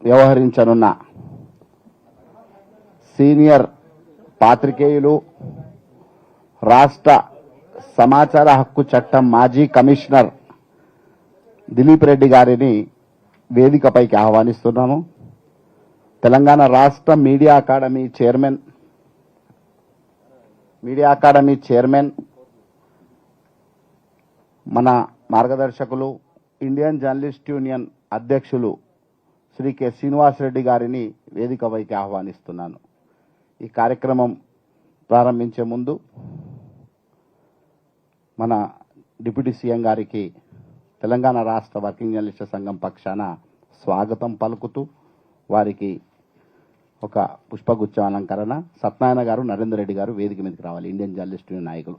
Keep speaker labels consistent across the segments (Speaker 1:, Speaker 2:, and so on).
Speaker 1: వ్యవహరించనున్న senior పాత్రికేయులు, రాష్ట్ర సమాచార హక్కు చట్టం మాజీ కమిషనర్ దిలీప్ రెడ్డి గారిని వేదికపైకి ఆహ్వానిస్తున్నాము. తెలంగాణ రాష్ట్ర మీడియా అకాడమీ చైర్మన్ మన మార్గదర్శకులు ఇండియన్ జర్నలిస్ట్ యూనియన్ అధ్యక్షులు శ్రీ కె శ్రీనివాస్ రెడ్డి గారిని వేదికపైకి ఆహ్వానిస్తున్నాను. ఈ కార్యక్రమం ప్రారంభించే ముందు మన డిప్యూటీ సీఎం గారికి తెలంగాణ రాష్ట్ర వర్కింగ్ జర్నలిస్టుల సంఘం పక్షాన స్వాగతం పలుకుతూ వారికి ఒక పుష్పగుచ్చ అలంకరణ సత్యనారాయణ గారు, నరేందర్ రెడ్డి గారు వేదిక మీదకి రావాలి. ఇండియన్ జర్నలిస్ట్ యూనియన్ నాయకులు.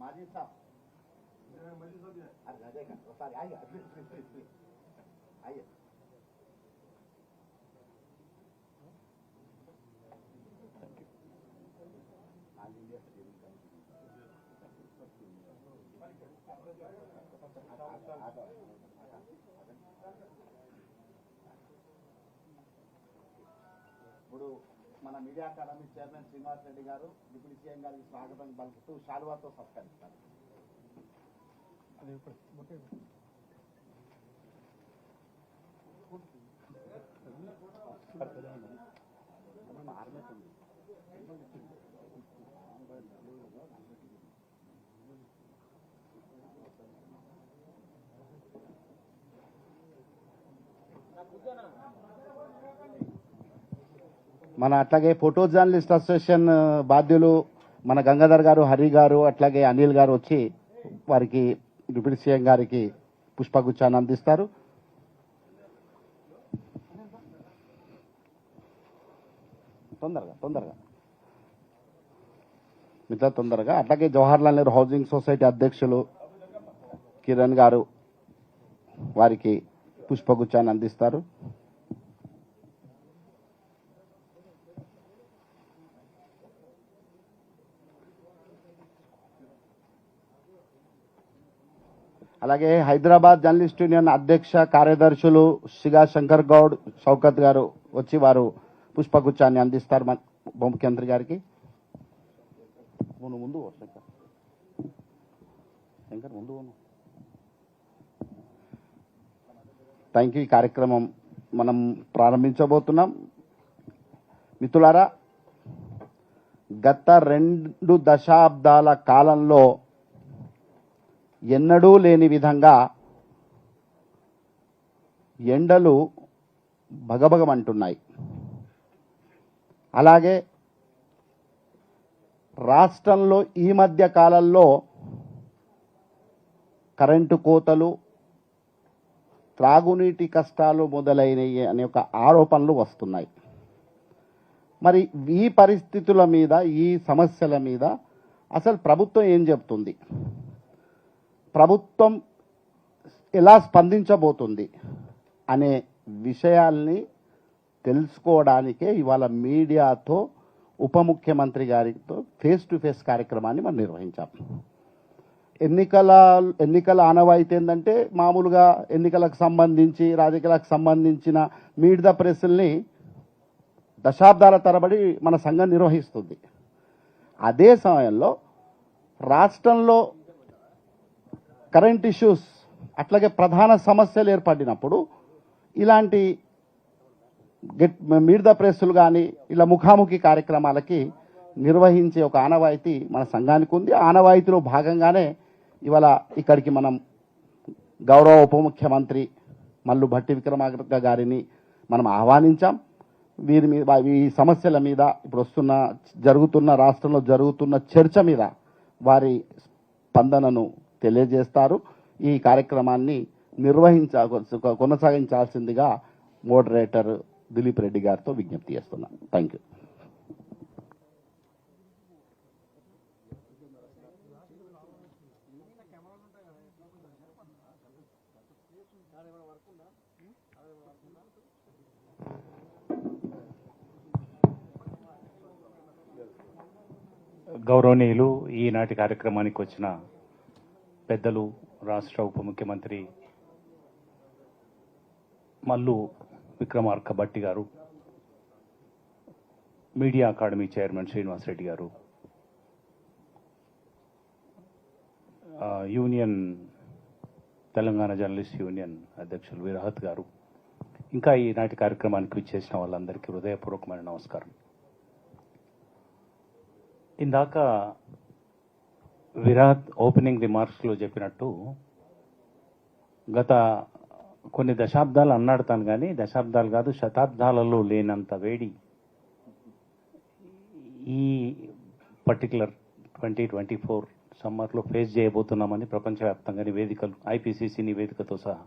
Speaker 1: माजी साहब आइए आइए ఇప్పుడు మన media academy chairman Srinivas Reddy గారు డిప్యూటీ సీఎం గారికి స్వాగతం పలుకుతూ శాలువాతో సత్కరిస్తారు. మన అట్లాగే ఫోటో జర్నలిస్ట్ అసోసియేషన్ బాధ్యులు మన గంగాధర్ గారు, హరి గారు, అట్లాగే అనిల్ గారు వచ్చి వారికి డిప్యూటీ సీఎం గారికి పుష్పగుచ్చాన్ని అందిస్తారు. తొందరగా అట్లాగే జవహర్లాల్ నెహ్రూ హౌసింగ్ సొసైటీ అధ్యక్షులు కిరణ్ గారు వారికి పుష్పగుచ్చాన్ని అందిస్తారు. అలాగే హైదరాబాద్ జర్నలిస్ట్ యూనియన్ అధ్యక్ష కార్యదర్శులు శిగా శంకర్ గౌడ్, షౌకత్ గారు వచ్చి వారు పుష్పగుచ్చాన్ని అందిస్తారు ఉప ముఖ్యమంత్రి గారికి. ముందు థ్యాంక్ యూ. ఈ కార్యక్రమం మనం ప్రారంభించబోతున్నాం. మిత్రులారా, గత 2 దశాబ్దాల కాలంలో ఎన్నడూ లేని విధంగా ఎండలు భగభగమంటున్నాయి. అలాగే రాష్ట్రంలో ఈ మధ్య కాలంలో కరెంటు కోతలు, త్రాగునీటి కష్టాలు మొదలైనవి అనే ఒక ఆరోపణలు వస్తున్నాయి. మరి ఈ పరిస్థితుల మీద, ఈ సమస్యల మీద అసలు ప్రభుత్వం ఏం చెప్తుంది, ప్రభుత్వం ఎలా స్పందించబోతుంది అనే విషయాల్ని తెలుసుకోవడానికే ఇవాళ మీడియాతో ఉప ముఖ్యమంత్రి గారితో ఫేస్ టు ఫేస్ కార్యక్రమాన్ని మనం నిర్వహించాం. ఎన్నికల ఆనవాయితీ ఏంటంటే మామూలుగా ఎన్నికలకు సంబంధించి, రాజకీయాలకు సంబంధించిన మీడియా ప్రెస్ల్ని దశాబ్దాల తరబడి మన సంఘం నిర్వహిస్తుంది. అదే సమయంలో రాష్ట్రంలో కరెంట్ ఇష్యూస్ అట్లాగే ప్రధాన సమస్యలు ఏర్పడినప్పుడు ఇలాంటి మీడియా ప్రెస్సులు కానీ ఇలా ముఖాముఖి కార్యక్రమాలకి నిర్వహించే ఒక ఆనవాయితీ మన సంఘానికి ఉంది. ఆనవాయితీలో భాగంగానే ఇవాళ ఇక్కడికి మనం గౌరవ ఉప ముఖ్యమంత్రి మల్లు భట్టి విక్రమార్క గారిని మనం ఆహ్వానించాం. వీరి మీద, ఈ సమస్యల మీద, ఇప్పుడు రాష్ట్రంలో జరుగుతున్న చర్చ మీద వారి స్పందనను తెలియజేస్తారు. ఈ కార్యక్రమాన్ని కొనసాగించాల్సిందిగా మోడరేటర్ దిలీప్ రెడ్డి గారితో విజ్ఞప్తి చేస్తున్నాను. Thank you.
Speaker 2: గౌరవనీయులు, ఈనాటి కార్యక్రమానికి వచ్చిన పెద్దలు, రాష్ట్ర ఉప ముఖ్యమంత్రి మల్లు విక్రమార్క భట్టి గారు, మీడియా అకాడమీ చైర్మన్ శ్రీనివాసరెడ్డి గారు, యూనియన్ తెలంగాణ జర్నలిస్ట్ యూనియన్ అధ్యక్షులు విరహత్ గారు, ఇంకా ఈనాటి కార్యక్రమానికి విచ్చేసిన వాళ్ళందరికీ హృదయపూర్వకమైన నమస్కారం. ఇందాక విరాట్ ఓపెనింగ్ రిమార్క్స్లో చెప్పినట్టు గత కొన్ని దశాబ్దాలు అన్నాడుతాను, కానీ దశాబ్దాలు కాదు శతాబ్దాలలో లేనంత వేడి ఈ పర్టికులర్ 2024 సమ్మర్లో ఫేస్ చేయబోతున్నామని ప్రపంచవ్యాప్తంగా నివేదికలు, ఐపీసీసీ నివేదికతో సహా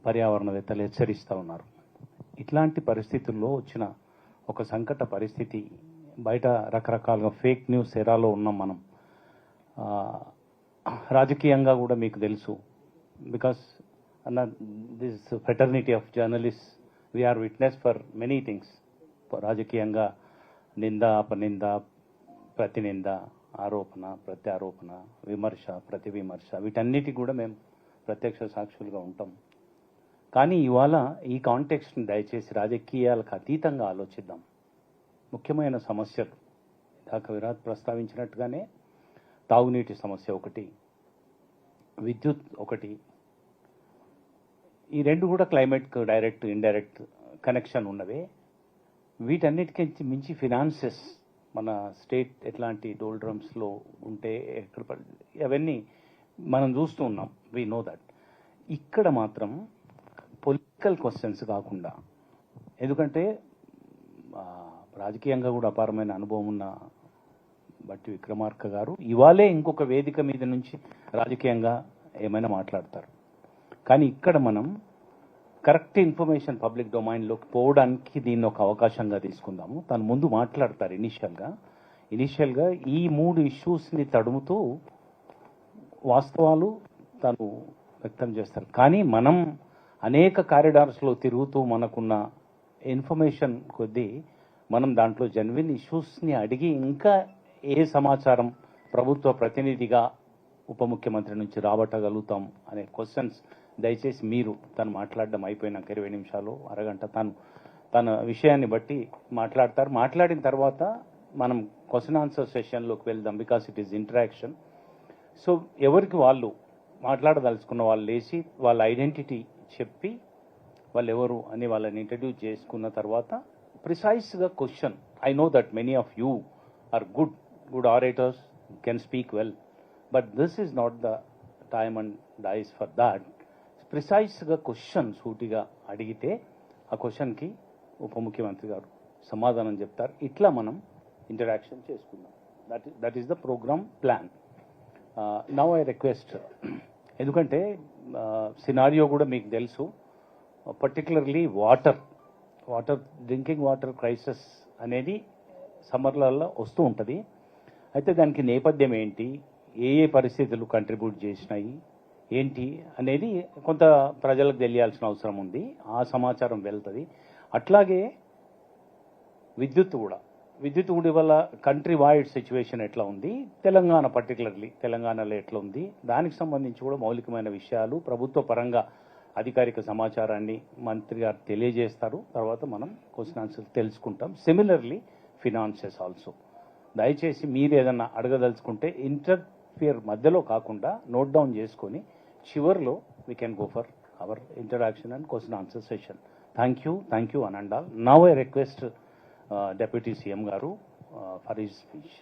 Speaker 2: పర్యావరణవేత్తలు హెచ్చరిస్తూ ఉన్నారు. ఇట్లాంటి పరిస్థితుల్లో వచ్చిన ఒక సంకట పరిస్థితి, బయట రకరకాలుగా ఫేక్ న్యూస్ ఎరాలో ఉన్నాం మనం. రాజకీయంగా కూడా మీకు తెలుసు, because this fraternity of journalist we are witness for many things. రాజకీయంగా నింద, అపనింద, ప్రతినింద, ఆరోపణ, ప్రత్యారోపణ, విమర్శ, ప్రతి విమర్శ, వీటన్నిటికి కూడా మేము ప్రత్యక్ష సాక్షులుగా ఉంటాం. కానీ ఇవాళ ఈ కాంటెక్స్ట్ని దయచేసి రాజకీయాలకు అతీతంగా ఆలోచిద్దాం. ముఖ్యమైన సమస్యలు ఇందాక విరాట్ ప్రస్తావించినట్టుగానే తాగునీటి సమస్య ఒకటి, విద్యుత్ ఒకటి, ఈ రెండు కూడా క్లైమేట్కు డైరెక్ట్ ఇండైరెక్ట్ కనెక్షన్ ఉన్నవే. వీటన్నిటికీ మించి ఫినాన్సెస్, మన స్టేట్ ఎట్లాంటి డోల్డ్రమ్స్లో ఉంటే ఎక్కడ అవన్నీ మనం చూస్తూ ఉన్నాం, వీ నో దట్. ఇక్కడ మాత్రం పొలిటికల్ క్వశ్చన్స్ కాకుండా, ఎందుకంటే రాజకీయంగా కూడా అపారమైన అనుభవం ఉన్న భట్టి విక్రమార్క గారు ఇవాళే ఇంకొక వేదిక మీద నుంచి రాజకీయంగా ఏమైనా మాట్లాడతారు. కానీ ఇక్కడ మనం కరెక్ట్ ఇన్ఫర్మేషన్ పబ్లిక్ డొమైన్లోకి పోవడానికి దీన్ని ఒక అవకాశంగా తీసుకుందాము. తను ముందు మాట్లాడతారు ఇనిషియల్గా ఈ 3 ఇష్యూస్ని తడుముతూ వాస్తవాలు తను వ్యక్తం చేస్తారు. కానీ మనం అనేక కారిడార్స్లో తిరుగుతూ మనకున్న ఇన్ఫర్మేషన్ కొద్దీ మనం దాంట్లో జెన్యున్ ఇష్యూస్ని అడిగి ఇంకా ఏ సమాచారం ప్రభుత్వ ప్రతినిధిగా ఉప ముఖ్యమంత్రి నుంచి రాబట్టగలుగుతాం అనే క్వశ్చన్స్ దయచేసి మీరు తను మాట్లాడడం అయిపోయినాక 20 నిమిషాలు, అరగంట తన విషయాన్ని బట్టి మాట్లాడతారు. మాట్లాడిన తర్వాత మనం క్వశ్చన్ ఆన్సర్ సెషన్లోకి వెళ్దాం, because it is interaction. So ఎవరికి వాళ్ళు మాట్లాడదలుచుకున్న వాళ్ళు లేచి వాళ్ళ ఐడెంటిటీ చెప్పి వాళ్ళు ఎవరు అని వాళ్ళని ఇంట్రడ్యూస్ చేసుకున్న తర్వాత ప్రిసైజ్గా question. I know that many of you are good orators, can speak well, but this is not the time and dais for that. ప్రిసైజ్గా క్వశ్చన్ సూటిగా అడిగితే ఆ క్వశ్చన్కి ఉప ముఖ్యమంత్రి గారు సమాధానం చెప్తారు. ఇట్లా మనం ఇంటరాక్షన్ చేసుకుందాం. That is the programme plan. Now I request, ఎందుకంటే సినారియో కూడా మీకు తెలుసు, particularly water drinking water crisis అనేది సమ్మర్లలో వస్తూ ఉంటుంది. అయితే దానికి నేపథ్యం ఏంటి, ఏ పరిస్థితులు కంట్రిబ్యూట్ చేసినాయి ఏంటి అనేది కొంత ప్రజలకు తెలియాల్సిన అవసరం ఉంది. ఆ సమాచారం వెళ్తుంది. అట్లాగే విద్యుత్ కూడా ఇవాళ కంట్రీ వైడ్ సిచ్యువేషన్ ఎట్లా ఉంది, పర్టికులర్లీ తెలంగాణలో ఎట్లా ఉంది, దానికి సంబంధించి కూడా మౌలికమైన విషయాలు ప్రభుత్వ పరంగా అధికారిక సమాచారాన్ని మంత్రి గారు తెలియజేస్తారు. తర్వాత మనం క్వశ్చన్ ఆన్సర్స్ తెలుసుకుంటాం. Similarly finances also. దయచేసి మీరు ఏదన్నా అడగదలుచుకుంటే ఇంటర్ఫియర్ మధ్యలో కాకుండా నోట్ డౌన్ చేసుకొని చివర్లో we can go for our interaction and question answer session. Thank you అనండాల్. Now I request deputy CM గారు ఫర్ హిస్ స్పీచ్.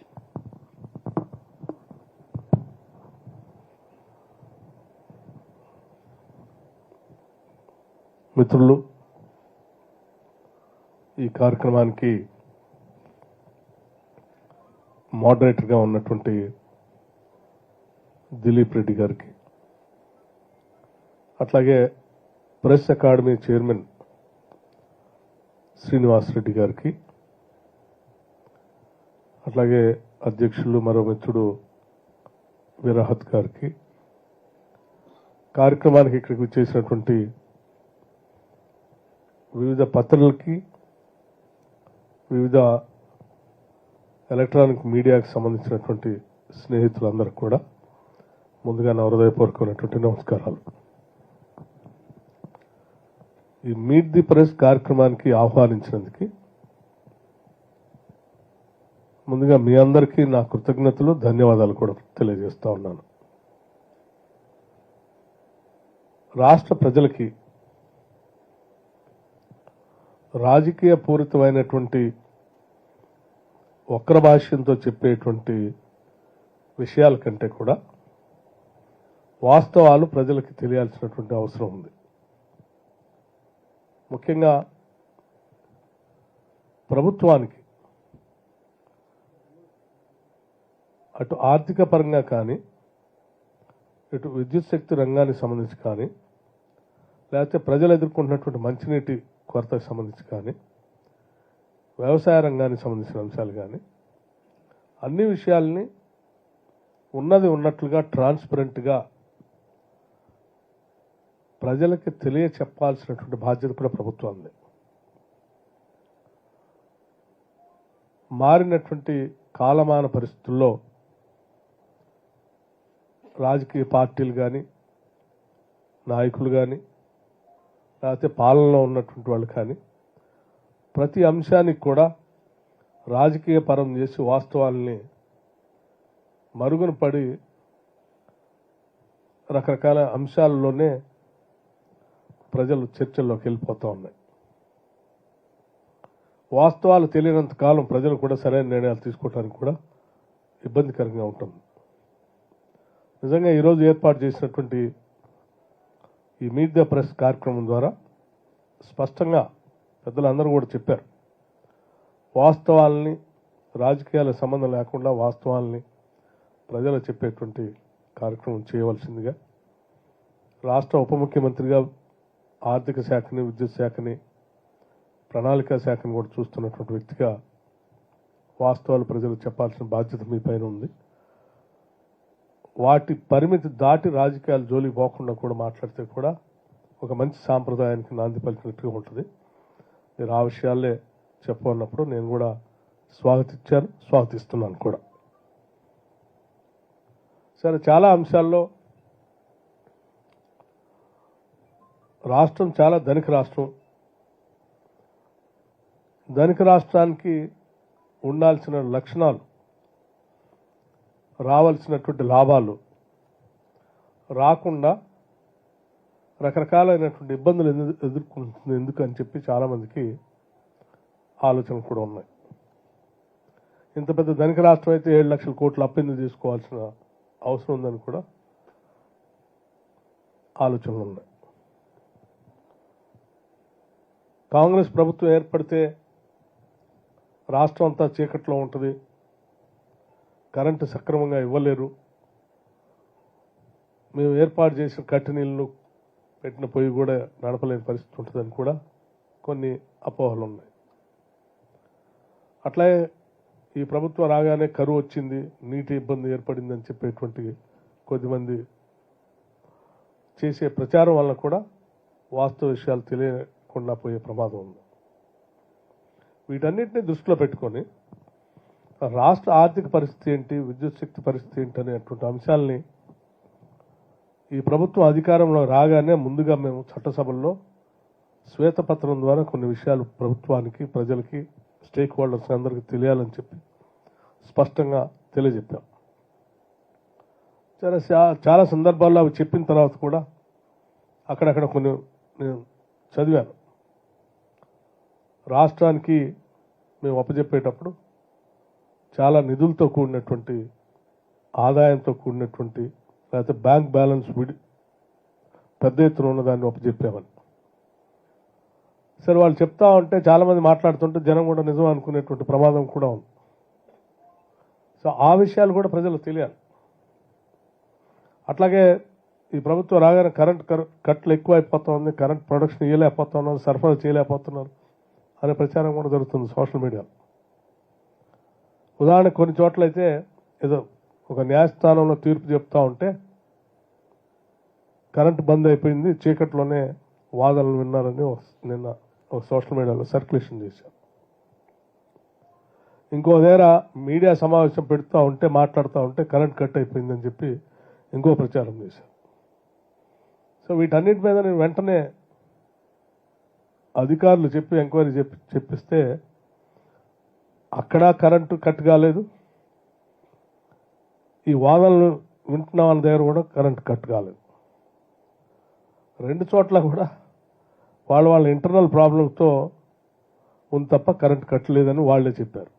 Speaker 3: మిత్రులు, ఈ కార్యక్రమానికి మోడరేటర్గా ఉన్నటువంటి దిలీప్ రెడ్డి గారికి, అట్లాగే ప్రెస్ అకాడమీ చైర్మన్ శ్రీనివాసరెడ్డి గారికి, అట్లాగే అధ్యక్షులు మరో మిత్రుడు విరహత్ గారికి, కార్యక్రమానికి ఇక్కడికి వచ్చేసినటువంటి వివిధ పత్రికలకి, వివిధ ఎలక్ట్రానిక్ మీడియాకి సంబంధించినటువంటి స్నేహితులందరూ కూడా ముందుగా నా హృదయపూర్వకమైనటువంటి నమస్కారాలు. ఈ మీట్ ది ప్రెస్ కార్యక్రమానికి ఆహ్వానించినందుకు ముందుగా మీ అందరికీ నా కృతజ్ఞతలు, ధన్యవాదాలు కూడా తెలియజేస్తా ఉన్నాను. రాష్ట్ర ప్రజలకి రాజకీయ పూరితమైనటువంటి వక్ర భాష్యంతో చెప్పేటువంటి విషయాల కంటే కూడా వాస్తవాలు ప్రజలకి తెలియాల్సినటువంటి అవసరం ఉంది. ముఖ్యంగా ప్రభుత్వానికి అటు ఆర్థిక పరంగా కానీ, ఇటు విద్యుత్ శక్తి రంగానికి సంబంధించి కానీ, లేకపోతే ప్రజలు ఎదుర్కొంటున్నటువంటి మంచినీటి కొరతకు సంబంధించి కానీ, వ్యవసాయ రంగానికి సంబంధించిన అంశాలు కానీ, అన్ని విషయాల్ని ఉన్నది ఉన్నట్లుగా ట్రాన్స్పరెంట్గా ప్రజలకి తెలియచెప్పాల్సినటువంటి బాధ్యత కూడా ప్రభుత్వాన్ని. మారినటువంటి కాలమాన పరిస్థితుల్లో రాజకీయ పార్టీలు కానీ, నాయకులు కానీ, లేకపోతే పాలనలో ఉన్నటువంటి వాళ్ళు కానీ ప్రతి అంశానికి కూడా రాజకీయ పరం చేసి వాస్తవాల్ని మరుగున పడి రకరకాల అంశాల్లోనే ప్రజలు చర్చల్లోకి వెళ్ళిపోతూ ఉన్నాయి. వాస్తవాలు తెలియనంత కాలం ప్రజలు కూడా సరైన నిర్ణయాలు తీసుకోవడానికి కూడా ఇబ్బందికరంగా ఉంటుంది. నిజంగా ఈరోజు ఏర్పాటు చేసినటువంటి ఈ మీట్ ద ప్రెస్ కార్యక్రమం ద్వారా స్పష్టంగా పెద్దలందరూ కూడా చెప్పారు. వాస్తవాల్ని, రాజకీయాల సంబంధం లేకుండా వాస్తవాల్ని ప్రజలు చెప్పేటువంటి కార్యక్రమం చేయవలసిందిగా రాష్ట్ర ఉప ముఖ్యమంత్రిగా ఆర్థిక శాఖని, విద్యుత్ శాఖని, ప్రణాళికా శాఖని కూడా చూస్తున్నటువంటి వ్యక్తిగా వాస్తవాలు ప్రజలు చెప్పాల్సిన బాధ్యత మీ పైన ఉంది. వాటి పరిమితి దాటి రాజకీయాలు జోలికి పోకుండా కూడా మాట్లాడితే కూడా ఒక మంచి సాంప్రదాయానికి నాంది పలికినట్టుగా ఉంటుంది. మీరు ఆ విషయాలే చెప్పన్నప్పుడు నేను కూడా స్వాగతిస్తున్నాను కూడా. సరే, చాలా అంశాల్లో రాష్ట్రం చాలా ధనిక రాష్ట్రం. ధనిక రాష్ట్రానికి ఉండాల్సిన లక్షణాలు, రావాల్సినటువంటి లాభాలు రాకుండా రకరకాలైనటువంటి ఇబ్బందులు ఎదుర్కొంటుంది ఎందుకు అని చెప్పి చాలామందికి ఆలోచనలు కూడా ఉన్నాయి. ఇంత పెద్ద ధనిక రాష్ట్రం అయితే 7 లక్షల కోట్లు అప్పెందుకు తీసుకోవాల్సిన అవసరం ఉందని కూడా ఆలోచనలు ఉన్నాయి. కాంగ్రెస్ ప్రభుత్వం ఏర్పడితే రాష్ట్రం అంతా చీకట్లో ఉంటుంది, కరెంటు సక్రమంగా ఇవ్వలేరు, మేము ఏర్పాటు చేసిన కట్టి నీళ్లు పెట్టిన పొయ్యి కూడా నడపలేని పరిస్థితి ఉంటుందని కూడా కొన్ని అపోహలు ఉన్నాయి. అట్లాగే ఈ ప్రభుత్వం రాగానే కరువు వచ్చింది, నీటి ఇబ్బంది ఏర్పడింది అని చెప్పేటువంటి కొద్దిమంది చేసే ప్రచారం వల్ల కూడా వాస్తవ విషయాలు తెలియకుండా పోయే ప్రమాదం ఉంది. వీటన్నిటిని దృష్టిలో పెట్టుకొని రాష్ట్ర ఆర్థిక పరిస్థితి ఏంటి, విద్యుత్ శక్తి పరిస్థితి ఏంటి అనేటువంటి అంశాలని ఈ ప్రభుత్వం అధికారంలో రాగానే ముందుగా మేము చట్టసభల్లో శ్వేతపత్రం ద్వారా కొన్ని విషయాలు ప్రభుత్వానికి, ప్రజలకి, స్టేక్ హోల్డర్స్ అందరికీ తెలియాలని చెప్పి స్పష్టంగా తెలియజెప్పాం. చాలా సందర్భాల్లో అవి చెప్పిన తర్వాత కూడా అక్కడక్కడ కొన్ని నేను చదివాను. రాష్ట్రానికి మేము అప్పచెప్పేటప్పుడు చాలా నిధులతో కూడినటువంటి, ఆదాయంతో కూడినటువంటి, లేకపోతే బ్యాంక్ బ్యాలెన్స్ పెద్ద ఎత్తున ఉన్నదాన్ని అప్పచెప్పామని. సరే, వాళ్ళు చెప్తా ఉంటే చాలామంది మాట్లాడుతుంటే జనం కూడా నిజం అనుకునేటువంటి ప్రమాదం కూడా ఉంది. సో ఆ విషయాలు కూడా ప్రజలకు తెలియాలి. అట్లాగే ఈ ప్రభుత్వం రాగానే కరెంట్ కట్లు ఎక్కువ అయిపోతా ఉంది, కరెంట్ ప్రొడక్షన్ ఇవ్వలేకపోతా ఉన్నారు, సరఫరా చేయలేకపోతున్నారు అనే ప్రచారం కూడా జరుగుతుంది సోషల్ మీడియాలో. ఉదాహరణ కొన్ని చోట్లయితే ఏదో ఒక న్యాయస్థానంలో తీర్పు చెప్తా ఉంటే కరెంట్ బంద్ అయిపోయింది, చీకట్లోనే వాదనలు విన్నారని నిన్న ఒక సోషల్ మీడియాలో సర్క్యులేషన్ చేశారు. ఇంకో దగ్గర మీడియా సమావేశం పెడుతూ ఉంటే మాట్లాడుతూ ఉంటే కరెంట్ కట్ అయిపోయిందని చెప్పి ఇంకో ప్రచారం చేశారు. సో వీటన్నిటి మీద నేను వెంటనే అధికారులు చెప్పి ఎంక్వైరీ చెప్పిస్తే అక్కడ కరెంటు కట్ కాలేదు, ఈ వాదనలు వింటున్న వాళ్ళ దగ్గర కూడా కరెంట్ కట్ కాలేదు. రెండు చోట్ల కూడా వాళ్ళ ఇంటర్నల్ ప్రాబ్లంతో ఉంది తప్ప కరెంట్ కట్ లేదని వాళ్ళే చెప్పారు.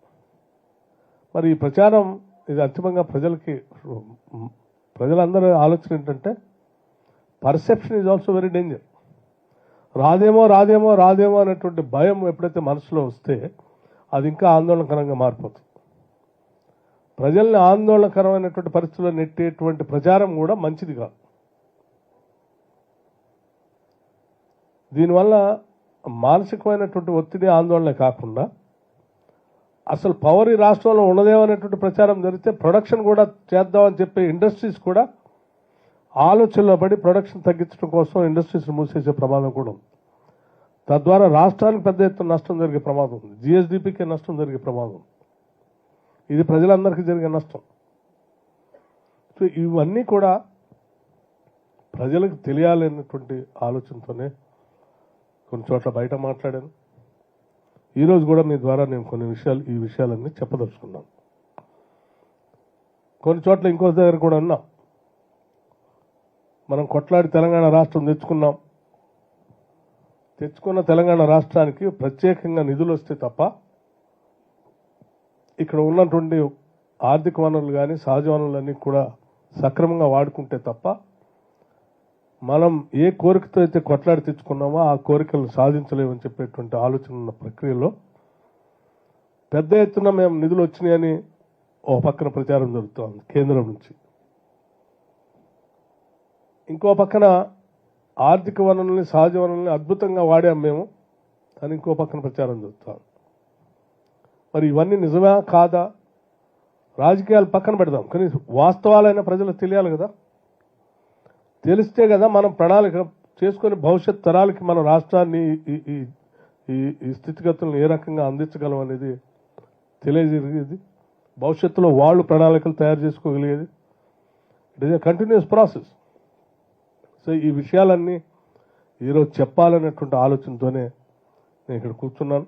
Speaker 3: మరి ఈ ప్రచారం ఇది అంతిమంగా ప్రజలందరూ ఆలోచన ఏంటంటే perception is also very danger. రాదేమో రాదేమో రాదేమో అనేటువంటి భయం ఎప్పుడైతే మనసులో వస్తే అది ఇంకా ఆందోళనకరంగా మారిపోతుంది. ప్రజల్ని ఆందోళనకరమైనటువంటి పరిస్థితుల్లో నెట్టేటువంటి ప్రచారం కూడా మంచిది కాదు. దీనివల్ల మానసికమైనటువంటి ఒత్తిడి ఆందోళన కాకుండా అసలు పవర్ ఈ రాష్ట్రంలో ఉన్నదేమనేటువంటి ప్రచారం జరిగితే ప్రొడక్షన్ కూడా చేద్దామని చెప్పే ఇండస్ట్రీస్ కూడా ఆలోచనలో పడి ప్రొడక్షన్ తగ్గించడం కోసం ఇండస్ట్రీస్ మూసేసే ప్రమాదం కూడా ఉంది. తద్వారా రాష్ట్రానికి పెద్ద ఎత్తున నష్టం జరిగే ప్రమాదం ఉంది, జిఎస్డిపికి నష్టం జరిగే ప్రమాదం ఉంది. ఇది ప్రజలందరికీ జరిగే నష్టం. సో ఇవన్నీ కూడా ప్రజలకు తెలియాలనేటువంటి ఆలోచనతోనే కొన్ని చోట్ల బయట మాట్లాడాను. ఈరోజు కూడా మీ ద్వారా నేను ఈ విషయాలన్నీ చెప్పదలుచుకున్నాను. కొన్ని చోట్ల ఇంకో దగ్గర కూడా ఉన్నాం. మనం కొట్లాడి తెలంగాణ రాష్ట్రం తెచ్చుకున్న తెలంగాణ రాష్ట్రానికి ప్రత్యేకంగా నిధులు వస్తే తప్ప ఇక్కడ ఉన్నటువంటి ఆర్థిక వనరులు కానీ సహజ వనరులన్నీ కూడా సక్రమంగా వాడుకుంటే తప్ప మనం ఏ కోరికతో అయితే కొట్లాడి తెచ్చుకున్నామో ఆ కోరికలను సాధించలేమని చెప్పేటువంటి ఆలోచన ఉన్న ప్రక్రియలో పెద్ద ఎత్తున మేము నిధులు వచ్చినాయని ఓ పక్కన ప్రచారం జరుగుతోంది కేంద్రం నుంచి, ఇంకో పక్కన ఆర్థిక వనరుల్ని సహజ వనరుల్ని అద్భుతంగా వాడాం మేము అని ఇంకో పక్కన ప్రచారం జరుగుతోంది. మరి ఇవన్నీ నిజమా కాదా రాజకీయాలు పక్కన పెడదాం, కానీ వాస్తవాలైన ప్రజలకు తెలియాలి కదా. తెలిస్తే కదా మనం ప్రణాళిక చేసుకుని భవిష్యత్ తరాలకి మన రాష్ట్రాన్ని ఈ స్థితిగతులను ఏ రకంగా అందించగలం అనేది తెలియజేది. భవిష్యత్తులో వాళ్ళు ప్రణాళికలు తయారు చేసుకోగలిగేది. It is a continuous process. So ఈ విషయాలన్నీ ఈరోజు చెప్పాలనేటువంటి ఆలోచనతోనే నేను ఇక్కడ కూర్చున్నాను.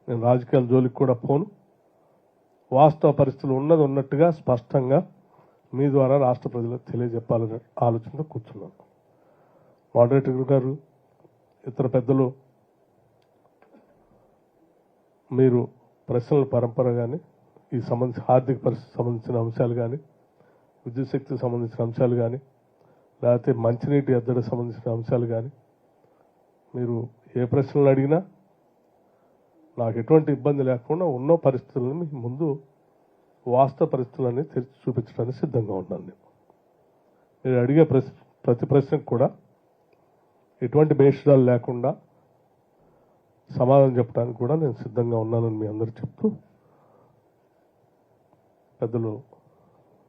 Speaker 3: నేను రాజకీయాల జోలికి కూడా పోను. వాస్తవ పరిస్థితులు ఉన్నట్టుగా స్పష్టంగా మీ ద్వారా రాష్ట్ర ప్రజలకు తెలియజెప్పాలనే ఆలోచనతో కూర్చున్నాను. మోడరేటర్ గారు, ఇతర పెద్దలు మీరు ప్రశ్నల పరంపర కానీ ఈ ఆర్థిక పరిస్థితికి సంబంధించిన అంశాలు కానీ విద్యుత్ శక్తికి సంబంధించిన అంశాలు కానీ లేకపోతే మంచినీటి ఎద్దడికి సంబంధించిన అంశాలు కానీ మీరు ఏ ప్రశ్నలు అడిగినా నాకు ఎటువంటి ఇబ్బంది లేకుండా ఉన్న పరిస్థితులను మీకు ముందు వాస్తవ పరిస్థితులన్నీ తెరిచి చూపించడానికి సిద్ధంగా ఉన్నాను. నేను మీరు అడిగే ప్రతి ప్రశ్నకు కూడా ఎటువంటి భేషజాలు లేకుండా సమాధానం చెప్పడానికి కూడా నేను సిద్ధంగా ఉన్నానని మీ అందరూ చెప్తూ పెద్దలు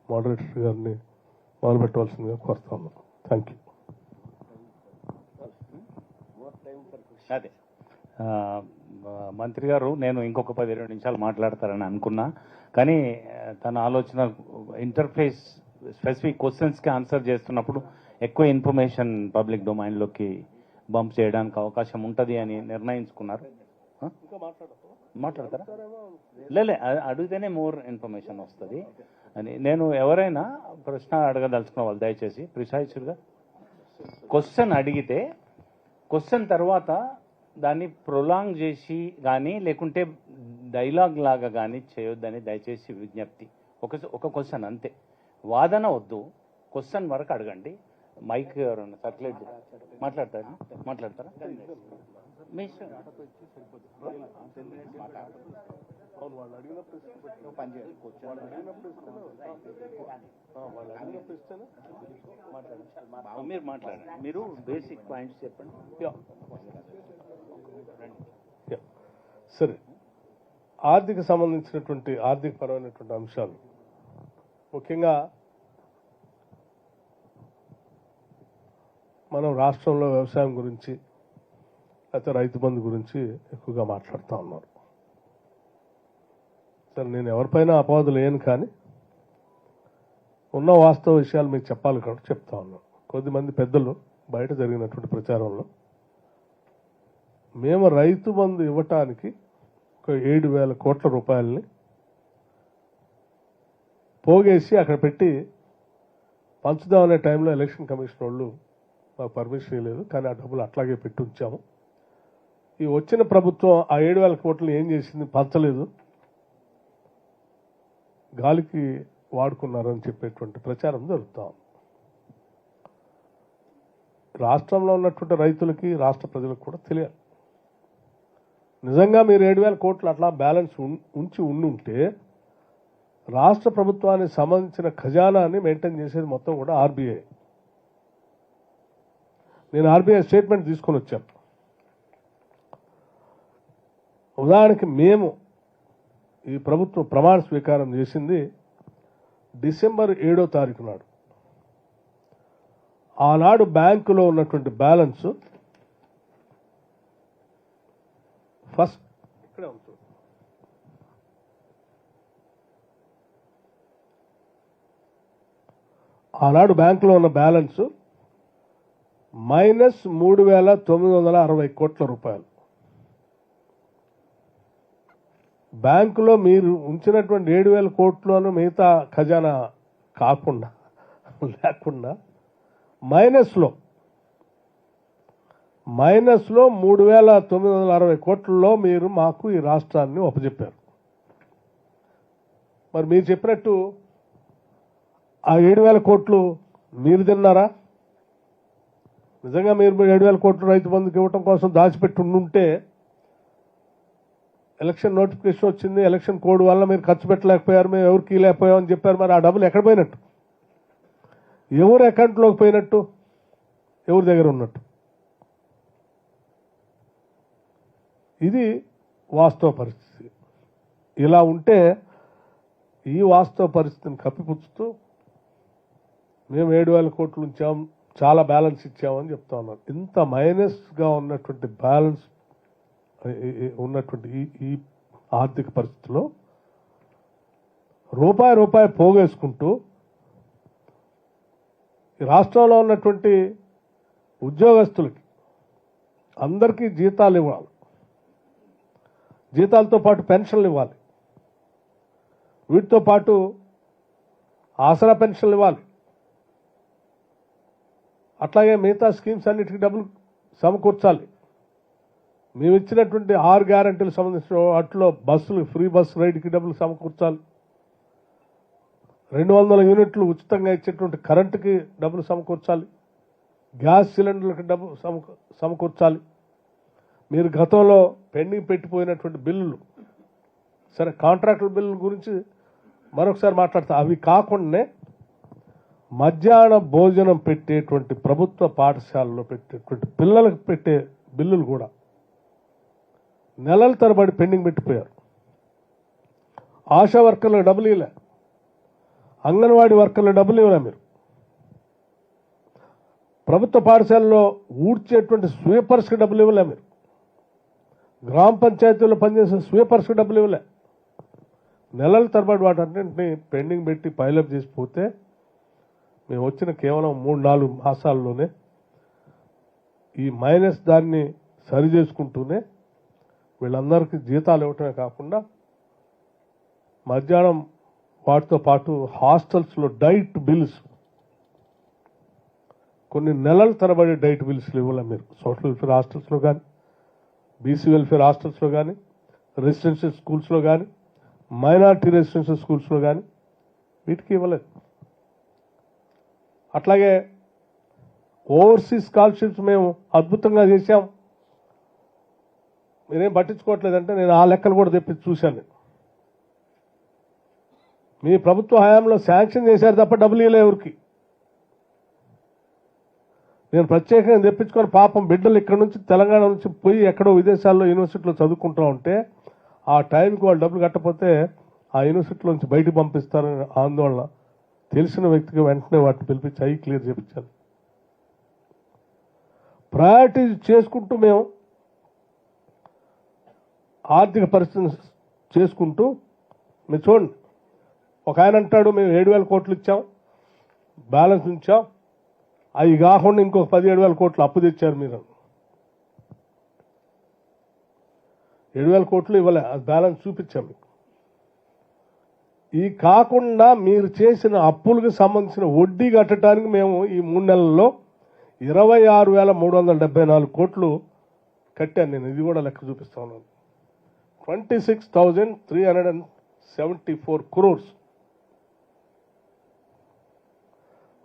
Speaker 3: మోడరేటర్ గారిని మొదలుపెట్టవలసిందిగా కోరుతా ఉన్నాను. Thank you.
Speaker 2: అదే మంత్రి గారు, నేను ఇంకొక 12 నిమిషాలు మాట్లాడతారని అనుకున్నా, కానీ తన ఆలోచన ఇంటర్ఫేస్ స్పెసిఫిక్ క్వశ్చన్స్కి ఆన్సర్ చేస్తున్నప్పుడు ఎక్కువ ఇన్ఫర్మేషన్ పబ్లిక్ డొమైన్లోకి బంప్ చేయడానికి అవకాశం ఉంటుంది అని నిర్ణయించుకున్నారు. మాట్లాడతారా? లేలే, అడిగితేనే మోర్ ఇన్ఫర్మేషన్ వస్తుంది అని. నేను ఎవరైనా ప్రశ్న అడగదలుచుకున్న వాళ్ళు దయచేసి ప్రిసైజ్గా క్వశ్చన్ అడిగితే క్వశ్చన్ తర్వాత దాన్ని ప్రొలాంగ్ చేసి కానీ లేకుంటే డైలాగ్ లాగా కానీ చేయొద్దని దయచేసి విజ్ఞప్తి. ఒక క్వశ్చన్ అంతే, వాదన వద్దు, క్వశ్చన్ వరకు అడగండి. మైక్ ఎవరన్నా సర్క్యులేట్ మాట్లాడతారా? మీ మీరు మాట్లాడండి, మీరు బేసిక్ పాయింట్స్ చెప్పండి.
Speaker 3: సరే, ఆర్థికపరమైనటువంటి అంశాలు ముఖ్యంగా మనం రాష్ట్రంలో వ్యవసాయం గురించి లేకపోతే రైతు బంధు గురించి ఎక్కువగా మాట్లాడుతూ ఉన్నారు. సరే, నేను ఎవరిపైనా అపవాదులు లేను, కానీ ఉన్న వాస్తవ విషయాలు మీకు చెప్పాలి కాబట్టి చెప్తా ఉన్నాను. కొద్దిమంది పెద్దలు బయట జరిగినటువంటి ప్రచారంలో మేము రైతు బంధు ఇవ్వటానికి ఒక 7,000 కోట్ల రూపాయలని పోగేసి అక్కడ పెట్టి పంచుదామనే టైంలో ఎలక్షన్ కమిషన్ వాళ్ళు మాకు పర్మిషన్ ఇవ్వలేదు, కానీ ఆ డబ్బులు అట్లాగే పెట్టి ఉంచాము. ఈ వచ్చిన ప్రభుత్వం ఆ 7,000 కోట్లు ఏం చేసింది? పంచలేదు, గాలికి వాడుకున్నారని చెప్పేటువంటి ప్రచారం జరుగుతాం. రాష్ట్రంలో ఉన్నటువంటి రైతులకి, రాష్ట్ర ప్రజలకు కూడా తెలియాలి. నిజంగా మీరు 7,000 కోట్లు అట్లా బ్యాలెన్స్ ఉంచి ఉండుంటే రాష్ట్ర ప్రభుత్వానికి సంబంధించిన ఖజానాన్ని మెయింటైన్ చేసేది మొత్తం కూడా ఆర్బీఐ. నేను ఆర్బీఐ స్టేట్మెంట్ తీసుకొని వచ్చాను. ఉదాహరణకి మేము ఈ ప్రభుత్వం ప్రమాణ స్వీకారం చేసింది డిసెంబర్ 7వ తారీఖు నాడు. ఆనాడు బ్యాంకులో ఉన్నటువంటి బ్యాలెన్స్ ఫస్ట్ ఇక్కడే ఉంటుంది. ఆనాడు బ్యాంకులో ఉన్న బ్యాలెన్స్ -3,960 కోట్ల రూపాయలు. బ్యాంకులో మీరు ఉంచినటువంటి 7,000 కోట్లను మిగతా ఖజానా కాకుండా లేకుండా మైనస్లో 3,960 కోట్లలో మీరు మాకు ఈ రాష్ట్రాన్ని అప్పచెప్పారు. మరి మీరు చెప్పినట్టు ఆ 7,000 కోట్లు మీరు తిన్నారా? నిజంగా మీరు 7,000 కోట్లు రైతు బంధుకి ఇవ్వటం కోసం దాచిపెట్టి ఉంటే ఎలక్షన్ నోటిఫికేషన్ వచ్చింది, ఎలక్షన్ కోడ్ వల్ల మీరు ఖర్చు పెట్టలేకపోయారు, మేము ఎవరికి లేకపోయాం అని చెప్పారు. మరి ఆ డబ్బులు ఎక్కడ పోయినట్టు? ఎవరు అకౌంట్లోకి పోయినట్టు? ఎవరి దగ్గర ఉన్నట్టు? ఇది వాస్తవ పరిస్థితి. ఇలా ఉంటే ఈ వాస్తవ పరిస్థితిని కప్పిపుచ్చుతూ మేము 7,000 కోట్లు ఉంచాం, చాలా బ్యాలెన్స్ ఇచ్చామని చెప్తా ఉన్నారు. ఇంత మైనస్గా ఉన్నటువంటి బ్యాలెన్స్ ఉన్నటువంటి ఈ ఆర్థిక పరిస్థితిలో రూపాయి పోగేసుకుంటూ ఈ రాష్ట్రంలో ఉన్నటువంటి ఉద్యోగస్తులకి అందరికీ జీతాలు ఇవ్వాలి, జీతాలతో పాటు పెన్షన్లు ఇవ్వాలి, వీటితో పాటు ఆసరా పెన్షన్లు ఇవ్వాలి, అట్లాగే మిగతా స్కీమ్స్ అన్నిటికీ డబ్బులు సమకూర్చాలి. మేము ఇచ్చినటువంటి 6 గ్యారంటీలకు సంబంధించిన వాటిలో బస్సులు ఫ్రీ బస్సు రైడ్కి డబ్బులు సమకూర్చాలి, 200 యూనిట్లు ఉచితంగా ఇచ్చేటువంటి కరెంటుకి డబ్బులు సమకూర్చాలి, గ్యాస్ సిలిండర్లకు డబ్బు సమకూర్చాలి. మీరు గతంలో పెండింగ్ పెట్టిపోయినటువంటి బిల్లులు, సరే కాంట్రాక్టుల బిల్లుల గురించి మరొకసారి మాట్లాడతా, అవి కాకుండానే మధ్యాహ్న భోజనం పెట్టేటువంటి ప్రభుత్వ పాఠశాలలో పెట్టేటువంటి పిల్లలకు పెట్టే బిల్లులు కూడా నెలల తరబడి పెండింగ్ పెట్టిపోయారు. ఆశా వర్కర్లకు డబ్బులు ఇవ్వలే, అంగన్వాడీ వర్కర్లకు డబ్బులు ఇవ్వలే. మీరు ప్రభుత్వ పాఠశాలలో ఊడ్చేటువంటి స్వీపర్స్కి డబ్బులు ఇవ్వలే, మీరు గ్రామ పంచాయతీలో పనిచేసే స్వీపర్స్కి డబ్బులు ఇవ్వలే. నెలల తరబడి వాటన్నింటినీ పెండింగ్ పెట్టి పైలప్ చేసిపోతే మేము వచ్చిన కేవలం 3-4 మాసాల్లోనే ఈ మైనస్ దాన్ని సరి చేసుకుంటూనే వీళ్ళందరికీ జీతాలు ఇవ్వటమే కాకుండా మధ్యాహ్నం వాటితో పాటు హాస్టల్స్లో డైట్ బిల్స్, కొన్ని నెలల తరబడి డైట్ బిల్స్లు ఇవ్వలేం. మీరు సోషల్ వెల్ఫేర్ హాస్టల్స్లో కానీ, బీసీ వెల్ఫేర్ హాస్టల్స్లో కానీ, రెసిడెన్షియల్ స్కూల్స్లో కానీ, మైనార్టీ రెసిడెన్షియల్ స్కూల్స్లో కానీ వీటికి ఇవ్వలేదు. అట్లాగే ఓవర్సీస్ స్కాలర్షిప్స్ మేము అద్భుతంగా చేశాం, మీరేం పట్టించుకోవట్లేదంటే నేను ఆ లెక్కలు కూడా తెప్పించి చూశాను. మీ ప్రభుత్వ హయాంలో శాంక్షన్ చేశారు తప్ప డబ్బులు ఇవ్వలే ఎవరికి. నేను ప్రత్యేకంగా తెప్పించుకొని పాపం బిడ్డలు ఇక్కడ నుంచి తెలంగాణ నుంచి పోయి ఎక్కడో విదేశాల్లో యూనివర్సిటీలో చదువుకుంటూ ఉంటే ఆ టైంకి వాళ్ళు డబ్బులు కట్టకపోతే ఆ యూనివర్సిటీలో నుంచి బయటకు పంపిస్తారని ఆందోళన తెలిసిన వ్యక్తికి వెంటనే వాటిని పిలిపించి అవి క్లియర్ చేయించాను. ప్రయారిటీ చేసుకుంటూ మేము ఆర్థిక పరిస్థితిని చేసుకుంటూ మీరు చూడండి. ఒక ఆయన అంటాడు మేము 7,000 కోట్లు ఇచ్చాం, బ్యాలెన్స్ ఉంచాం, అవి కాకుండా ఇంకొక 17,000 కోట్లు అప్పు తెచ్చారు మీరు. 7,000 కోట్లు ఇవ్వలే, అది బ్యాలెన్స్ చూపించాం మీకు. ఈ కాకుండా మీరు చేసిన అప్పులకు సంబంధించిన వడ్డీ కట్టడానికి మేము ఈ 3 నెలల్లో 26,374 కోట్లు కట్టాను నేను. ఇది కూడా లెక్క చూపిస్తా ఉన్నాను. 26,374 crores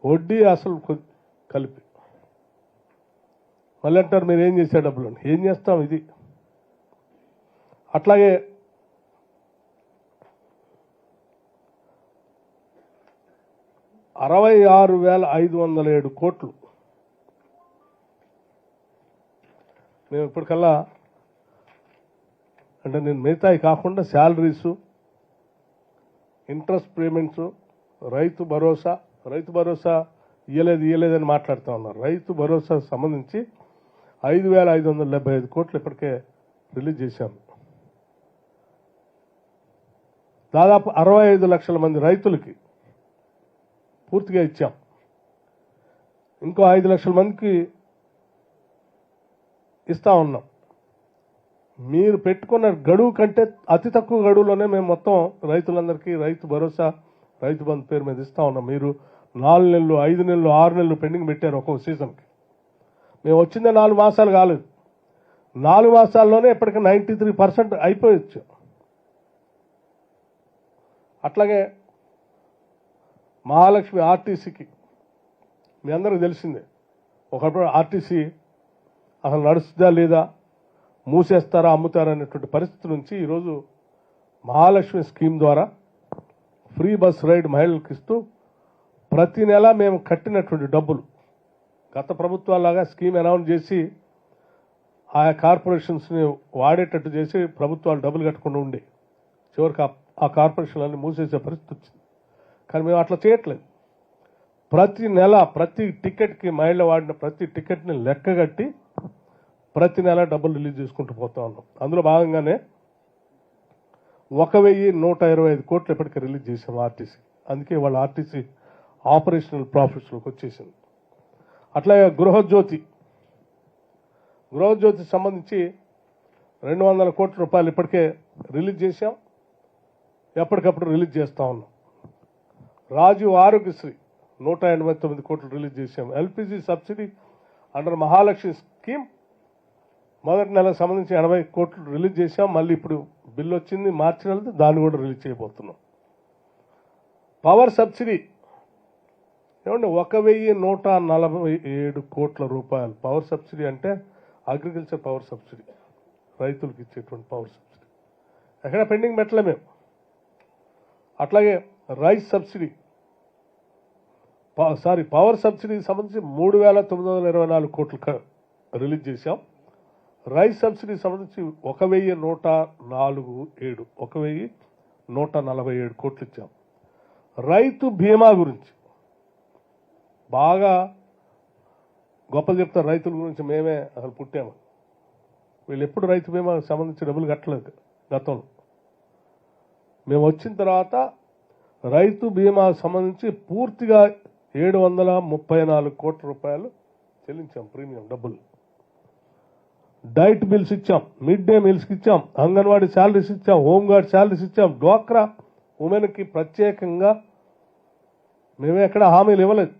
Speaker 3: వడ్డీ అసలు కలిపి. మళ్ళీ అంటారు మీరు ఏం చేసే డబ్బులు, ఏం చేస్తాం ఇది. అట్లాగే 66,507 కోట్లు మేము ఇప్పటికల్లా, అంటే నేను మిగతాయి కాకుండా salaries, interest payments, Rythu Bharosa ఇయ్యలేదని మాట్లాడుతూ ఉన్నారు. రైతు భరోసా సంబంధించి 5,575 కోట్లు ఇప్పటికే రిలీజ్ చేశాము. దాదాపు 65 లక్షల మంది రైతులకి పూర్తిగా ఇచ్చాం. ఇంకో 5 లక్షల మందికి ఇస్తా ఉన్నాం. మీరు పెట్టుకున్న గడువు కంటే అతి తక్కువ గడువులోనే మేము మొత్తం రైతులందరికీ రైతు భరోసా, రైతు బంధు పేరు మీద ఇస్తా ఉన్నాం. మీరు 4 నెలలు, 5 నెలలు, 6 నెలలు పెండింగ్ పెట్టారు ఒక్కొక్క సీజన్కి. మేము వచ్చిందే 4 మాసాలు కాలేదు. 4 మాసాల్లోనే ఇప్పటికీ 93% అయిపోయచ్చు. అట్లాగే మహాలక్ష్మి ఆర్టీసీకి మీ అందరికీ తెలిసిందే, ఒకప్పుడు ఆర్టీసీ అసలు నడుస్తుందా లేదా, మూసేస్తారా అమ్ముతారా అనేటువంటి పరిస్థితి నుంచి ఈరోజు మహాలక్ష్మి స్కీమ్ ద్వారా ఫ్రీ బస్ రైడ్ మహిళలకు ఇస్తూ ప్రతి నెల మేము కట్టినటువంటి డబ్బులు, గత ప్రభుత్వాలాగా స్కీమ్ అనౌన్స్ చేసి ఆయా కార్పొరేషన్స్ని వాడేటట్టు చేసి ప్రభుత్వాలు డబ్బులు కట్టకుండా ఉండే చివరికి ఆ కార్పొరేషన్లన్నీ మూసేసే పరిస్థితి వచ్చింది. కానీ మేము అట్లా చేయట్లేదు. ప్రతి నెల ప్రతి టికెట్కి, మహిళ వాడిన ప్రతి టికెట్ని లెక్కగట్టి ప్రతి నెల డబ్బులు రిలీజ్ చేసుకుంటూ పోతా ఉన్నాం. అందులో భాగంగానే 1,125 కోట్లు ఇప్పటికీ రిలీజ్ చేసాం ఆర్టీసీ. అందుకే వాళ్ళ ఆర్టీసీ ఆపరేషనల్ ప్రాఫిట్స్లోకి వచ్చేసింది. అట్లాగే గృహజ్యోతి సంబంధించి 200 కోట్ల రూపాయలు ఇప్పటికే రిలీజ్ చేశాం, ఎప్పటికప్పుడు రిలీజ్ చేస్తా ఉన్నాం. రాజీవ్ ఆరోగ్యశ్రీ 189 కోట్లు రిలీజ్ చేశాం. LPG subsidy under Mahalakshmi scheme మొదటి నెలకు సంబంధించి 80 కోట్లు రిలీజ్ చేశాం. మళ్ళీ ఇప్పుడు బిల్లు వచ్చింది మార్చి నెలది, దాన్ని కూడా రిలీజ్ చేయబోతున్నాం. పవర్ సబ్సిడీ ఏమంటే 1,147 కోట్ల రూపాయలు. పవర్ సబ్సిడీ అంటే అగ్రికల్చర్ పవర్ సబ్సిడీ, రైతులకు ఇచ్చేటువంటి పవర్ సబ్సిడీ. ఎక్కడ పెండింగ్ పెట్టలే మేము. అట్లాగే రైస్ సబ్సిడీ, పవర్ సబ్సిడీకి సంబంధించి 3,924 కోట్లు రిలీజ్ చేశాం. రైస్ సబ్సిడీ సంబంధించి 1,147 కోట్లు ఇచ్చాం. రైతు బీమా గురించి బాగా గొప్ప చెప్తారు. రైతుల గురించి మేమే అసలు పుట్టాము. వీళ్ళు ఎప్పుడు రైతు బీమాకు సంబంధించి డబ్బులు కట్టలేదు గతంలో. మేము వచ్చిన తర్వాత రైతు బీమాకు సంబంధించి పూర్తిగా 734 కోట్ల రూపాయలు చెల్లించాం ప్రీమియం డబ్బులు. డైట్ బిల్స్ ఇచ్చాం, మిడ్ డే మీల్స్కి ఇచ్చాం, అంగన్వాడీ శాలరీస్ ఇచ్చాం, హోంగార్డ్ శాలరీస్ ఇచ్చాం. డ్వాక్రా ఉమెన్కి ప్రత్యేకంగా మేమే ఎక్కడ హామీలు ఇవ్వలేదు.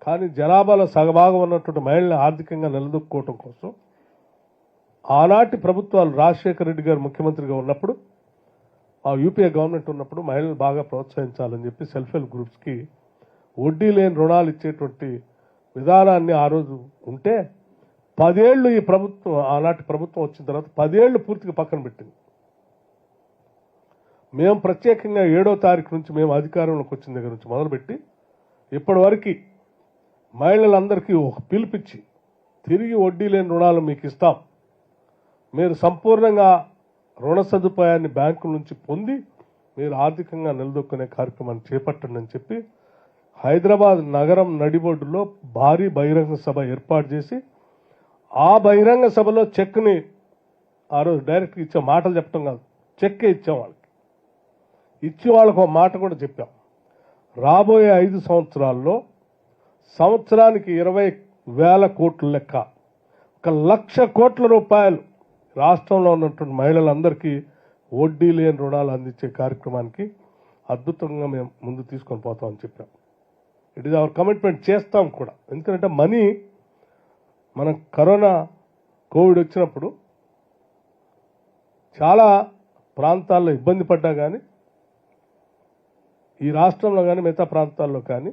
Speaker 3: కానీ జనాభాలో సగభాగం ఉన్నటువంటి మహిళల్ని ఆర్థికంగా నిలదొక్కుకోవటం కోసం ఆనాటి ప్రభుత్వాలు, రాజశేఖర రెడ్డి గారు ముఖ్యమంత్రిగా ఉన్నప్పుడు, ఆ యూపీఏ గవర్నమెంట్ ఉన్నప్పుడు మహిళలు బాగా ప్రోత్సహించాలని చెప్పి సెల్ఫ్ హెల్ప్ గ్రూప్స్కి వడ్డీ లేని రుణాలు ఇచ్చేటువంటి విధానాన్ని ఆ రోజు ఉంటే 10 ఏళ్ళు ఈ ప్రభుత్వం, ఆనాటి ప్రభుత్వం వచ్చిన తర్వాత 10 ఏళ్ళు పూర్తిగా పక్కన పెట్టింది. మేము ప్రత్యేకంగా 7వ తారీఖు నుంచి మేము అధికారంలోకి వచ్చిన దగ్గర నుంచి మొదలుపెట్టి ఇప్పటి వరకు మహిళలందరికీ ఒక పిలిపించి తిరిగి వడ్డీ లేని రుణాలు మీకు ఇస్తాం, మీరు సంపూర్ణంగా రుణ సదుపాయాన్ని బ్యాంకుల నుంచి పొంది మీరు ఆర్థికంగా నిలదొక్కునే కార్యక్రమాన్ని చేపట్టండి అని చెప్పి హైదరాబాద్ నగరం నడిబొడ్డులో భారీ బహిరంగ సభ ఏర్పాటు చేసి ఆ బహిరంగ సభలో చెక్ని ఆ రోజు డైరెక్ట్గా ఇచ్చాం, మాటలు చెప్పడం కాదు, చెక్ ఇచ్చాం వాళ్ళకి. ఇచ్చి వాళ్ళకు ఒక మాట కూడా చెప్పాం, రాబోయే 5 సంవత్సరాల్లో సంవత్సరానికి 20,000 కోట్ల లెక్క 1,00,000 కోట్ల రూపాయలు రాష్ట్రంలో ఉన్నటువంటి మహిళలందరికీ వడ్డీ లేని రుణాలు అందించే కార్యక్రమానికి అద్భుతంగా మేము ముందు తీసుకొని పోతామని చెప్పాం. ఇట్ ఈస్ అవర్ కమిట్మెంట్, చేస్తాం కూడా. ఎందుకంటే మనీ మనం కరోనా కోవిడ్ వచ్చినప్పుడు చాలా ప్రాంతాల్లో ఇబ్బంది పడ్డా కానీ, ఈ రాష్ట్రంలో కానీ మిగతా ప్రాంతాల్లో కానీ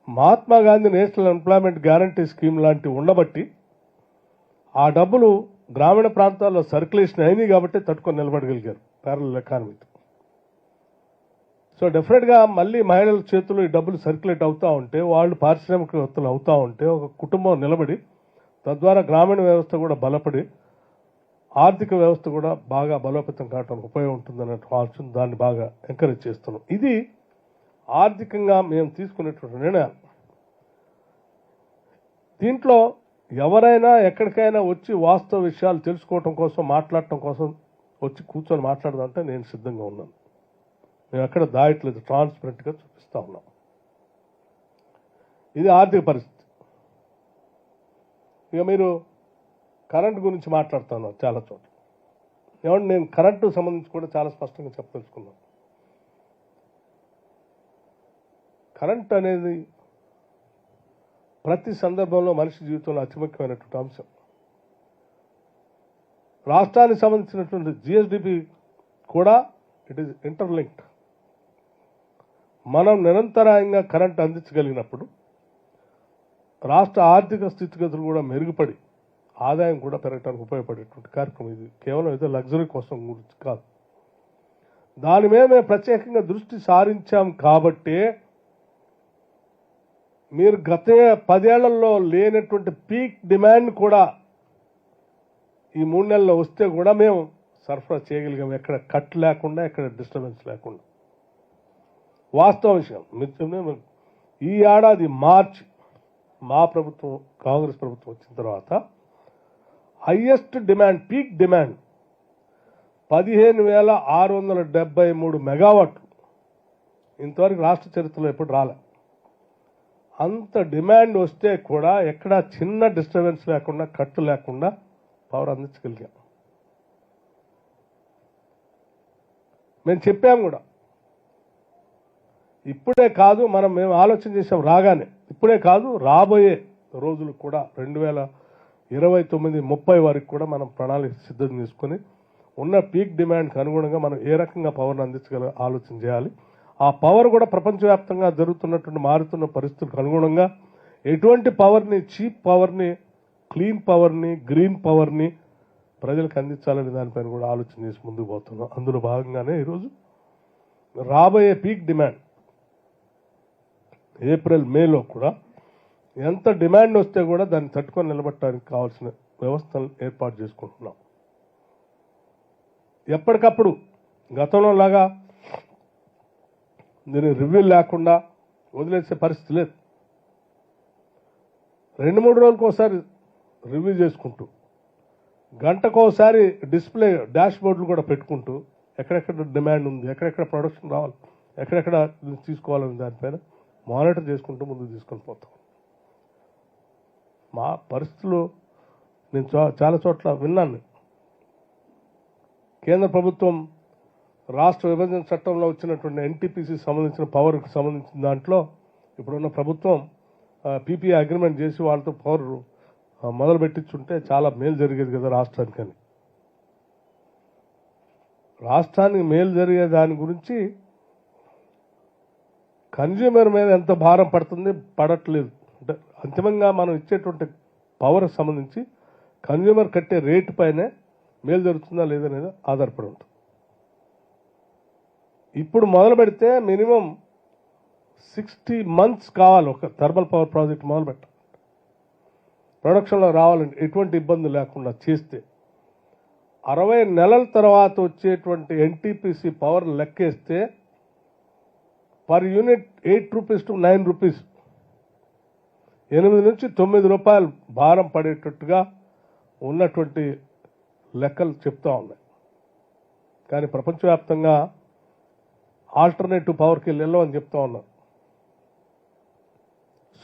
Speaker 3: Mahatma Gandhi national employment guarantee scheme లాంటివి ఉండబట్టి ఆ డబ్బులు గ్రామీణ ప్రాంతాల్లో సర్క్యులేషన్ అయినాయి కాబట్టి తట్టుకొని నిలబడగలిగారు ప్యారలల్ ఎకానమీతో. సో డెఫినెట్గా మళ్ళీ మహిళల చేతుల్లో ఈ డబ్బులు సర్క్యులేట్ అవుతూ ఉంటే, వాళ్ళు పారిశ్రామికవేత్తలు అవుతూ ఉంటే, ఒక కుటుంబం నిలబడి తద్వారా గ్రామీణ వ్యవస్థ కూడా బలపడి ఆర్థిక వ్యవస్థ కూడా బాగా బలోపేతం కావడానికి ఉపయోగం ఉంటుందనే ఆలోచన, దాన్ని బాగా ఎంకరేజ్ చేస్తున్నాం. ఇది ఆర్థికంగా మేము తీసుకునేటువంటి నిర్ణయాలు. దీంట్లో ఎవరైనా ఎక్కడికైనా వచ్చి వాస్తవ విషయాలు తెలుసుకోవటం కోసం, మాట్లాడటం కోసం వచ్చి కూర్చొని మాట్లాడదామంటే నేను సిద్ధంగా ఉన్నాను. మేము ఎక్కడ దాయట్లేదు, ట్రాన్స్పరెంట్గా చూపిస్తా ఉన్నాం. ఇది ఆర్థిక పరిస్థితి. ఇక మీరు కరెంట్ గురించి మాట్లాడుతున్నారు చాలా చోట్ల. ఏమంటే నేను కరెంటు సంబంధించి కూడా చాలా స్పష్టంగా చెప్పదలుచుకున్నాను. కరెంట్ అనేది ప్రతి సందర్భంలో మనిషి జీవితంలో అతి ముఖ్యమైనటువంటి అంశం. రాష్ట్రానికి సంబంధించినటువంటి జిఎస్డిపి కూడా ఇట్ ఈస్ ఇంటర్లింక్డ్. మనం నిరంతరాయంగా కరెంట్ అందించగలిగినప్పుడు రాష్ట్ర ఆర్థిక స్థితిగతులు కూడా మెరుగుపడి ఆదాయం కూడా పెరగడానికి ఉపయోగపడేటువంటి కార్యక్రమం. ఇది కేవలం ఏదో లగ్జరీ కోసం గురించి కాదు. దాని మీద మేము ప్రత్యేకంగా దృష్టి సారించాం కాబట్టే మీరు గత 10 ఏళ్లలో లేనటువంటి పీక్ డిమాండ్ కూడా ఈ 3 నెలల్లో వస్తే కూడా మేము సరఫరా చేయగలిగాం, ఎక్కడ కట్ లేకుండా, ఎక్కడ డిస్టర్బెన్స్ లేకుండా. వాస్తవ విషయం. ఈ ఏడాది మార్చి మా ప్రభుత్వం, కాంగ్రెస్ ప్రభుత్వం వచ్చిన తర్వాత హైయెస్ట్ డిమాండ్, పీక్ డిమాండ్ 15,673 మెగావాట్లు. ఇంతవరకు రాష్ట్ర చరిత్రలో ఎప్పుడు రాలే. అంత డిమాండ్ వస్తే కూడా ఎక్కడ చిన్న డిస్టర్బెన్స్ లేకుండా, కట్టు లేకుండా పవర్ అందించగలిగాం. మేము చెప్పాము కూడా. ఇప్పుడే కాదు, మేము ఆలోచన చేసాం రాగానే. ఇప్పుడే కాదు, రాబోయే రోజులు కూడా 2029-30 వరకు కూడా మనం ప్రణాళిక సిద్ధం చేసుకుని ఉన్న పీక్ డిమాండ్కి అనుగుణంగా మనం ఏ రకంగా పవర్ని అందించగల ఆలోచన చేయాలి. ఆ పవర్ కూడా ప్రపంచవ్యాప్తంగా జరుగుతున్నటువంటి మారుతున్న పరిస్థితులకు అనుగుణంగా ఎటువంటి పవర్ని, చీప్ పవర్ని, క్లీన్ పవర్ని, గ్రీన్ పవర్ని ప్రజలకు అందించాలనే దానిపైన కూడా ఆలోచన చేసి ముందుకు పోతున్నాం. అందులో భాగంగానే ఈరోజు రాబోయే పీక్ డిమాండ్ ఏప్రిల్, మేలో కూడా ఎంత డిమాండ్ వస్తే కూడా దాన్ని తట్టుకొని నిలబట్టడానికి కావాల్సిన వ్యవస్థలు ఏర్పాటు చేసుకుంటున్నాం. ఎప్పటికప్పుడు గతంలో లాగా దీన్ని రివ్యూ లేకుండా వదిలేసే పరిస్థితి లేదు. 2-3 రోజులకు ఒకసారి రివ్యూ చేసుకుంటూ, గంటకోసారి డిస్ప్లే డాష్ బోర్డులు కూడా పెట్టుకుంటూ ఎక్కడెక్కడ డిమాండ్ ఉంది, ఎక్కడెక్కడ ప్రొడక్షన్ రావాలి, ఎక్కడెక్కడ తీసుకోవాలని దానిపైన మానిటర్ చేసుకుంటూ ముందుకు తీసుకొని పోతాం. మా పరిస్థితులు నేను చాలా చోట్ల విన్నాను. కేంద్ర ప్రభుత్వం రాష్ట్ర విభజన చట్టంలో వచ్చినటువంటి ఎన్టీపీసీ సంబంధించిన పవర్కి సంబంధించిన దాంట్లో ఇప్పుడున్న ప్రభుత్వం పీపీఏ అగ్రిమెంట్ చేసి వాళ్ళతో పవర్ మొదలు పెట్టించుంటే చాలా మేలు జరిగేది కదా రాష్ట్రానికి అని. రాష్ట్రానికి మేలు జరిగే దాని గురించి కన్జ్యూమర్ మీద ఎంత భారం పడుతుంది, పడట్లేదు. అంటే అంతిమంగా మనం ఇచ్చేటువంటి పవర్ సంబంధించి కన్జ్యూమర్ కట్టే రేటు పైనే మేలు జరుగుతుందా లేదనేది ఆధారపడి ఉంటుంది. ఇప్పుడు మొదలు పెడితే మినిమం 60 months కావాలి ఒక థర్మల్ పవర్ ప్రాజెక్ట్ మొదలు పెట్టాలి. ప్రొడక్షన్లో రావాలంటే ఎటువంటి ఇబ్బంది లేకుండా చేస్తే 60 నెలల తర్వాత వచ్చేటువంటి ఎన్టీపీసీ పవర్ లెక్కేస్తే per unit 8 rupees to 9 rupees. 8 నుంచి 9 రూపాయలు భారం పడేటట్టుగా ఉన్నటువంటి లెక్కలు చెప్తా ఉన్నాయి. కానీ ప్రపంచవ్యాప్తంగా ఆల్టర్నేటివ్ పవర్కి వెళ్ళమని చెప్తా ఉన్నారు,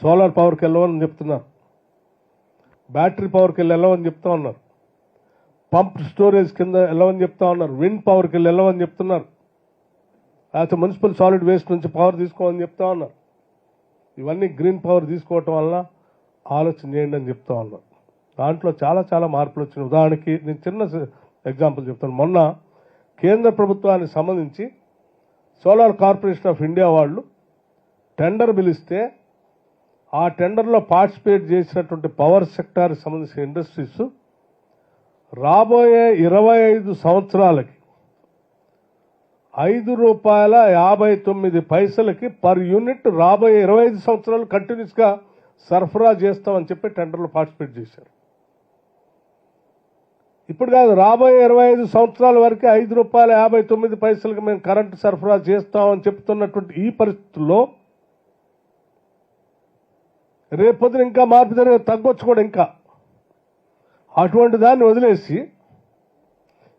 Speaker 3: సోలార్ పవర్కి వెళ్ళమని చెప్తున్నారు, బ్యాటరీ పవర్కి వెళ్ళమని చెప్తా ఉన్నారు, పంప్ స్టోరేజ్ కింద వెళ్ళమని చెప్తా ఉన్నారు, విండ్ పవర్కి వెళ్ళమని చెప్తున్నారు, లేకపోతే మున్సిపల్ సాలిడ్ వేస్ట్ నుంచి పవర్ తీసుకోమని చెప్తా ఉన్నారు. ఇవన్నీ గ్రీన్ పవర్ తీసుకోవటం వల్ల ఆలోచన చేయండి అని చెప్తా ఉన్నారు. దాంట్లో చాలా చాలా మార్పులు వచ్చినాయి. ఉదాహరణకి నేను చిన్న ఎగ్జాంపుల్ చెప్తాను. మొన్న కేంద్ర ప్రభుత్వానికి సంబంధించి సోలార్ కార్పొరేషన్ ఆఫ్ ఇండియా వాళ్ళు టెండర్ పిలిస్తే ఆ టెండర్లో పార్టిసిపేట్ చేసినటువంటి పవర్ సెక్టార్కి సంబంధించిన ఇండస్ట్రీస్ రాబోయే 25 సంవత్సరాలకి ₹5.59 పర్ యూనిట్ రాబోయే 25 సంవత్సరాలు కంటిన్యూస్గా సరఫరా చేస్తామని చెప్పి టెండర్లో పార్టిసిపేట్ చేశారు. ఇప్పుడు కాదు, రాబోయే 25 సంవత్సరాల వరకు ₹5.59 మేము కరెంటు సరఫరా చేస్తామని చెప్తున్నటువంటి ఈ పరిస్థితుల్లో రేపొద్దున ఇంకా మార్పు జరిగే తగ్గొచ్చు కూడా. ఇంకా అటువంటి దాన్ని వదిలేసి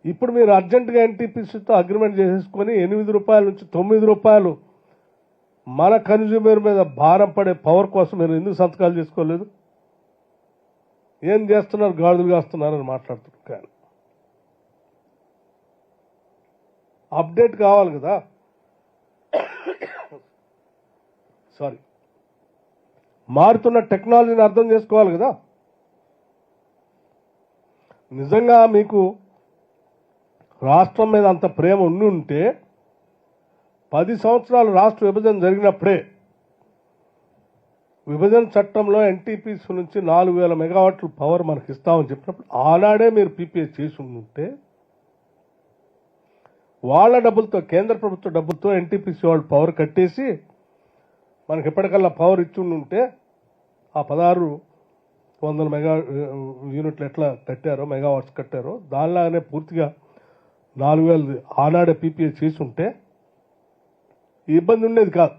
Speaker 3: ఇప్పుడు మీరు అర్జెంటుగా ఎన్టీపీసీతో అగ్రిమెంట్ చేసేసుకొని ₹8 నుంచి ₹9 మన కన్జ్యూమర్ మీద భారం పడే పవర్ కోసం మీరు ఎందుకు సంతకాలు చేసుకోలేదు? ఏం చేస్తున్నారు? గాడులు కాస్తున్నారని మాట్లాడుతున్నారు. కానీ అప్డేట్ కావాలి కదా. సారీ, మారుతున్న టెక్నాలజీని అర్థం చేసుకోవాలి కదా. నిజంగా మీకు రాష్ట్రం మీద అంత ప్రేమ ఉండి ఉంటే 10 సంవత్సరాలు రాష్ట్ర విభజన జరిగినప్పుడే విభజన చట్టంలో ఎన్టీపీసీ నుంచి 4,000 మెగావాట్ల పవర్ మనకి ఇస్తామని చెప్పినప్పుడు ఆనాడే మీరు పీపీఏ చేసి ఉంటే వాళ్ళ డబ్బులతో, కేంద్ర ప్రభుత్వ డబ్బులతో ఎన్టీపీసీ వాళ్ళు పవర్ కట్టేసి మనకి ఎప్పటికల్లా పవర్ ఇచ్చి ఉంటే ఆ 1600 మెగా యూనిట్లు ఎట్లా కట్టారో, మెగావాట్స్ కట్టారో దానిలాగానే పూర్తిగా 4,000 ఆనాడే పీపీఏ చేసి ఉంటే ఈ ఇబ్బంది ఉండేది కాదు.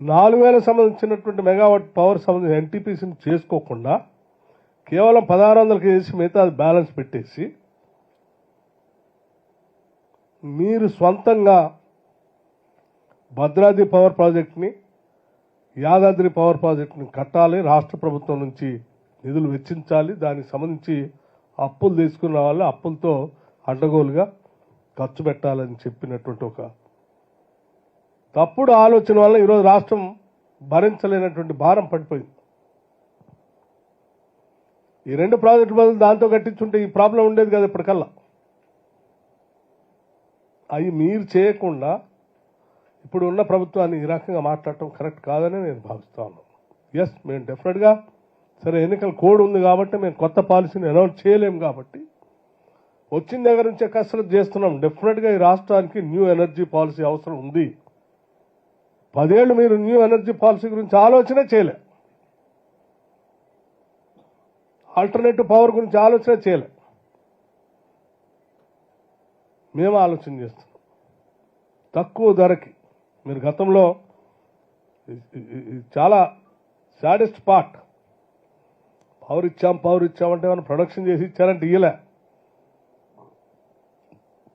Speaker 3: 4,000 సంబంధించినటువంటి మెగావాట్ పవర్ సంబంధించిన ఎన్టీపీసీని చేసుకోకుండా కేవలం 1,600కి చేసి మిగతా బ్యాలెన్స్ పెట్టేసి మీరు స్వంతంగా భద్రాద్రి పవర్ ప్రాజెక్ట్ని, యాదాద్రి పవర్ ప్రాజెక్ట్ని కట్టాలి, రాష్ట్ర ప్రభుత్వం నుంచి నిధులు వెచ్చించాలి, దానికి సంబంధించి అప్పులు తీసుకున్న వాళ్ళు అప్పులతో అడ్డగోలుగా ఖర్చు పెట్టాలని చెప్పినటువంటి ఒక తప్పుడు ఆలోచన వల్ల ఈరోజు రాష్ట్రం భరించలేనటువంటి భారం పడిపోయింది. ఈ 2 ప్రాజెక్టు బదులు దాంతో కట్టించుంటే ఈ ప్రాబ్లం ఉండేది కదా ఇప్పటికల్లా. అవి మీరు చేయకుండా ఇప్పుడు ఉన్న ప్రభుత్వాన్ని ఈ రకంగా మాట్లాడటం కరెక్ట్ కాదని నేను భావిస్తా ఉన్నాను. ఎస్, మేము డెఫినెట్గా సరే ఎన్నికల కోడ్ ఉంది కాబట్టి మేము కొత్త పాలసీని అనౌన్స్ చేయలేము కాబట్టి వచ్చిన దగ్గర నుంచే కసరత్తు చేస్తున్నాం. డెఫినెట్గా ఈ రాష్ట్రానికి న్యూ ఎనర్జీ పాలసీ అవసరం ఉంది. 10 ఏళ్ళు మీరు న్యూ ఎనర్జీ పాలసీ గురించి ఆలోచన చేయలే, ఆల్టర్నేటివ్ పవర్ గురించి ఆలోచన చేయలే. మేము ఆలోచన చేస్తున్నాం తక్కువ ధరకి. మీరు గతంలో చాలా సాడెస్ట్ పార్ట్, పవర్ ఇచ్చామంటే మనం ప్రొడక్షన్ చేసి ఇచ్చారంటే ఇయ్యలే.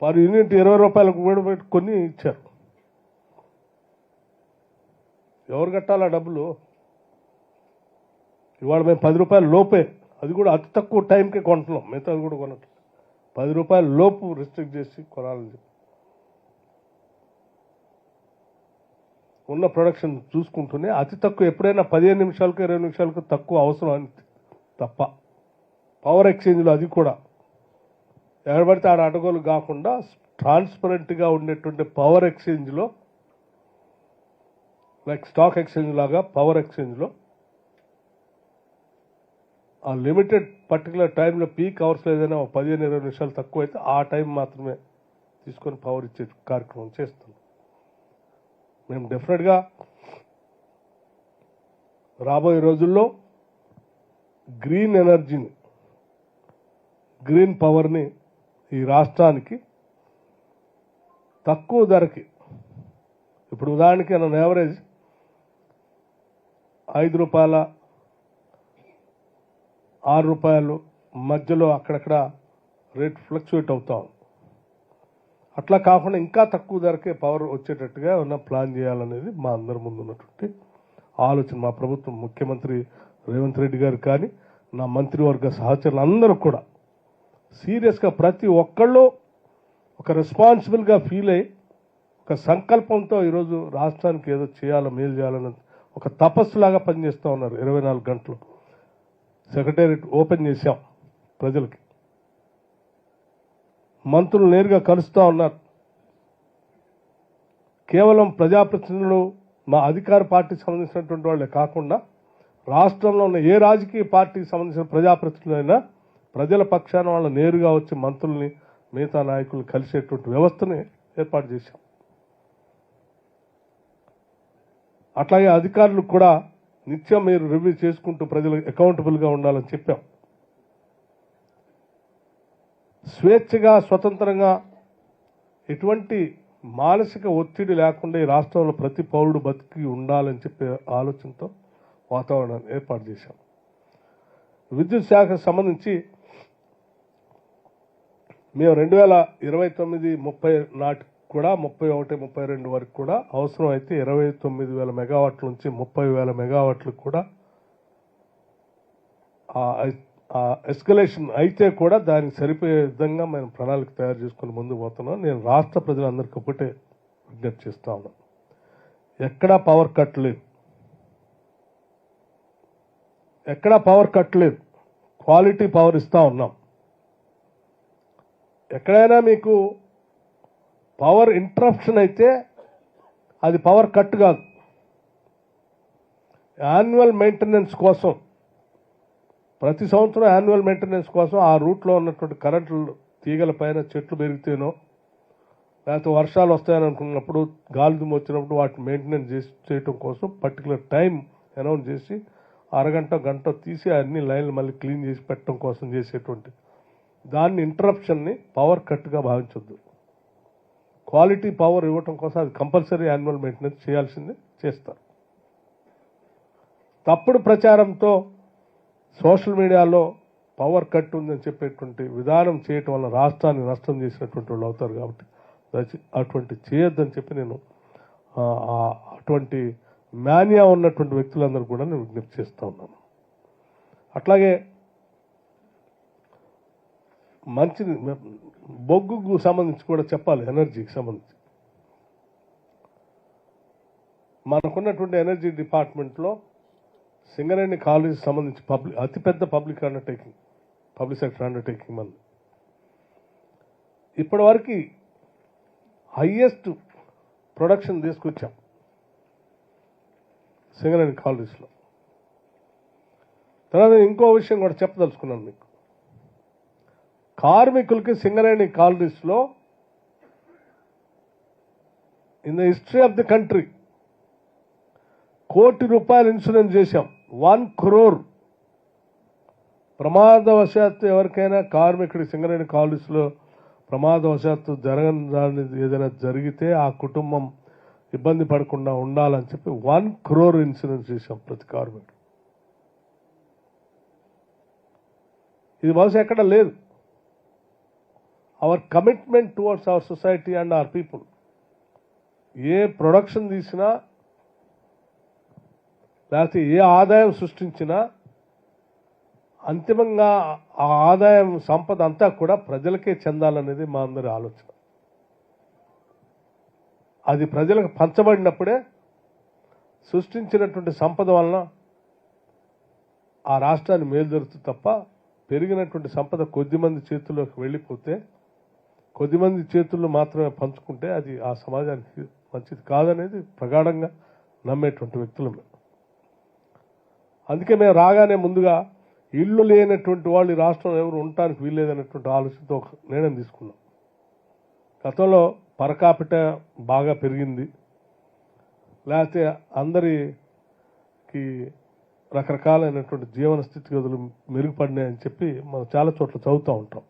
Speaker 3: పర్ యూనిట్ ₹20 కూడా పెట్టుకొని ఇచ్చారు. ఎవరు కట్టాలా డబ్బులు? ఇవాళ మేము ₹10 లోపే, అది కూడా అతి తక్కువ టైంకే కొంటున్నాం, మిగతాది కూడా కొనట్లేదు. ₹10 లోపు రిస్ట్రిక్ట్ చేసి కొనాలని చెప్పి ఉన్న ప్రొడక్షన్ చూసుకుంటూనే అతి తక్కువ ఎప్పుడైనా 15 నిమిషాలకు 20 నిమిషాలకు తక్కువ అవసరం అని తప్ప పవర్ ఎక్స్చేంజ్లో అది కూడా ఎక్కడ పడితే ఆడ అడగోలు కాకుండా ట్రాన్స్పరెంట్గా ఉండేటువంటి పవర్ ఎక్స్చేంజ్లో, లైక్ స్టాక్ ఎక్స్చేంజ్ లాగా పవర్ ఎక్స్చేంజ్లో ఆ లిమిటెడ్ పర్టికులర్ టైంలో పీక్ అవర్స్లో ఏదైనా 15-20 నిమిషాలు తక్కువ అయితే ఆ టైం మాత్రమే తీసుకొని పవర్ ఇచ్చే కార్యక్రమం చేస్తున్నాం. మేము డెఫినెట్గా రాబోయే రోజుల్లో గ్రీన్ ఎనర్జీని, గ్రీన్ పవర్ని ఈ రాష్ట్రానికి తక్కువ ధరకి, ఇప్పుడు ఉదాహరణకి నన్ను యావరేజ్ రూపాయల 6 రూపాయలు మధ్యలో అక్కడక్కడ రేట్ ఫ్లక్చువేట్ అవుతా ఉంది. అట్లా కాకుండా ఇంకా తక్కువ ధరకే పవర్ వచ్చేటట్టుగా ఉన్న ప్లాన్ చేయాలనేది మా అందరి ముందు ఉన్నటువంటి ఆలోచన. మా ప్రభుత్వం, ముఖ్యమంత్రి రేవంత్ రెడ్డి గారు కానీ, నా మంత్రివర్గ సహచరులు అందరూ కూడా సీరియస్గా ప్రతి ఒక్కళ్ళు ఒక రెస్పాన్సిబుల్గా ఫీల్ అయ్యి ఒక సంకల్పంతో ఈరోజు రాష్ట్రానికి ఏదో చేయాలో, మేలు చేయాలని ఒక తపస్సులాగా పనిచేస్తూ ఉన్నారు. 24 గంటలు సెక్రటేరియట్ ఓపెన్ చేశాం ప్రజలకి. మంత్రులు నేరుగా కలుస్తూ ఉన్నారు. కేవలం ప్రజాప్రతినిధులు మా అధికార పార్టీకి సంబంధించినటువంటి వాళ్ళే కాకుండా రాష్ట్రంలో ఉన్న ఏ రాజకీయ పార్టీకి సంబంధించిన ప్రజాప్రతినిధులైనా ప్రజల పక్షాన వాళ్ళు నేరుగా వచ్చి మంత్రుల్ని, మిగతా నాయకులు కలిసేటువంటి వ్యవస్థని ఏర్పాటు చేశాం. అట్లాగే అధికారులకు కూడా నిత్యం మీరు రివ్యూ చేసుకుంటూ ప్రజలకు అకౌంటబుల్గా ఉండాలని చెప్పాం. స్వేచ్ఛగా, స్వతంత్రంగా, ఎటువంటి మానసిక ఒత్తిడి లేకుండా ఈ రాష్ట్రంలో ప్రతి పౌరుడు బతికి ఉండాలని చెప్పే ఆలోచనతో వాతావరణాన్ని ఏర్పాటు చేశాం. విద్యుత్ శాఖకు సంబంధించి మేము 2029-30 నాటికి కూడా 31-32 వరకు కూడా అవసరం అయితే 29,000 మెగావాట్ల నుంచి 30,000 మెగావాట్లకు కూడా ఎస్కలేషన్ అయితే కూడా దానికి సరిపోయే విధంగా మేము ప్రణాళిక తయారు చేసుకుని ముందుకు పోతున్నాం. నేను రాష్ట్ర ప్రజలందరికీ ఒకటే విజ్ఞప్తి చేస్తా ఉన్నాను. ఎక్కడా పవర్ కట్ లేదు, ఎక్కడా పవర్ కట్ లేదు. క్వాలిటీ పవర్ ఇస్తా ఉన్నాం. ఎక్కడైనా మీకు పవర్ ఇంటరప్షన్ అయితే అది పవర్ కట్ కాదు. యాన్యువల్ మెయింటెనెన్స్ కోసం, ప్రతి సంవత్సరం యాన్యువల్ మెయింటెనెన్స్ కోసం ఆ రూట్లో ఉన్నటువంటి కరెంటు తీగల పైన చెట్లు పెరిగితేనో, లేకపోతే వర్షాలు వస్తాయని అనుకున్నప్పుడు, గాలి దుమ్ము వచ్చినప్పుడు వాటిని మెయింటెనెన్స్ చేయటం కోసం పర్టికులర్ టైం అనౌన్స్ చేసి అరగంట, గంట తీసి అన్ని లైన్లు మళ్ళీ క్లీన్ చేసి పెట్టడం కోసం చేసేటువంటి దాన్ని ఇంటరప్షన్ని పవర్ కట్గా భావించొద్దు. క్వాలిటీ పవర్ ఇవ్వటం కోసం అది కంపల్సరీ యాన్యువల్ మెయింటెనెన్స్ చేయాల్సిందే, చేస్తారు. తప్పుడు ప్రచారంతో సోషల్ మీడియాలో పవర్ కట్ ఉందని చెప్పేటువంటి విధానం చేయటం వల్ల రాష్ట్రాన్ని నష్టం చేసినటువంటి వాళ్ళు అవుతారు. కాబట్టి అటువంటి చేయొద్దని చెప్పి నేను అటువంటి మానియా ఉన్నటువంటి వ్యక్తులందరూ కూడా నేను విజ్ఞప్తి చేస్తూ ఉన్నాను. అట్లాగే మంచి బొగ్గుకు సంబంధించి కూడా చెప్పాలి. ఎనర్జీకి సంబంధించి మనకున్నటువంటి ఎనర్జీ డిపార్ట్మెంట్లో సింగరేణి కాలేజీ సంబంధించి అతిపెద్ద పబ్లిక్ సెక్టర్ అండర్టేకింగ్ మంది. ఇప్పటి వరకు హైయెస్ట్ ప్రొడక్షన్ తీసుకొచ్చాం సింగరేణి కాలేజీలో. తర్వాత ఇంకో విషయం కూడా చెప్పదలుచుకున్నాను మీకు. కార్మికులకి సింగరేణి కాలనీస్లో in the history of the country ₹1 కోటి ఇన్సూరెన్స్ చేశాం. 1 crore. ప్రమాదవశాత్తు ఎవరికైనా కార్మికుడి సింగరేణి కాలనీస్లో ప్రమాదవశాత్తు జరగని ఏదైనా జరిగితే ఆ కుటుంబం ఇబ్బంది పడకుండా ఉండాలని చెప్పి 1 crore ఇన్సూరెన్స్ చేశాం ప్రతి కార్మికుడు. ఇది బహుశా ఎక్కడ లేదు. Our commitment towards our society and our people. A production తీసినా, లేకపోతే ఏ ఆదాయం సృష్టించినా అంతిమంగా ఆ ఆదాయం, సంపద అంతా కూడా ప్రజలకే చెందాలనేది మా అందరి ఆలోచన. అది ప్రజలకు పంచబడినప్పుడే సృష్టించినటువంటి సంపద వలన ఆ రాష్ట్రాన్ని మేలు జరుగుతుంది తప్ప పెరిగినటువంటి సంపద కొద్దిమంది చేతుల్లోకి వెళ్ళిపోతే, కొద్దిమంది చేతుల్లో మాత్రమే పంచుకుంటే అది ఆ సమాజానికి మంచిది కాదనేది ప్రగాఢంగా నమ్మేటువంటి వ్యక్తులు. అందుకే మేము రాగానే ముందుగా ఇళ్ళు లేనటువంటి వాళ్ళు ఈ రాష్ట్రంలో ఎవరు ఉండటానికి వీల్లేదనేటువంటి ఆలోచనతో ఒక నిర్ణయం తీసుకున్నాం. గతంలో పరకాపిట బాగా పెరిగింది, లేకపోతే అందరికి రకరకాలైనటువంటి జీవన స్థితిగతులు మెరుగుపడినాయని చెప్పి మనం చాలా చోట్ల చదువుతూ ఉంటాం.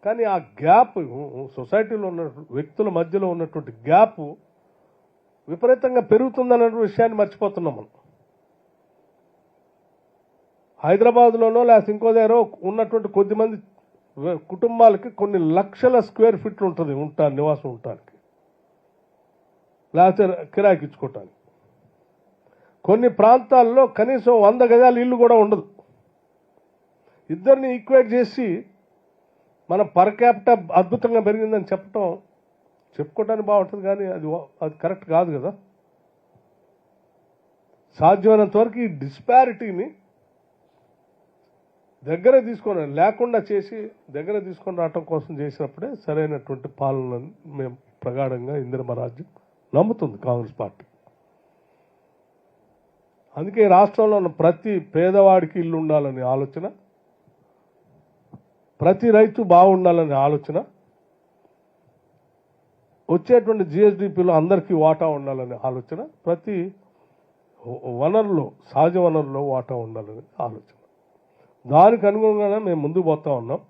Speaker 3: కానీ ఆ గ్యాప్, సొసైటీలో ఉన్న వ్యక్తుల మధ్యలో ఉన్నటువంటి గ్యాప్ విపరీతంగా పెరుగుతుందన్న విషయాన్ని మర్చిపోతున్నాం మనం. హైదరాబాద్లోనో లేకపోతే ఇంకో దగ్గర ఉన్నటువంటి కొద్దిమంది కుటుంబాలకి కొన్ని లక్షల స్క్వేర్ ఫీట్లు ఉంటుంది నివాసం ఉండటానికి, లేకపోతే కిరాయికి ఇచ్చుకోవటానికి. కొన్ని ప్రాంతాల్లో కనీసం 100 గజాల ఇల్లు కూడా ఉండదు. ఇద్దరిని ఈక్వేట్ చేసి మన పర్ క్యాపిటల్ అద్భుతంగా పెరిగిందని చెప్పుకోవటానికి బాగుంటుంది, కానీ అది కరెక్ట్ కాదు కదా. సాధ్యమైనంత వరకు ఈ డిస్పారిటీని దగ్గర తీసుకొని రావటం కోసం చేసినప్పుడే సరైనటువంటి పాలనని మేము ప్రగాఢంగా ఇందిరమ్మ రాజ్యం నమ్ముతుంది కాంగ్రెస్ పార్టీ. అందుకే రాష్ట్రంలో ఉన్న ప్రతి పేదవాడికి ఇల్లు ఉండాలనే ఆలోచన, ప్రతి రైతు బాగుండాలనే ఆలోచన, వచ్చేటువంటి జిఎస్డిపిలో అందరికీ వాటా ఉండాలనే ఆలోచన, ప్రతి సహజ వనరులో వాటా ఉండాలనే ఆలోచన. దానికి అనుగుణంగానే మేము ముందుకు పోతా ఉన్నాం.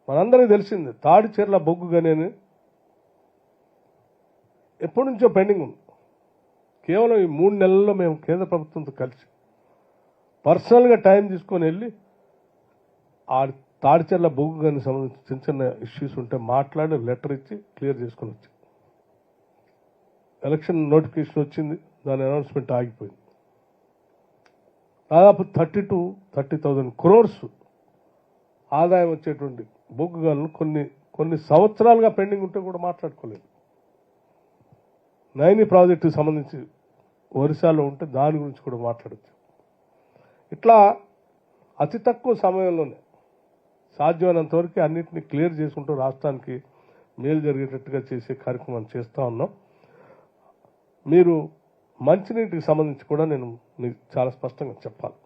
Speaker 3: మనందరికీ తెలిసింది తాడిచెర్ల బొగ్గు గనేని ఎప్పటి నుంచో పెండింగ్ ఉంది. కేవలం ఈ 3 నెలల్లో మేము కేంద్ర ప్రభుత్వంతో కలిసి పర్సనల్గా టైం తీసుకొని వెళ్ళి ఆ తాడిచెర్ల బొగ్గు గని సంబంధించి చిన్న ఇష్యూస్ ఉంటే మాట్లాడి లెటర్ ఇచ్చి క్లియర్ చేసుకొని వచ్చి ఎలక్షన్ నోటిఫికేషన్ వచ్చింది, దాని అనౌన్స్మెంట్ ఆగిపోయింది. దాదాపు 30,000 crores ఆదాయం వచ్చేటువంటి బొగ్గు గనులు కొన్ని సంవత్సరాలుగా పెండింగ్ ఉంటే కూడా మాట్లాడుకోలేదు. నైని ప్రాజెక్టుకి సంబంధించి ఒరిస్సాలో ఉంటే దాని గురించి కూడా మాట్లాడచ్చు. ఇట్లా అతి తక్కువ సమయంలోనే సాధ్యమైనంత వరకు అన్నింటినీ క్లియర్ చేసుకుంటూ రాష్ట్రానికి మేలు జరిగేటట్టుగా చేసే కార్యక్రమం చేస్తూ ఉన్నాం. మీరు మంచినీటికి సంబంధించి కూడా నేను మీకు చాలా స్పష్టంగా చెప్పాలి.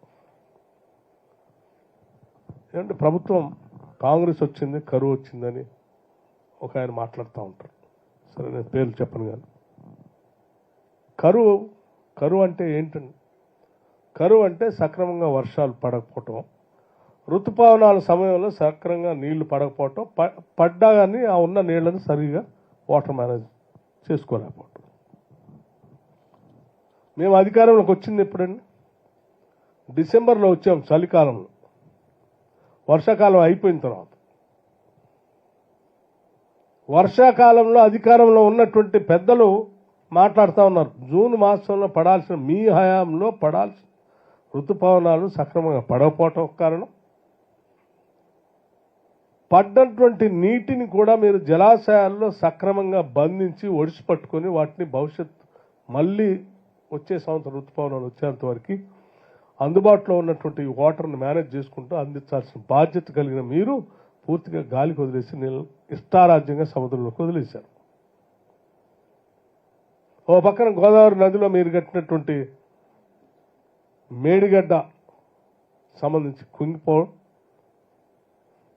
Speaker 3: ఏంటంటే ప్రభుత్వం కాంగ్రెస్ వచ్చింది, కరువు వచ్చిందని ఒక ఆయన మాట్లాడుతూ ఉంటారు. సరే, నేను పేర్లు చెప్పను కానీ కరువు అంటే ఏంటండి? కరువు అంటే సక్రమంగా వర్షాలు పడకపోవటం, ఋతుపవనాల సమయంలో సక్రమంగా నీళ్లు పడకపోవటం, పడ్డా కానీ ఆ ఉన్న నీళ్లను సరిగా వాటర్ మేనేజ్ చేసుకోలేకపోవటం. మేము అధికారంలోకి వచ్చింది ఎప్పుడండి? డిసెంబర్లో వచ్చాం, చలికాలంలో. వర్షాకాలం అయిపోయిన తర్వాత వర్షాకాలంలో అధికారంలో ఉన్నటువంటి పెద్దలు మాట్లాడుతూ ఉన్నారు, జూన్ మాసంలో పడాల్సిన, మీ హయాంలో పడాల్సిన ఋతుపవనాలు సక్రమంగా పడకపోవటం కారణం, పడ్డటువంటి నీటిని కూడా మీరు జలాశయాల్లో సక్రమంగా బంధించి ఒడిసి పట్టుకొని వాటిని భవిష్యత్తు మళ్ళీ వచ్చే సంవత్సరం ఋతుపవనాలు వచ్చేంత వరకు అందుబాటులో ఉన్నటువంటి వాటర్ని మేనేజ్ చేసుకుంటూ అందించాల్సిన బాధ్యత కలిగిన మీరు పూర్తిగా గాలికి వదిలేసి నీళ్ళు ఇష్టారాజ్యంగా సముద్రంలోకి వదిలేశారు. ఓ పక్కన గోదావరి నదిలో మీరు కట్టినటువంటి మేడిగడ్డ సంబంధించి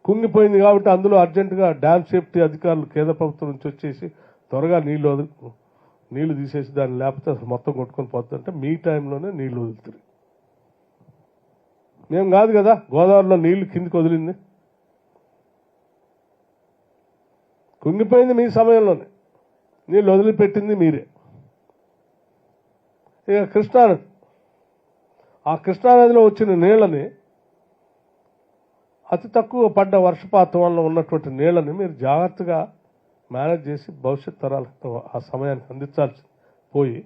Speaker 3: కుంగిపోయింది కాబట్టి అందులో అర్జెంటుగా డ్యామ్ సేఫ్టీ అధికారులు కేంద్ర ప్రభుత్వం నుంచి వచ్చేసి త్వరగా నీళ్లు తీసేసి దాన్ని లేకపోతే అసలు మొత్తం కొట్టుకొని పోతుందంటే మీ టైంలోనే నీళ్లు వదులుతుంది. మేము కాదు కదా గోదావరిలో నీళ్లు కిందికి వదిలింది, కుంగిపోయింది మీ సమయంలోనే, నీళ్ళు వదిలిపెట్టింది మీరే. ఇక కృష్ణానది, ఆ కృష్ణానదిలో వచ్చిన నీళ్ళని, అతి తక్కువ పడ్డ వర్షపాతం వల్ల ఉన్నటువంటి నీళ్ళని మీరు జాగ్రత్తగా మేనేజ్ చేసి భవిష్యత్ తరాలకు ఆ సమయానికి అందించాల్సి పోయి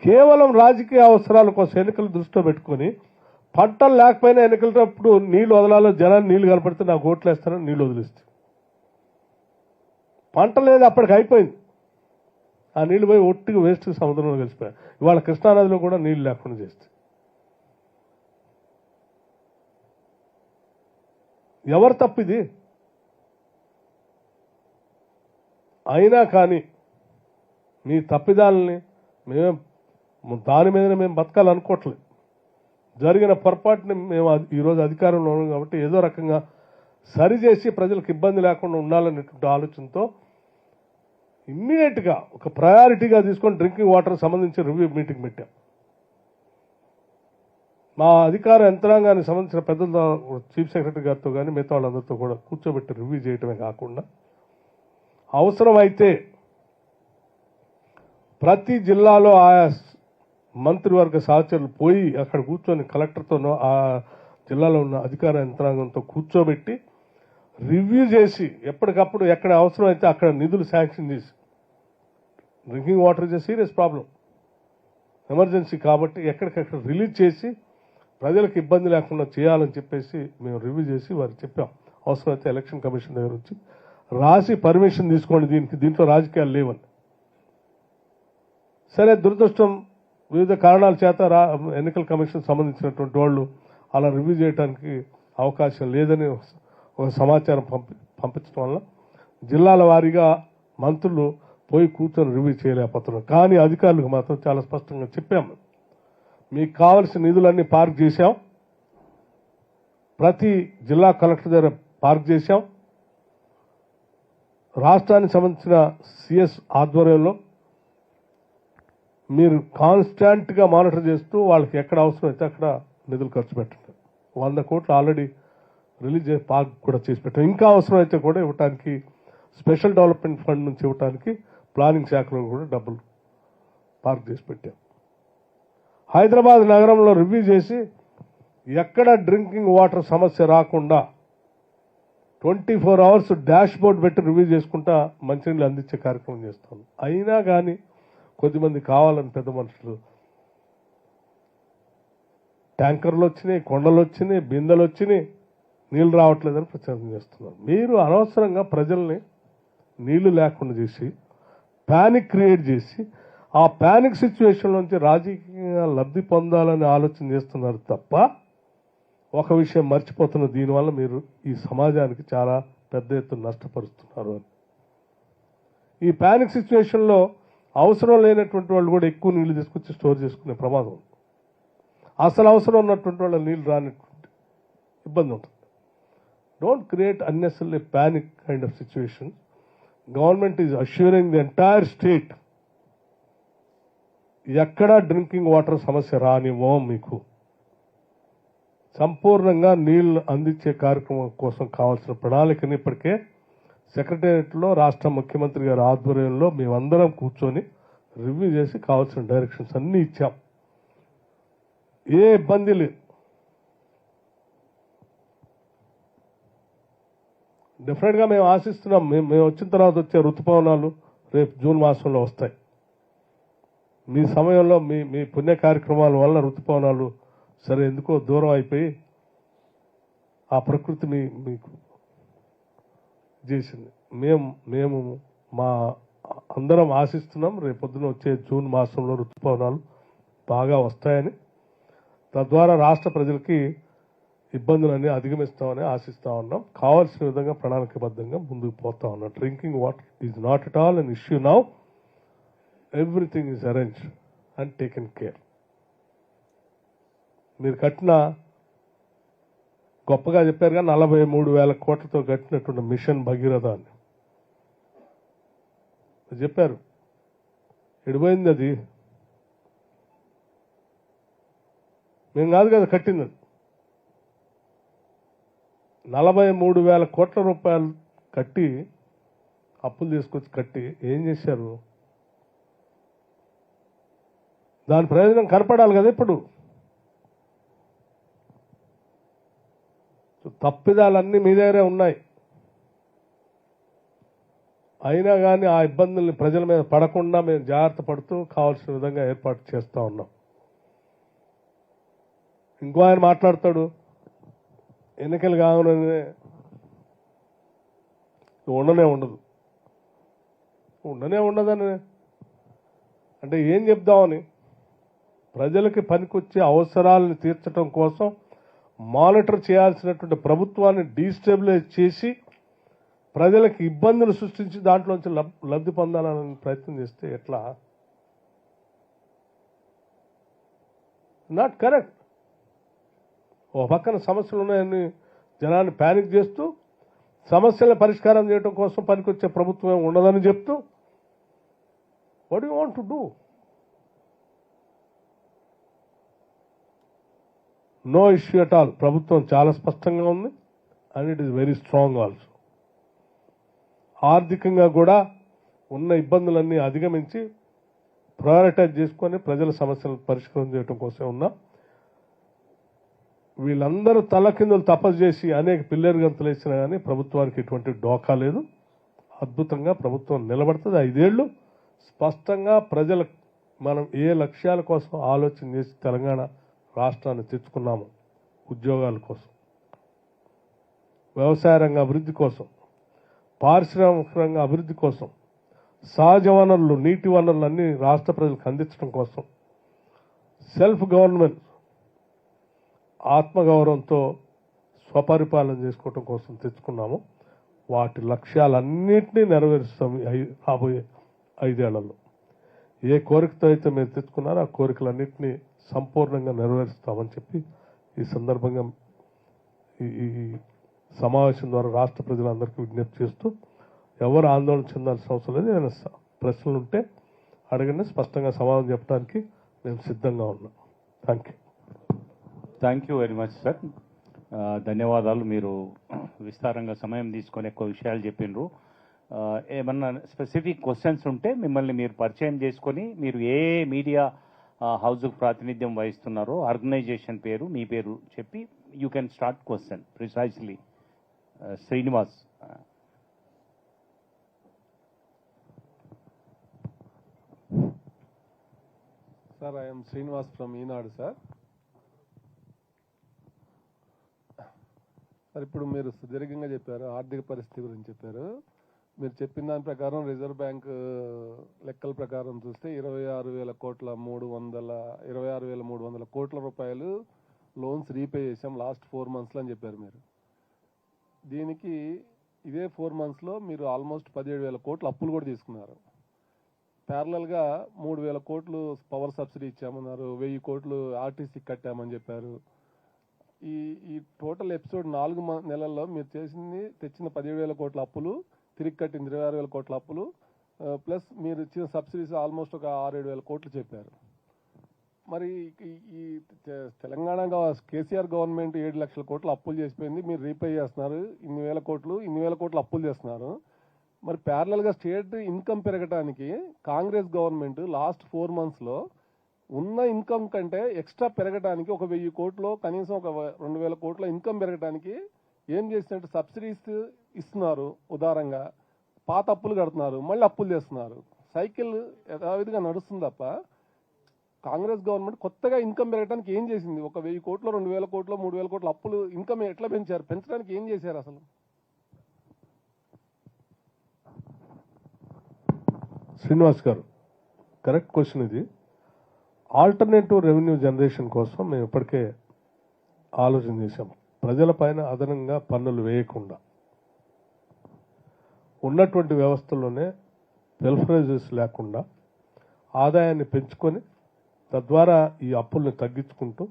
Speaker 3: కేవలం రాజకీయ అవసరాల కోసం ఎన్నికలు దృష్టిలో పెట్టుకొని పంటలు లేకపోయినా ఎన్నికలప్పుడు నీళ్లు వదలాలో, జనాన్ని నీళ్లు కనపడితే నాకు ఓట్లు వేస్తానని నీళ్లు వదిలిస్తే పంట లేదు, అప్పటికి అయిపోయింది. ఆ నీళ్లు పోయి ఒట్టిగా వేస్ట్ సముద్రంలో కలిసిపోయాయి. ఇవాళ కృష్ణానదిలో కూడా నీళ్లు లేకుండా చేస్తే ఎవరు తప్పిది? అయినా కానీ మీ తప్పిదాలని దాని మీదనే మేము బతకాలనుకోవట్లేదు. జరిగిన పొరపాటుని మేము ఈరోజు అధికారంలో ఉన్నాం కాబట్టి ఏదో రకంగా సరిచేసి ప్రజలకు ఇబ్బంది లేకుండా ఉండాలనేటువంటి ఆలోచనతో ఇమ్మీడియట్గా ఒక ప్రయారిటీగా తీసుకొని డ్రింకింగ్ వాటర్ సంబంధించి రివ్యూ మీటింగ్ పెట్టాం. మా అధికార యంత్రాంగానికి సంబంధించిన పెద్దలతో, చీఫ్ సెక్రటరీ గారితో కానీ మిగతా వాళ్ళందరితో కూడా కూర్చోబెట్టి రివ్యూ చేయటమే కాకుండా అవసరమైతే ప్రతి జిల్లాలో ఆయా మంత్రివర్గ సహచరులు పోయి అక్కడ కూర్చొని కలెక్టర్తోనో ఆ జిల్లాలో ఉన్న అధికార యంత్రాంగంతో కూర్చోబెట్టి రివ్యూ చేసి ఎప్పటికప్పుడు ఎక్కడ అవసరమైతే అక్కడ నిధులు శాంక్షన్ చేసి, drinking water is a serious problem, emergency కాబట్టి ఎక్కడికక్కడ రిలీజ్ చేసి ప్రజలకు ఇబ్బంది లేకుండా చేయాలని చెప్పేసి మేము రివ్యూ చేసి వారికి చెప్పాం. అవసరమైతే ఎలక్షన్ కమిషన్ దగ్గర వచ్చి రాసి పర్మిషన్ తీసుకోండి, దీంట్లో రాజకీయాలు లేవని. సరే, దురదృష్టం వివిధ కారణాల చేత ఎన్నికల కమిషన్ సంబంధించినటువంటి వాళ్ళు అలా రివ్యూ చేయడానికి అవకాశం లేదని ఒక సమాచారం పంపించడం వల్ల జిల్లాల వారీగా మంత్రులు పోయి కూర్చొని రివ్యూ చేయలేకపోతున్నారు. కానీ అధికారులకు మాత్రం చాలా స్పష్టంగా చెప్పాము, మీకు కావలసిన నిధులన్నీ పార్క్ చేశాం, ప్రతి జిల్లా కలెక్టర్ దగ్గర పార్క్ చేశాం, రాష్ట్రానికి సంబంధించిన సిఎస్ ఆధ్వర్యంలో మీరు కాన్స్టాంట్గా మానిటర్ చేస్తూ వాళ్ళకి ఎక్కడ అవసరమైతే అక్కడ నిధులు ఖర్చు పెట్టండి. 100 కోట్లు ఆల్రెడీ రిలీజ్ చేసి పార్క్ కూడా చేసి పెట్టాం. ఇంకా అవసరమైతే కూడా ఇవ్వటానికి స్పెషల్ డెవలప్మెంట్ ఫండ్ నుంచి ఇవ్వటానికి ప్లానింగ్ శాఖలో కూడా డబ్బులు పార్క్ చేసి పెట్టాం. హైదరాబాద్ నగరంలో రివ్యూ చేసి ఎక్కడ డ్రింకింగ్ వాటర్ సమస్య రాకుండా 24 అవర్స్ డాష్ బోర్డ్ పెట్టి రివ్యూ చేసుకుంటా మంచినీళ్ళు అందించే కార్యక్రమం చేస్తాం. అయినా కానీ కొద్దిమంది కావాలని పెద్ద మనుషులు ట్యాంకర్లు వచ్చినాయి, కొండలు వచ్చినాయి, బిందెలు వచ్చినాయి, నీళ్లు రావట్లేదని ప్రచారం చేస్తున్నారు. మీరు అనవసరంగా ప్రజల్ని నీళ్లు లేకుండా చేసి ప్యానిక్ క్రియేట్ చేసి ఆ ప్యానిక్ సిచ్యువేషన్ నుంచి రాజకీయ లబ్ధి పొందాలని ఆలోచన చేస్తున్నారు తప్ప ఒక విషయం మర్చిపోతున్నారు, దీనివల్ల మీరు ఈ సమాజానికి చాలా పెద్ద ఎత్తున నష్టపరుస్తున్నారు అని. ఈ ప్యానిక్ సిచ్యువేషన్లో అవసరం లేనటువంటి వాళ్ళు కూడా ఎక్కువ నీళ్లు తీసుకొచ్చి స్టోర్ చేసుకునే ప్రమాదం ఉంది. అసలు అవసరం ఉన్నటువంటి వాళ్ళ నీళ్లు రానటువంటి ఇబ్బంది ఉంటుంది. Don't create unnecessary panic kind of situation. Government is assuring the entire state ఎక్కడా డ్రింకింగ్ వాటర్ సమస్య రానివ్వం. మీకు సంపూర్ణంగా నీళ్లు అందించే కార్యక్రమం కోసం కావాల్సిన ప్రణాళికని ఇప్పటికే సెక్రటేరియట్లో రాష్ట్ర ముఖ్యమంత్రి గారి ఆధ్వర్యంలో మేమందరం కూర్చొని రివ్యూ చేసి కావాల్సిన డైరెక్షన్స్ అన్నీ ఇచ్చాం. ఏ ఇబ్బంది లేదు. డెఫినెట్గా మేము ఆశిస్తున్నాం, మేము వచ్చిన తర్వాత వచ్చే ఋతుపవనాలు రేపు జూన్ మాసంలో వస్తాయి. మీ సమయంలో మీ పుణ్య కార్యక్రమాల వల్ల ఋతుపవనాలు సరే ఎందుకో దూరం అయిపోయి ఆ ప్రకృతి మీకు చేసింది. మేము మా అందరం ఆశిస్తున్నాం రేపొద్దున వచ్చే జూన్ మాసంలో ఋతుపవనాలు బాగా వస్తాయని, తద్వారా రాష్ట్ర ప్రజలకి ఇబ్బందులన్నీ అధిగమిస్తామని ఆశిస్తా ఉన్నాం. కావాల్సిన విధంగా ప్రణాళికబద్ధంగా ముందుకు పోతా ఉన్నాం. Drinking water is not at all an issue now. Everything is arranged and taken care. మీరు కట్టిన గొప్పగా చెప్పారుగా 43,000 కోట్లతో కట్టినటువంటి మిషన్ భగీరథ అని చెప్పారు. ఎడిపోయింది అది? మేము కాదు కదా కట్టింది. 43,000 కోట్ల రూపాయలు కట్టి అప్పులు తీసుకొచ్చి కట్టి ఏం చేశారు? దాని ప్రయోజనం కనపడాలి కదా. ఇప్పుడు తప్పిదాలన్నీ మీ దగ్గరే ఉన్నాయి. అయినా కానీ ఆ ఇబ్బందుల్ని ప్రజల మీద పడకుండా మేము జాగ్రత్త పడుతూ కావాల్సిన విధంగా ఏర్పాటు చేస్తూ ఉన్నాం. ఇంకో ఆయన మాట్లాడతాడు, ఎన్నికలు కావాలనే ఉండనే ఉండదని అంటే ఏం చెప్దామని? ప్రజలకి పనికొచ్చే అవసరాలను తీర్చడం కోసం మానిటర్ చేయాల్సినటువంటి ప్రభుత్వాన్ని డీస్టెబిలైజ్ చేసి ప్రజలకు ఇబ్బందులు సృష్టించి దాంట్లోంచి లబ్ధి పొందాలని ప్రయత్నం చేస్తే ఎట్లా? Not correct. ఓ పక్కన సమస్యలు ఉన్నాయని జనాన్ని ప్యానిక్ చేస్తూ సమస్యలను పరిష్కారం చేయడం కోసం పనికొచ్చే ప్రభుత్వం ఉండదని చెప్తూ what you want to do? No issue at all. ప్రభుత్వం చాలా స్పష్టంగా ఉంది and it is very strong also. ఆర్థికంగా కూడా ఉన్న ఇబ్బందులన్నీ అధిగమించి ప్రయారిటైజ్ చేసుకొని ప్రజల సమస్యలను పరిష్కారం చేయడం కోసం ఉన్నాం. వీళ్ళందరూ తలకిందులు తపస్సు చేసి అనేక పిల్లలు గంతులు వేసినా కానీ ప్రభుత్వానికి ఎటువంటి డోకా లేదు. అద్భుతంగా ప్రభుత్వం నిలబడుతుంది. 5 ఏళ్ళు స్పష్టంగా ప్రజల మనం ఏ లక్ష్యాల కోసం ఆలోచన చేసి తెలంగాణ రాష్ట్రాన్ని తెచ్చుకున్నాము, ఉద్యోగాల కోసం, వ్యవసాయ రంగ అభివృద్ధి కోసం, పారిశ్రామిక రంగ అభివృద్ధి కోసం, సహజ వనరులు, నీటి వనరులు అన్ని రాష్ట్ర ప్రజలకు అందించడం కోసం, సెల్ఫ్ గవర్నమెంట్ ఆత్మగౌరవంతో స్వపరిపాలన చేసుకోవటం కోసం తెచ్చుకున్నాము. వాటి లక్ష్యాలన్నింటినీ నెరవేరుస్తాం రాబోయే 5 ఏళ్లలో. ఏ కోరికతో అయితే మీరు తెచ్చుకున్నారో ఆ కోరికలన్నింటినీ సంపూర్ణంగా నెరవేరుస్తామని చెప్పి ఈ సందర్భంగా ఈ సమావేశం ద్వారా రాష్ట్ర ప్రజలందరికీ విజ్ఞప్తి చేస్తూ, ఎవరు ఆందోళన చెందాల్సిన అవసరం లేదు. ఏదైనా ప్రశ్నలు ఉంటే అడగండి, స్పష్టంగా సమాధానం చెప్పడానికి మేము సిద్ధంగా ఉన్నాం.
Speaker 2: Thank you very much sir. ధన్యవాదాలు. మీరు విస్తారంగా సమయం తీసుకొని ఎక్కువ విషయాలు చెప్పిండ్రు. ఏమన్నా స్పెసిఫిక్ క్వశ్చన్స్ ఉంటే మిమ్మల్ని మీరు పరిచయం చేసుకొని, మీరు ఏ మీడియా హౌస్కు ప్రాతినిధ్యం వహిస్తున్నారో, ఆర్గనైజేషన్ పేరు, మీ పేరు చెప్పి you can start question precisely. Srinivas.
Speaker 4: Sir, I M Srinivas from Eenadu sir. Sir, ఇప్పుడు మీరు సుదీర్ఘంగా చెప్పారు, ఆర్థిక పరిస్థితి గురించి చెప్పారు. మీరు చెప్పిన దాని ప్రకారం రిజర్వ్ బ్యాంక్ లెక్కల ప్రకారం చూస్తే 26,300 కోట్ల రూపాయలు లోన్స్ రీపే చేశాం లాస్ట్ 4 monthsలో అని చెప్పారు మీరు. దీనికి ఇదే 4 monthsలో మీరు ఆల్మోస్ట్ 17,000 కోట్లు అప్పులు కూడా తీసుకున్నారు. ప్యారలల్గా 3,000 కోట్లు పవర్ సబ్సిడీ ఇచ్చామన్నారు, 1,000 కోట్లు ఆర్టీసీకి కట్టామని చెప్పారు. ఈ టోటల్ ఎపిసోడ్ 4 నెలల్లో మీరు తెచ్చిన 17,000 కోట్ల అప్పులు, తిరిగి కట్టిన 26,000 కోట్ల అప్పులు, ప్లస్ మీరు ఇచ్చిన సబ్సిడీస్ ఆల్మోస్ట్ ఒక 6,000-7,000 కోట్లు చెప్పారు. మరి ఈ తెలంగాణ కేసీఆర్ గవర్నమెంట్ 7 లక్షల కోట్లు అప్పులు చేసిపోయింది, మీరు రీపే చేస్తున్నారు. ఇన్ని వేల కోట్లు అప్పులు చేస్తున్నారు. మరి ప్యారలల్గా స్టేట్ ఇన్కమ్ పెరగడానికి కాంగ్రెస్ గవర్నమెంట్ లాస్ట్ 4 monthsలో ఉన్న ఇన్కమ్ కంటే ఎక్స్ట్రా పెరగడానికి ఒక 1,000 కోట్లు, కనీసం ఒక 2,000 కోట్ల ఇన్కమ్ పెరగడానికి ఏం చేసినట్టు సబ్సిడీస్ ఇస్తున్నారు ఉదారంగా, పాత అప్పులు కడుతున్నారు, మళ్ళీ అప్పులు చేస్తున్నారు. సైకిల్ యథావిధిగా నడుస్తుంది తప్ప కాంగ్రెస్ గవర్నమెంట్ కొత్తగా ఇన్కమ్ పెరగడానికి ఏం చేసింది? ఒక 1,000 కోట్లు, 2,000 కోట్లు, 3,000 కోట్ల అప్పులు ఇన్కమ్ ఎట్లా పెంచారు? పెంచడానికి ఏం చేశారు అసలు?
Speaker 3: శ్రీనివాస్ గారు, కరెక్ట్ క్వశ్చన్ ఇది. ఆల్టర్నేటివ్ రెవెన్యూ జనరేషన్ కోసం మేము ఇప్పటికే ఆలోచన చేశాం. ప్రజల పైన అదనంగా పన్నులు వేయకుండా ఉన్నటువంటి వ్యవస్థలోనే వెల్ఫరేజెస్ లేకుండా ఆదాయాన్ని పెంచుకొని తద్వారా ఈ అప్పుల్ని తగ్గించుకుంటూ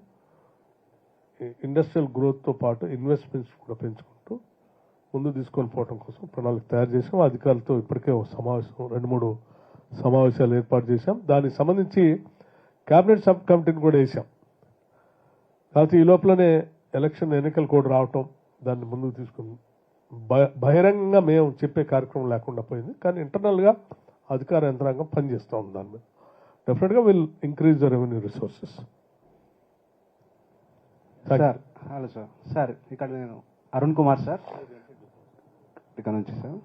Speaker 3: ఇండస్ట్రియల్ గ్రోత్తో పాటు ఇన్వెస్ట్మెంట్స్ కూడా పెంచుకుంటూ ముందు తీసుకొని పోవడం కోసం ప్రణాళిక తయారు చేసాం. అధికారులతో ఇప్పటికే ఒక సమావేశం, 2-3 సమావేశాలు ఏర్పాటు చేశాం. దానికి సంబంధించి కేబినెట్ సబ్ కమిటీని కూడా వేసాం. కాబట్టి ఈ లోపలనే ఎన్నికల కోడ్ రావటం, దాన్ని ముందుకు తీసుకుని బహిరంగంగా మేము చెప్పే కార్యక్రమం లేకుండా పోయింది. కానీ ఇంటర్నల్గా అధికార యంత్రాంగం పనిచేస్తూ ఉంది. దాని మీద డెఫినెట్గా will increase the revenue resources.
Speaker 5: Sir, hello sir. Sir, ఇక్కడ నేను అరుణ్ కుమార్ సార్, ఇక్కడ నుంచి సార్.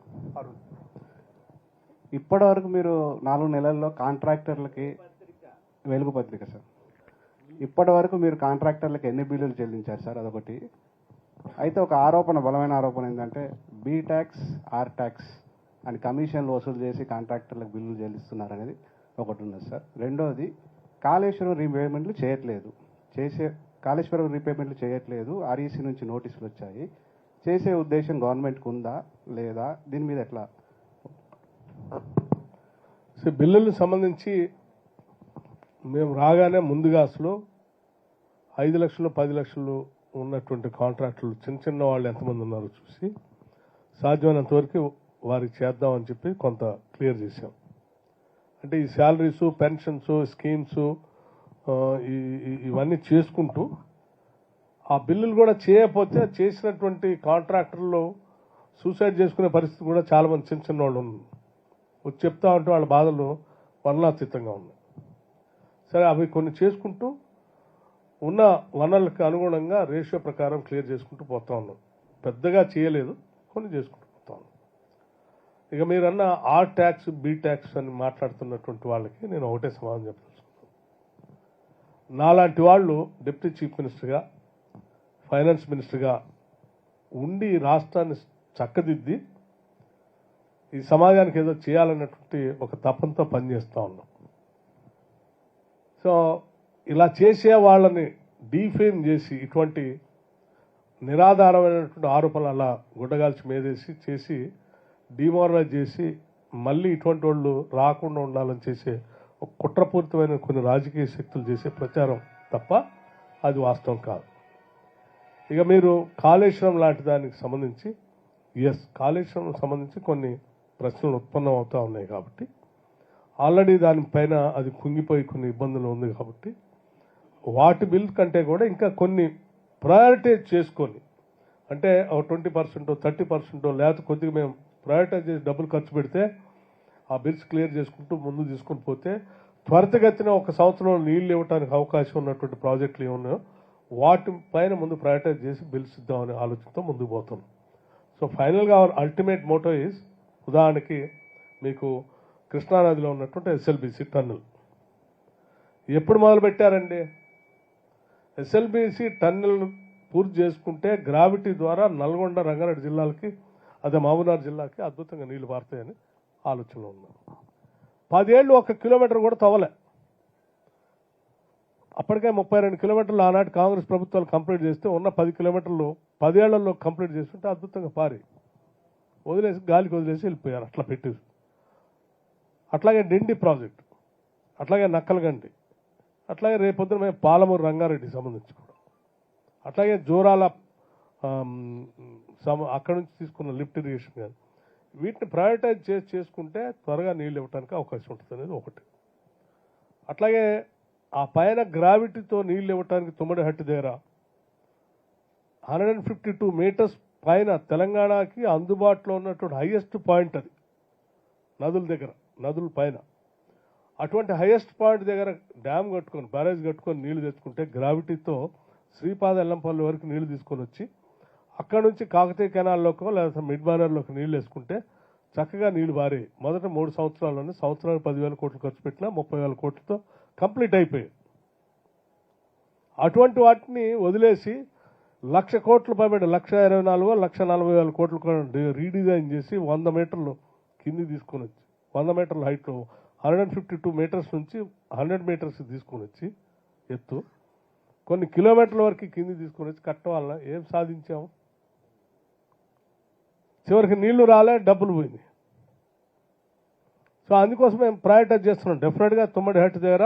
Speaker 5: ఇప్పటి వరకు మీరు 4 నెలల్లో కాంట్రాక్టర్లకి వెలుగు పత్రిక సార్, ఇప్పటి వరకు మీరు కాంట్రాక్టర్లకు ఎన్ని బిల్లులు చెల్లించారు సార్? అదొకటి. అయితే ఒక ఆరోపణ, బలమైన ఆరోపణ ఏంటంటే బీ ట్యాక్స్, ఆర్ ట్యాక్స్ అని కమిషన్లు వసూలు చేసి కాంట్రాక్టర్లకు బిల్లులు చెల్లిస్తున్నారు అనేది ఒకటి ఉన్నది సార్. రెండోది, కాళేశ్వరం రీపేమెంట్లు చేయట్లేదు. ఆర్ఈసీ నుంచి నోటీసులు వచ్చాయి. చేసే ఉద్దేశం గవర్నమెంట్కి ఉందా లేదా? దీని మీద ఎట్లా?
Speaker 3: బిల్లులకు సంబంధించి మేము రాగానే ముందుగా అసలు 5 లక్షలు 10 లక్షలు ఉన్నటువంటి కాంట్రాక్టులు చిన్న వాళ్ళు ఎంతమంది ఉన్నారో చూసి సాధ్యమైనంత వరకు వారికి చేద్దామని చెప్పి కొంత క్లియర్ చేశాం. అంటే ఈ శాలరీస్, పెన్షన్స్, స్కీమ్స్ ఇవన్నీ చేసుకుంటూ ఆ బిల్లులు కూడా చేయకపోతే చేసినటువంటి కాంట్రాక్టర్లు సూసైడ్ చేసుకునే పరిస్థితి కూడా చాలా మంది చిన్న వాళ్ళు ఉన్నారు. వచ్చి చెప్తా ఉంటే వాళ్ళ బాధలు వర్ణాతీతంగా ఉన్నాయి. సరే అవి కొన్ని చేసుకుంటూ ఉన్న వనరులకు అనుగుణంగా రేషియో ప్రకారం క్లియర్ చేసుకుంటూ పోతా ఉన్నాం. పెద్దగా చేయలేదు, కొన్ని చేసుకుంటూ పోతా ఉన్నాం. ఇక మీరన్న ఆ ట్యాక్స్ బి ట్యాక్స్ అని మాట్లాడుతున్నటువంటి వాళ్ళకి నేను ఒకటే సమాధానం చెప్పదలుచుకున్నాను. నాలాంటి వాళ్ళు డిప్యూటీ చీఫ్ మినిస్టర్గా, ఫైనాన్స్ మినిస్టర్గా ఉండి రాష్ట్రాన్ని చక్కదిద్ది ఈ సమాజానికి ఏదో చేయాలన్నటువంటి ఒక తపంతో పనిచేస్తూ ఉన్నాం. సో ఇలా చేసే వాళ్ళని డీఫేమ్ చేసి ఇటువంటి నిరాధారమైనటువంటి ఆరోపణలు అలా గుడ్డగాల్చి మేదేసి చేసి డిమోరలైజ్ చేసి మళ్ళీ ఇటువంటి వాళ్ళు రాకుండా ఉండాలని చేసే ఒక కుట్రపూరితమైన కొన్ని రాజకీయ శక్తులు చేసే ప్రచారం తప్ప అది వాస్తవం కాదు. ఇక మీరు కాళేశ్వరం లాంటి దానికి సంబంధించి కాళేశ్వరం సంబంధించి కొన్ని ప్రశ్నలు ఉత్పన్నం అవుతూ ఉన్నాయి కాబట్టి ఆల్రెడీ దానిపైన అది కుంగిపోయి కొన్ని ఇబ్బందులు ఉంది కాబట్టి వాటి బిల్ కంటే కూడా ఇంకా కొన్ని ప్రయారిటైజ్ చేసుకొని, అంటే 20%, 30% లేకపోతే కొద్దిగా మేము ప్రయారిటైజ్ చేసి డబ్బులు ఖర్చు పెడితే ఆ బిల్స్ క్లియర్ చేసుకుంటూ ముందు తీసుకొని పోతే త్వరితగతిన ఒక సంవత్సరంలో నీళ్లు ఇవ్వడానికి అవకాశం ఉన్నటువంటి ప్రాజెక్టులు ఏమున్నాయో వాటి పైన ముందు ప్రయారిటైజ్ చేసి బిల్స్ ఇద్దామనే ఆలోచనతో ముందుకు పోతున్నాం. సో ఫైనల్గా అవర్ అల్టిమేట్ మోటో ఈజ్, ఉదాహరణకి మీకు కృష్ణానదిలో ఉన్నటువంటి ఎస్ఎల్బిసి టన్నెల్ ఎప్పుడు మొదలు పెట్టారండి? ఎస్ఎల్బిసి టన్నెల్ పూర్తి చేసుకుంటే గ్రావిటీ ద్వారా నల్గొండ, రంగారెడ్డి జిల్లాలకి, అదే మహబూబ్నగర్ జిల్లాకి అద్భుతంగా నీళ్లు పారుతాయని ఆలోచనలో ఉన్నారు. 10 ఏళ్ళు 1 కిలోమీటర్ కూడా తవ్వలే. అప్పటికే 32 కిలోమీటర్లు ఆనాటి కాంగ్రెస్ ప్రభుత్వాలు కంప్లీట్ చేస్తే ఉన్న 10 కిలోమీటర్లు 10 ఏళ్లలో కంప్లీట్ చేస్తుంటే అద్భుతంగా పారి వదిలేసి గాలికి వదిలేసి వెళ్ళిపోయారు. అట్లా పెట్టి అట్లాగే డిండి ప్రాజెక్టు, అట్లాగే నక్కలగండి, అట్లాగే రేపొద్దున మేము పాలమూరు రంగారెడ్డికి సంబంధించి కూడా, అట్లాగే జోరాల అక్కడి నుంచి తీసుకున్న లిఫ్ట్ ఇరిగేషన్ కానీ వీటిని ప్రయారిటైజ్ చేసుకుంటే త్వరగా నీళ్ళు ఇవ్వడానికి అవకాశం ఉంటుంది అనేది ఒకటి. అట్లాగే ఆ పైన గ్రావిటీతో నీళ్ళు ఇవ్వడానికి తుమ్మడిహట్టి దగ్గర 152 మీటర్స్ పైన తెలంగాణకి అందుబాటులో ఉన్నటువంటి హైయెస్ట్ పాయింట్ అది, నదుల దగ్గర, నదుల పైన. అటువంటి హైయెస్ట్ పాయింట్ దగ్గర డ్యామ్ కట్టుకొని, బ్యారేజ్ కట్టుకొని నీళ్లు తెచ్చుకుంటే గ్రావిటీతో శ్రీపాద ఎల్లంపల్లి వరకు నీళ్లు తీసుకొని వచ్చి అక్కడ నుంచి కాకతీయ కెనాల్లోకో లేదా మిడ్ బానర్లోకి నీళ్లు వేసుకుంటే చక్కగా నీళ్లు బారే. మొదట 3 సంవత్సరాల్లోనే సంవత్సరానికి 10,000 కోట్లు ఖర్చు పెట్టినా 30,000 కోట్లతో కంప్లీట్ అయిపోయాయి. అటువంటి వాటిని వదిలేసి 1,00,000 కోట్లు పైబడి 1,24,000 1,40,000 కోట్లు రీడిజైన్ చేసి 100 మీటర్లు కింది తీసుకొని వచ్చి 100 మీటర్ల హైట్లో 152 మీటర్స్ నుంచి 100 మీటర్స్ తీసుకొని వచ్చి ఎత్తు కొన్ని కిలోమీటర్ల వరకు కింది తీసుకొని వచ్చి కట్టడం వల్ల ఏం సాధించాము? చివరికి నీళ్లు రాలే, డబ్బులు పోయింది. సో అందుకోసం మేము ప్రయారిటైజ్ చేస్తున్నాం. డెఫినెట్గా తుమ్మడిహట్టి దగ్గర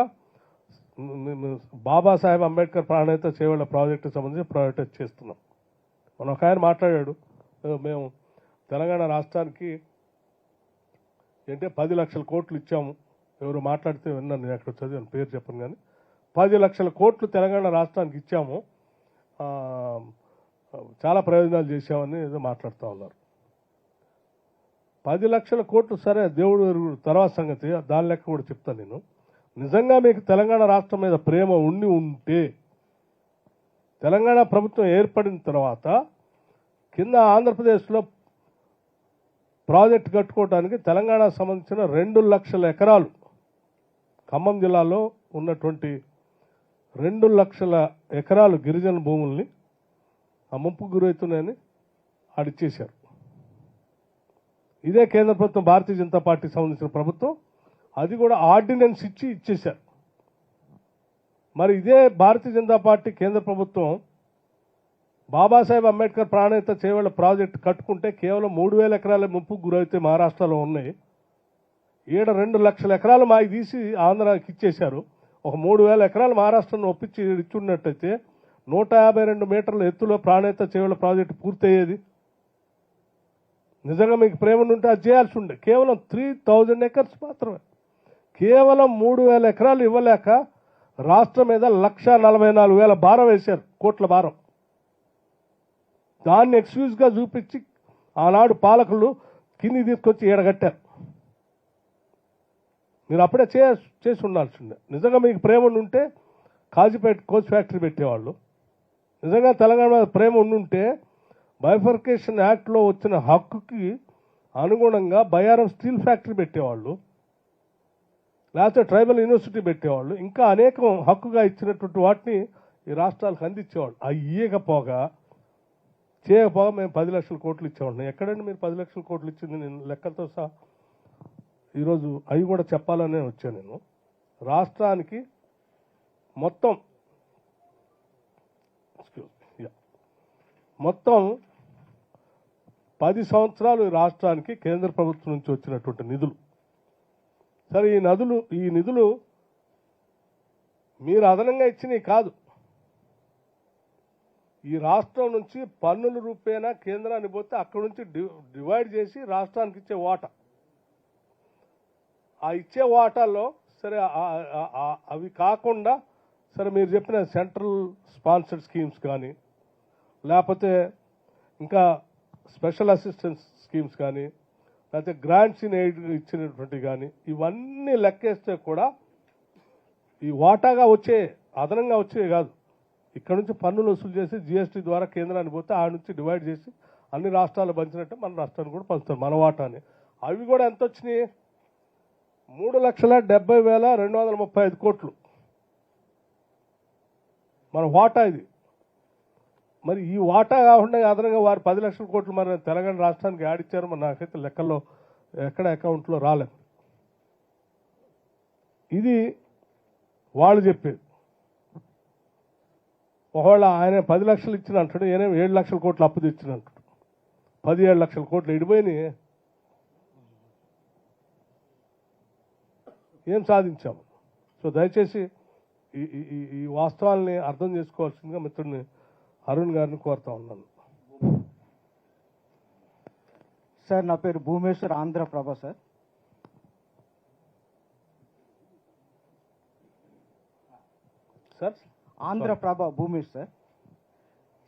Speaker 3: బాబాసాహెబ్ అంబేద్కర్ ప్రాణహిత చేవేళ్ల ప్రాజెక్టుకి సంబంధించి ప్రయారిటైజ్ చేస్తున్నాం. మన ఒక ఆయన మాట్లాడాడు, మేము తెలంగాణ రాష్ట్రానికి అంటే 10 లక్షల కోట్లు ఇచ్చాము. ఎవరు మాట్లాడితే విన్నాను, నేను అక్కడ చదివాను, పేరు చెప్పను కానీ 10 లక్షల కోట్లు తెలంగాణ రాష్ట్రానికి ఇచ్చాము, చాలా ప్రయోజనాలు చేశామని ఏదో మాట్లాడుతూ ఉన్నారు. 10 లక్షల కోట్లు సరే, దేవుడు తర్వాత సంగతి, దాని లెక్క కూడా చెప్తాను నేను. నిజంగా మీకు తెలంగాణ రాష్ట్రం మీద ప్రేమ ఉంటే తెలంగాణ ప్రభుత్వం ఏర్పడిన తర్వాత కింద ఆంధ్రప్రదేశ్లో ప్రాజెక్టు కట్టుకోవడానికి తెలంగాణకు సంబంధించిన 2 లక్షల ఎకరాలు, ఖమ్మం జిల్లాలో ఉన్నటువంటి 2 లక్షల ఎకరాలు గిరిజన భూముల్ని ఆ ముంపుకు గురవుతున్నాయని ఆడిచ్చేశారు. ఇదే కేంద్ర ప్రభుత్వం, భారతీయ జనతా పార్టీకి సంబంధించిన ప్రభుత్వం, అది కూడా ఆర్డినెన్స్ ఇచ్చి ఇచ్చేశారు. మరి ఇదే భారతీయ జనతా పార్టీ కేంద్ర ప్రభుత్వం బాబాసాహెబ్ అంబేద్కర్ ప్రాణహిత చేవేళ్ల ప్రాజెక్టు కట్టుకుంటే కేవలం 3,000 ఎకరాల ముంపుకు గురైతే మహారాష్ట్రలో ఉన్నాయి. 2 లక్షల ఎకరాలు మాకు తీసి ఆంధ్రాకి ఇచ్చేశారు. ఒక 3,000 ఎకరాలు మహారాష్ట్రను ఒప్పించి ఇచ్చున్నట్టయితే 152 మీటర్ల ఎత్తులో ప్రాణహిత చేవేళ్ల ప్రాజెక్టు పూర్తయ్యేది. నిజంగా మీకు ప్రేమ ఉంటే అది చేయాల్సి ఉండే. కేవలం 3,000 ఎకర్స్ మాత్రమే, కేవలం 3,000 ఎకరాలు ఇవ్వలేక రాష్ట్రం మీద 1,44,000 భారం వేశారు, కోట్ల భారం. దాన్ని ఎక్స్క్యూజ్గా చూపించి ఆనాడు పాలకులు కింది తీసుకొచ్చి ఏడగట్టారు. మీరు అప్పుడే చేసి ఉండాల్సిందే. నిజంగా మీకు ప్రేమ ఉంటే కాజీపేట కోచ్ ఫ్యాక్టరీ పెట్టేవాళ్ళు. నిజంగా తెలంగాణ మీద ప్రేమ ఉండుంటే బైఫర్కేషన్ యాక్ట్లో వచ్చిన హక్కుకి అనుగుణంగా బయారం స్టీల్ ఫ్యాక్టరీ పెట్టేవాళ్ళు, లేకపోతే ట్రైబల్ యూనివర్సిటీ పెట్టేవాళ్ళు, ఇంకా అనేకం హక్కుగా ఇచ్చినటువంటి వాటిని ఈ రాష్ట్రాలకు అందించేవాళ్ళు. అవి చేయకపోగా మేము 10 లక్షల కోట్లు ఇచ్చేవాళ్ళం. ఎక్కడండి మీరు 10 లక్షల కోట్లు ఇచ్చింది? నేను లెక్కలతో సహా ఈరోజు అవి కూడా చెప్పాలనే వచ్చాను. నేను రాష్ట్రానికి మొత్తం 10 సంవత్సరాలు ఈ రాష్ట్రానికి కేంద్ర ప్రభుత్వం నుంచి వచ్చినటువంటి నిధులు. సరే, ఈ నిధులు మీరు అదనంగా ఇచ్చినవి కాదు. ఈ రాష్ట్రం నుంచి పన్నుల రూపేణా కేంద్రాన్ని పోతే అక్కడి నుంచి డివైడ్ చేసి రాష్ట్రానికి ఇచ్చే వాటా. ఆ ఇచ్చే వాటాల్లో సరే అవి కాకుండా సరే మీరు చెప్పిన సెంట్రల్ స్పాన్సర్డ్ స్కీమ్స్ కానీ, లేకపోతే ఇంకా స్పెషల్ అసిస్టెన్స్ స్కీమ్స్ కానీ, లేకపోతే గ్రాంట్స్ ఇన్ ఎయిడ్ ఇచ్చినటువంటి కానీ, ఇవన్నీ లెక్కేస్తే కూడా ఈ వాటాగా వచ్చే అదనంగా వచ్చే కాదు. ఇక్కడ నుంచి పన్నులు వసూలు చేసి జీఎస్టీ ద్వారా కేంద్రాన్ని పోతే ఆ నుంచి డివైడ్ చేసి అన్ని రాష్ట్రాలు పంచినట్టే మన రాష్ట్రాన్ని కూడా పంచుతారు మన వాటాని. అవి కూడా ఎంత వచ్చినాయి? 3,70,235 కోట్లు మన వాటా ఇది. మరి ఈ వాటా కాకుండా అదనంగా వారు 10 లక్షల కోట్లు మరి తెలంగాణ రాష్ట్రానికి యాడ్ ఇచ్చారు. మరి నాకైతే లెక్కల్లో ఎక్కడ అకౌంట్లో రాలేదు. ఇది వాళ్ళు చెప్పేది. ఒకవేళ ఆయన 10 లక్షలు ఇచ్చిన అంటాడు, ఈయన 7 లక్షల కోట్లు అప్పు తెచ్చిన అంటాడు. 17 లక్షల కోట్లు ఇడిపోయినాయి. ఏం సాధించాము? సో దయచేసి ఈ వాస్తవాల్ని అర్థం చేసుకోవాల్సిందిగా మిత్రుడిని అరుణ్ గారిని కోరుతా ఉన్నాను.
Speaker 6: సార్, నా పేరు Bhumeshwar, Andhraprabha sir.
Speaker 3: Sir,
Speaker 6: Andhraprabha Bhumesh sir.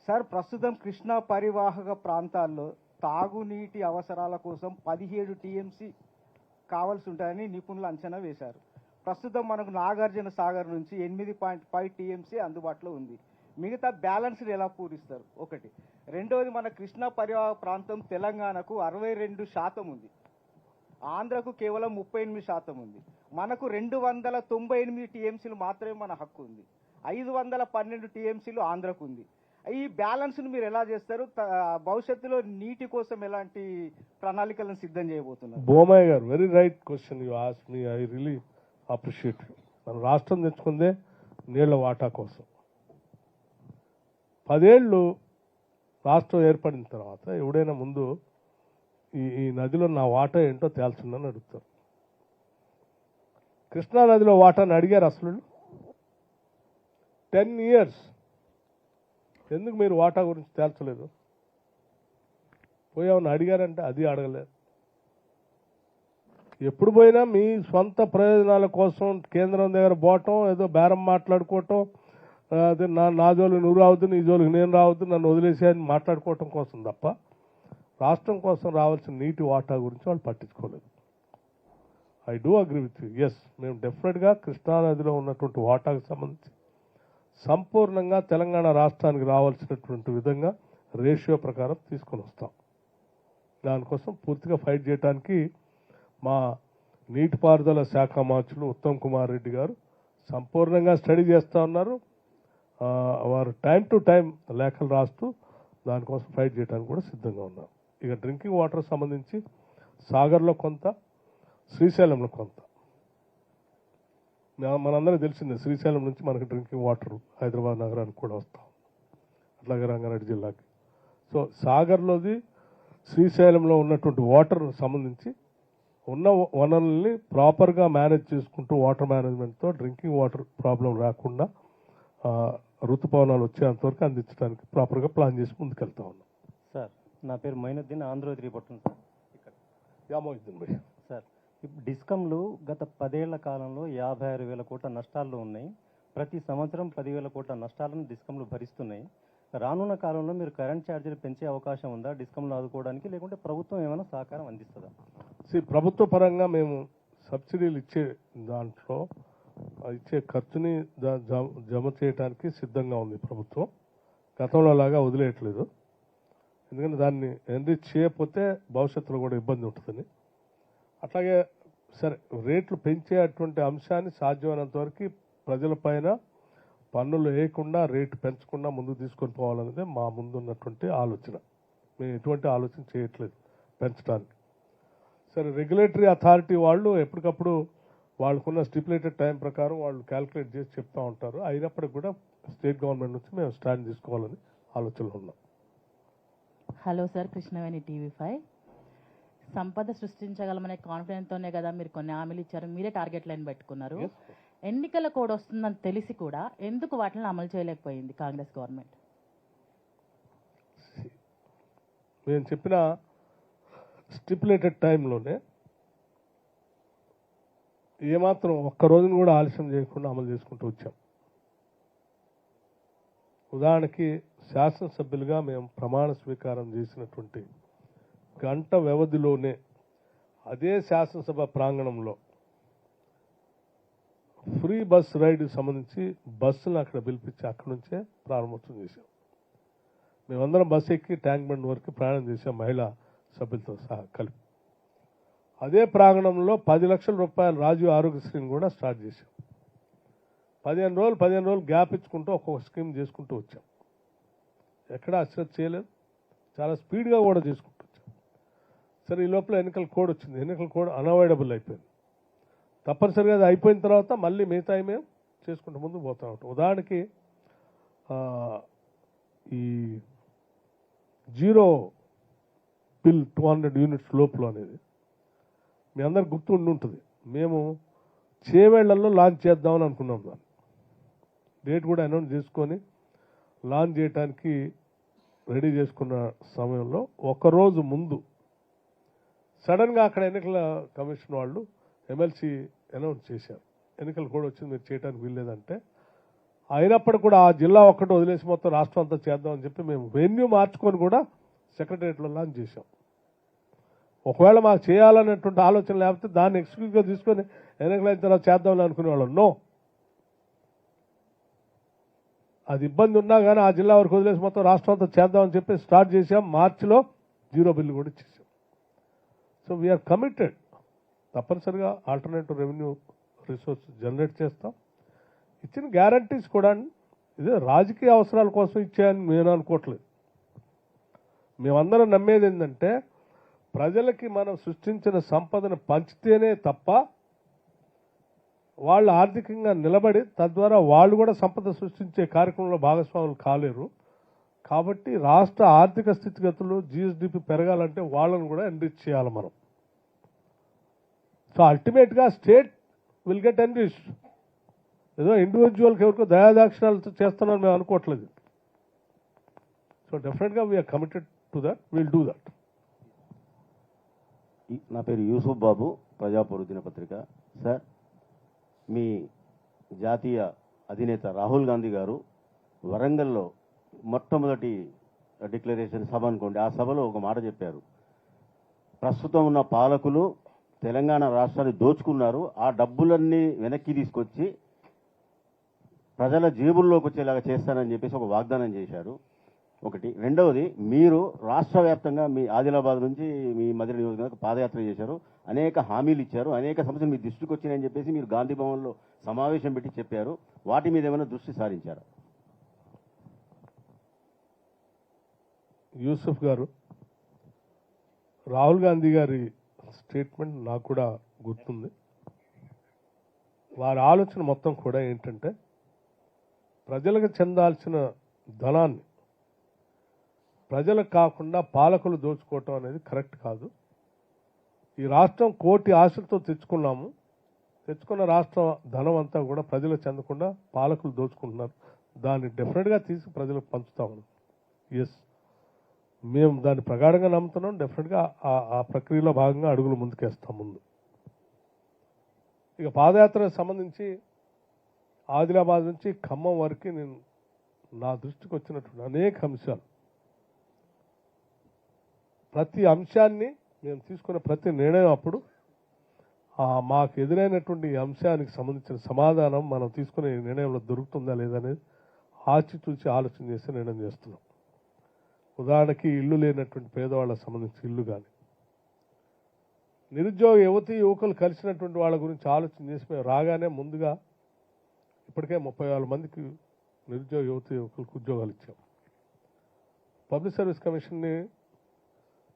Speaker 6: Sir, ప్రస్తుతం కృష్ణా పరివాహక ప్రాంతాల్లో తాగునీటి అవసరాల కోసం 17 టీఎంసీ కావాల్సి ఉంటాయని నిపుణులు అంచనా వేశారు. ప్రస్తుతం మనకు నాగార్జున సాగర్ నుంచి 8.5 టీఎంసీ అందుబాటులో ఉంది. మిగతా బ్యాలెన్స్ ఎలా పూరిస్తారు? ఒకటి. రెండవది, మన కృష్ణా పరివాహక ప్రాంతం తెలంగాణకు 62% ఉంది, ఆంధ్రకు కేవలం 38% ఉంది. మనకు 298 టీఎంసీలు మాత్రమే మన హక్కు ఉంది. 512 టీఎంసీలు ఆంధ్రకు ఉంది. ఈ బ్యాలెన్స్ను మీరు ఎలా చేస్తారు? భవిష్యత్తులో నీటి కోసం ఎలాంటి ప్రణాళికలను సిద్ధం చేయబోతున్నారు?
Speaker 3: బోమయ్య గారు, very right question you ask me. I really appreciate. మన రాష్ట్రం తెచ్చుకుందే నీళ్ల వాటా కోసం. 10 ఏళ్ళు రాష్ట్రం ఏర్పడిన తర్వాత ఎవడైనా ముందు ఈ నదిలో నా వాటా ఏంటో తేల్చుందని అడుగుతారు. కృష్ణా నదిలో వాటాని అడిగారు అసలు? 10 years ఎందుకు మీరు వాటా గురించి తేల్చలేదు? పోయామని అడిగారంటే అది అడగలేదు. ఎప్పుడు పోయినా మీ సొంత ప్రయోజనాల కోసం కేంద్రం దగ్గర పోవటం, ఏదో బేరం మాట్లాడుకోవటం, అదే నా జోలికి నువ్వు రావద్దు, నీ జోలికి నేను రావద్దు, నన్ను వదిలేసేయని మాట్లాడుకోవటం కోసం తప్ప రాష్ట్రం కోసం రావాల్సిన నీటి వాటా గురించి వాళ్ళు పట్టించుకోలేదు. I do agree with you. Yes, మేము డెఫినెట్గా కృష్ణానదిలో ఉన్నటువంటి వాటాకు సంబంధించి సంపూర్ణంగా తెలంగాణ రాష్ట్రానికి రావాల్సినటువంటి విధంగా రేషియో ప్రకారం తీసుకొని వస్తాం. దానికోసం పూర్తిగా ఫైట్ చేయడానికి మా నీటిపారుదల శాఖ మంత్రులు ఉత్తమ్ కుమార్ రెడ్డి గారు సంపూర్ణంగా స్టడీ చేస్తూ ఉన్నారు. వారు టైం టు టైం లేఖలు రాస్తూ దానికోసం ఫైట్ చేయడానికి కూడా సిద్ధంగా ఉన్నారు. ఇక డ్రింకింగ్ వాటర్ సంబంధించి సాగర్లో కొంత, శ్రీశైలంలో కొంత. మనందరికీ తెలిసిందే, శ్రీశైలం నుంచి మనకి డ్రింకింగ్ వాటర్ హైదరాబాద్ నగరానికి కూడా వస్తాం, అట్లాగే రంగారెడ్డి జిల్లాకి. సో సాగర్లోది, శ్రీశైలంలో ఉన్నటువంటి వాటర్ సంబంధించి ఉన్న వనరుల్ని ప్రాపర్గా మేనేజ్ చేసుకుంటూ వాటర్ మేనేజ్మెంట్తో డ్రింకింగ్ వాటర్ ప్రాబ్లం రాకుండా ఋతుపవనాలు వచ్చేంతవరకు అందించడానికి ప్రాపర్గా ప్లాన్ చేసి ముందుకెళ్తా ఉన్నాం.
Speaker 7: సార్, నా పేరు మైనుద్దీన్, ఆంధ్రజ్యోతి రిపోర్టర్ సార్.
Speaker 3: యామోద్దీన్ భయ్.
Speaker 7: సార్, డిస్కంలు గత 10 ఏళ్ల కాలంలో 56,000 కోట్ల నష్టాల్లో ఉన్నాయి. ప్రతి సంవత్సరం 10,000 కోట్ల నష్టాలను డిస్కంలు భరిస్తున్నాయి. రానున్న కాలంలో మీరు కరెంట్ ఛార్జీలు పెంచే అవకాశం ఉందా డిస్కంలు ఆదుకోవడానికి, లేకుంటే ప్రభుత్వం ఏమైనా సహకారం అందిస్తుందా?
Speaker 3: ప్రభుత్వ పరంగా మేము సబ్సిడీలు ఇచ్చే దాంట్లో ఇచ్చే ఖర్చుని జమ చేయడానికి సిద్ధంగా ఉంది ప్రభుత్వం. గతంలో లాగా వదిలేయట్లేదు. ఎందుకంటే దాన్ని ఎన్రిచ్ చేయకపోతే భవిష్యత్తులో కూడా ఇబ్బంది ఉంటుందని. అట్లాగే సరే రేట్లు పెంచే అటువంటి అంశాన్ని సాధ్యమైనంత వరకు ప్రజలపైన పన్నులు వేయకుండా రేటు పెంచకుండా ముందుకు తీసుకొని పోవాలనేదే మా ముందున్నటువంటి ఆలోచన. మేము ఎటువంటి ఆలోచన చేయట్లేదు పెంచడానికి. సరే రెగ్యులేటరీ అథారిటీ వాళ్ళు ఎప్పటికప్పుడు వాళ్ళకున్న స్టిపులేటెడ్ టైం ప్రకారం వాళ్ళు క్యాల్కులేట్ చేసి చెప్తూ ఉంటారు. అయినప్పటికీ కూడా స్టేట్ గవర్నమెంట్ నుంచి మేము స్టాండ్ తీసుకోవాలని ఆలోచనలో ఉన్నాం.
Speaker 8: Hello sir, Krishnaveni TV5. సంపద సృష్టించగలమనే కాన్ఫిడెన్స్తోనే కదా మీరు కొన్ని హామీలు ఇచ్చారు, మీరే టార్గెట్ లైన్ పెట్టుకున్నారు. ఎన్నికల కోడ్ వస్తుందని తెలిసి కూడా ఎందుకు వాటిని అమలు చేయలేకపోయింది కాంగ్రెస్ గవర్నమెంట్?
Speaker 3: మేము చెప్పిన స్టిపులేటెడ్ టైంలోనే ఏమాత్రం ఒక్క రోజును కూడా ఆలస్యం చేయకుండా అమలు చేసుకుంటూ వచ్చాం. ఉదాహరణకి శాసనసభ్యులుగా మేము ప్రమాణ స్వీకారం చేసినటువంటి గంట వ్యవధిలోనే అదే శాసనసభ ప్రాంగణంలో ఫ్రీ బస్ రైడ్కి సంబంధించి బస్సులను అక్కడ పిలిపించి అక్కడి నుంచే ప్రారంభోత్సవం చేశాం. మేమందరం బస్సు ఎక్కి ట్యాంక్ బండ్ వరకు ప్రయాణం చేశాం మహిళా సభ్యులతో సహా కలిపి. అదే ప్రాంగణంలో 10 లక్షల రూపాయల రాజీవ్ ఆరోగ్యశ్రీని కూడా స్టార్ట్ చేశాం. 15 రోజులు గ్యాప్ ఇచ్చుకుంటూ ఒక్కొక్క స్కీమ్ చేసుకుంటూ వచ్చాం. ఎక్కడా అశ్రద్ధ చేయలేదు, చాలా స్పీడ్గా కూడా చేసుకుంటూ వచ్చాం. సరే ఈ లోపల ఎన్నికల కోడ్ వచ్చింది. ఎన్నికల కోడ్ అన్అవాయిడబుల్ అయిపోయింది. తప్పనిసరిగా అది అయిపోయిన తర్వాత మళ్ళీ మిగతా మేము చేసుకుంటూ ముందు పోతూ ఉంటాం. ఉదాహరణకి ఈ జీరో బిల్ 200 యూనిట్స్ లోపల అనేది మీ అందరికి గుర్తు ఉండి ఉంటుంది. మేము చేవేళ్లలో లాంచ్ చేద్దామని అనుకున్నాం. దాన్ని డేట్ కూడా అనౌన్స్ చేసుకొని లాంచ్ చేయడానికి రెడీ చేసుకున్న సమయంలో ఒకరోజు ముందు సడన్గా అక్కడ ఎన్నికల కమిషన్ వాళ్ళు ఎమ్మెల్సీ అనౌన్స్ చేశారు, ఎన్నికలు కూడా వచ్చింది, మీరు చేయడానికి వీల్లేదంటే. అయినప్పటికీ కూడా ఆ జిల్లా ఒక్కటి వదిలేసి మొత్తం రాష్ట్రం అంతా చేద్దామని చెప్పి మేము వెన్యూ మార్చుకొని కూడా సెక్రటరియట్లో లాంచ్ చేశాం. ఒకవేళ మాకు చేయాలనేటువంటి ఆలోచన లేకపోతే దాన్ని ఎక్స్క్యూజ్గా తీసుకొని ఎన్నికలైన తర్వాత చేద్దామని అనుకునేవాళ్ళం. నో, అది ఇబ్బంది ఉన్నా కానీ ఆ జిల్లా వరకు వదిలేసి మొత్తం రాష్ట్రం అంతా చేద్దామని చెప్పి స్టార్ట్ చేసాం. మార్చిలో జీరో బిల్లు కూడా ఇచ్చేసాం. So we are committed. తప్పనిసరిగా ఆల్టర్నేటివ్ రెవెన్యూ రిసోర్స్ జనరేట్ చేస్తాం. ఇచ్చిన గ్యారంటీస్ కూడా ఇదే రాజకీయ అవసరాల కోసం ఇచ్చాయని నేను అనుకోవట్లేదు. మేమందరం నమ్మేది ఏంటంటే ప్రజలకి మనం సృష్టించిన సంపదను పంచితేనే తప్ప వాళ్ళు ఆర్థికంగా నిలబడి తద్వారా వాళ్ళు కూడా సంపద సృష్టించే కార్యక్రమంలో భాగస్వాములు కాలేరు. కాబట్టి రాష్ట్ర ఆర్థిక స్థితిగతులు జిఎస్డిపి పెరగాలంటే వాళ్ళను కూడా ఎన్రిచ్ చేయాలి మనం. సో అల్టిమేట్గా స్టేట్ విల్ గెట్ ఎన్రిచ్. ఏదో ఇండివిజువల్కి ఎవరికో దయాదాక్షిణాలతో చేస్తున్నాను మేము అనుకోవట్లేదు. So definitely we are committed to that, will do that.
Speaker 9: నా పేరు యూసుఫ్ బాబు, ప్రజాపౌరు దినపత్రిక. సార్, మీ జాతీయ అధినేత రాహుల్ గాంధీ గారు వరంగల్లో మొట్టమొదటి డిక్లరేషన్ సభ అనుకోండి, ఆ సభలో ఒక మాట చెప్పారు. ప్రస్తుతం ఉన్న పాలకులు తెలంగాణ రాష్ట్రాన్ని దోచుకున్నారు, ఆ డబ్బులన్నీ వెనక్కి తీసుకొచ్చి ప్రజల జేబుల్లోకి వచ్చేలాగా చేస్తానని చెప్పేసి ఒక వాగ్దానం చేశారు. ఒకటి. రెండవది, మీరు రాష్ట్ర వ్యాప్తంగా మీ ఆదిలాబాద్ నుంచి మీ మధుర నియోజకవర్గం పాదయాత్ర చేశారు, అనేక హామీలు ఇచ్చారు, అనేక సమస్యలు మీ దృష్టికి వచ్చినాయని చెప్పేసి మీరు గాంధీ భవన్లో సమావేశం పెట్టి చెప్పారు. వాటి మీద ఏమైనా దృష్టి సారించారా?
Speaker 3: యూసుఫ్ గారు, రాహుల్ గాంధీ గారి స్టేట్మెంట్ నాకు కూడా గుర్తుంది. వారి ఆలోచన మొత్తం కూడా ఏంటంటే ప్రజలకు చెందాల్సిన ధనాన్ని ప్రజలకు కాకుండా పాలకులు దోచుకోవటం అనేది కరెక్ట్ కాదు. ఈ రాష్ట్రం కోటి ఆశలతో తెచ్చుకున్నాము, తెచ్చుకున్న రాష్ట్ర ధనం అంతా కూడా ప్రజలకు చెందకుండా పాలకులు దోచుకుంటున్నారు. దాన్ని డెఫినెట్గా తీసి ప్రజలకు పంచుతాము. ఎస్, మేము దాన్ని ప్రగాఢంగా నమ్ముతున్నాం. డెఫినెట్గా ఆ ప్రక్రియలో భాగంగా అడుగులు ముందుకేస్తాం. ముందు ఇక పాదయాత్రకు సంబంధించి ఆదిలాబాద్ నుంచి ఖమ్మం వరకు నేను నా దృష్టికి వచ్చినటువంటి అనేక అంశాలు, ప్రతి అంశాన్ని మేము తీసుకున్న ప్రతి నిర్ణయం అప్పుడు మాకు ఎదురైనటువంటి ఈ అంశానికి సంబంధించిన సమాధానం మనం తీసుకునే నిర్ణయంలో దొరుకుతుందా లేదనేది ఆచితూచి ఆలోచన చేసి నిర్ణయం చేస్తున్నాం. ఉదాహరణకి ఇల్లు లేనటువంటి పేదవాళ్ళకు సంబంధించి ఇల్లు కానీ, నిరుద్యోగ యువతీ యువకులు కలిసినటువంటి వాళ్ళ గురించి ఆలోచన చేసి మేము రాగానే ముందుగా ఇప్పటికే 30,000 మందికి నిరుద్యోగ యువతీ యువకులకు ఉద్యోగాలు ఇచ్చాం. పబ్లిక్ సర్వీస్ కమిషన్ని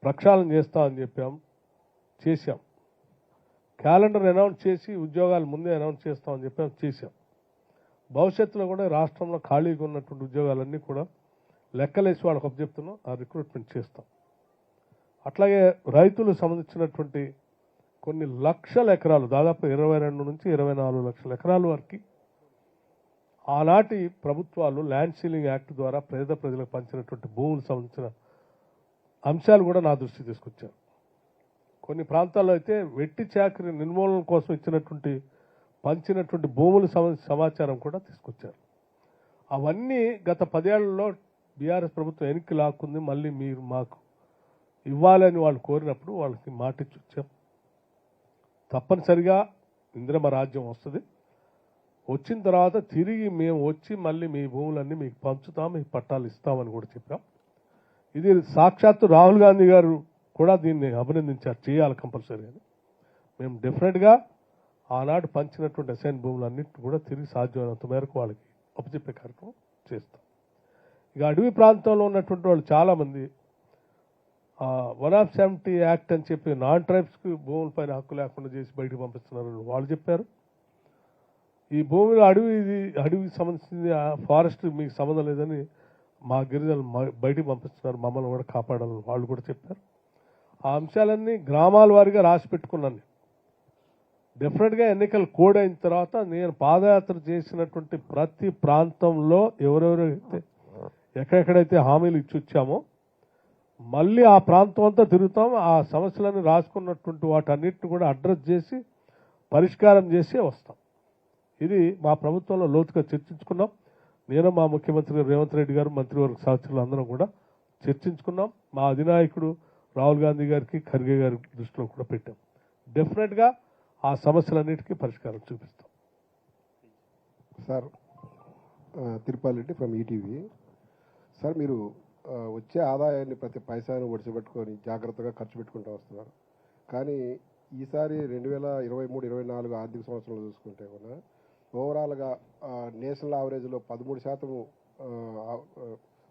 Speaker 3: ప్రక్షాళన చేస్తామని చేశాం. క్యాలెండర్ అనౌన్స్ చేసి ఉద్యోగాలు ముందే అనౌన్స్ చేస్తామని చేశాం. భవిష్యత్తులో కూడా రాష్ట్రంలో ఖాళీగా ఉన్నటువంటి ఉద్యోగాలన్నీ కూడా లెక్కలేసి వాళ్ళకి చెప్తున్నాం, ఆ రిక్రూట్మెంట్ చేస్తాం. అట్లాగే రైతులకు సంబంధించినటువంటి కొన్ని లక్షల ఎకరాలు, దాదాపు 22 నుంచి 24 లక్షల ఎకరాల వరకు ఆనాటి ప్రభుత్వాలు ల్యాండ్ సీలింగ్ యాక్ట్ ద్వారా పేద ప్రజలకు పంచినటువంటి భూములకు సంబంధించిన అంశాలు కూడా నా దృష్టికి తీసుకొచ్చారు. కొన్ని ప్రాంతాల్లో అయితే వెట్టి చాకరీ నిర్మూలన కోసం పంచినటువంటి భూముల సమాచారం కూడా తీసుకొచ్చారు. అవన్నీ గత 10 ఏళ్లలో బీఆర్ఎస్ ప్రభుత్వం వెనక్కి లాక్కుంది. మళ్ళీ మీరు మాకు ఇవ్వాలని వాళ్ళు కోరినప్పుడు వాళ్ళకి మాటిచ్చి వచ్చాం. తప్పనిసరిగా ఇందిరమ్మ రాజ్యం వస్తుంది. వచ్చిన తర్వాత తిరిగి మేము వచ్చి మళ్ళీ మీ భూములన్నీ మీకు పంచుతాం, మీకు పట్టాలు ఇస్తామని కూడా చెప్పాం. ఇది సాక్షాత్తు రాహుల్ గాంధీ గారు కూడా దీన్ని అభినందించారు, చేయాలి కంపల్సరీ అని. మేము డెఫినెట్గా ఆనాడు పంచినటువంటి అసైన్ భూములన్నింటినీ కూడా తిరిగి సాధ్యమైనంత మేరకు వాళ్ళకి అప్పచెప్పే కార్యక్రమం చేస్తాం. ఇక అడవి ప్రాంతంలో ఉన్నటువంటి వాళ్ళు చాలామంది 170 యాక్ట్ అని చెప్పి నాన్ ట్రైబ్స్కి భూములపైన హక్కు లేకుండా చేసి బయటకు పంపిస్తున్నారని వాళ్ళు చెప్పారు. ఈ భూమిలో అడవికి సంబంధించింది ఫారెస్ట్ మీకు సంబంధం లేదని మా గిరిజనులు బయటికి పంపిస్తున్నారు, మమ్మల్ని కూడా కాపాడాలని వాళ్ళు కూడా చెప్పారు. ఆ అంశాలన్నీ గ్రామాల వారీగా రాసి పెట్టుకున్నాను. డెఫినెట్గా ఎన్నికల కోడ్ అయిన తర్వాత నేను పాదయాత్ర చేసినటువంటి ప్రతి ప్రాంతంలో ఎవరెవరైతే ఎక్కడెక్కడైతే హామీలు ఇచ్చి వచ్చామో మళ్ళీ ఆ ప్రాంతం అంతా తిరుగుతాం. ఆ సమస్యలన్నీ రాసుకున్నటువంటి వాటన్నిటిని కూడా అడ్రస్ చేసి పరిష్కారం చేసి వస్తాం. ఇది మా ప్రభుత్వంలో లోతుగా చర్చించుకున్నాం. నేను మా ముఖ్యమంత్రి రేవంత్ రెడ్డి గారు, మంత్రివర్గ సహచరులు అందరం కూడా చర్చించుకున్నాం. మా అధినాయకుడు రాహుల్ గాంధీ గారికి, ఖర్గే గారి దృష్టిలో కూడా పెట్టాం. డెఫినెట్గా ఆ సమస్యలన్నిటికీ పరిష్కారం చూపిస్తాం.
Speaker 10: Sir, Tirupati Reddy from ETV. Sir, మీరు వచ్చే ఆదాయాన్ని ప్రతి పైసాను ఒడిసిపెట్టుకొని జాగ్రత్తగా ఖర్చు పెట్టుకుంటూ వస్తున్నారు. కానీ ఈసారి 2023-24 ఆర్థిక సంవత్సరంలో చూసుకుంటే కూడా ఓవరాల్గా నేషనల్ యావరేజ్లో 13%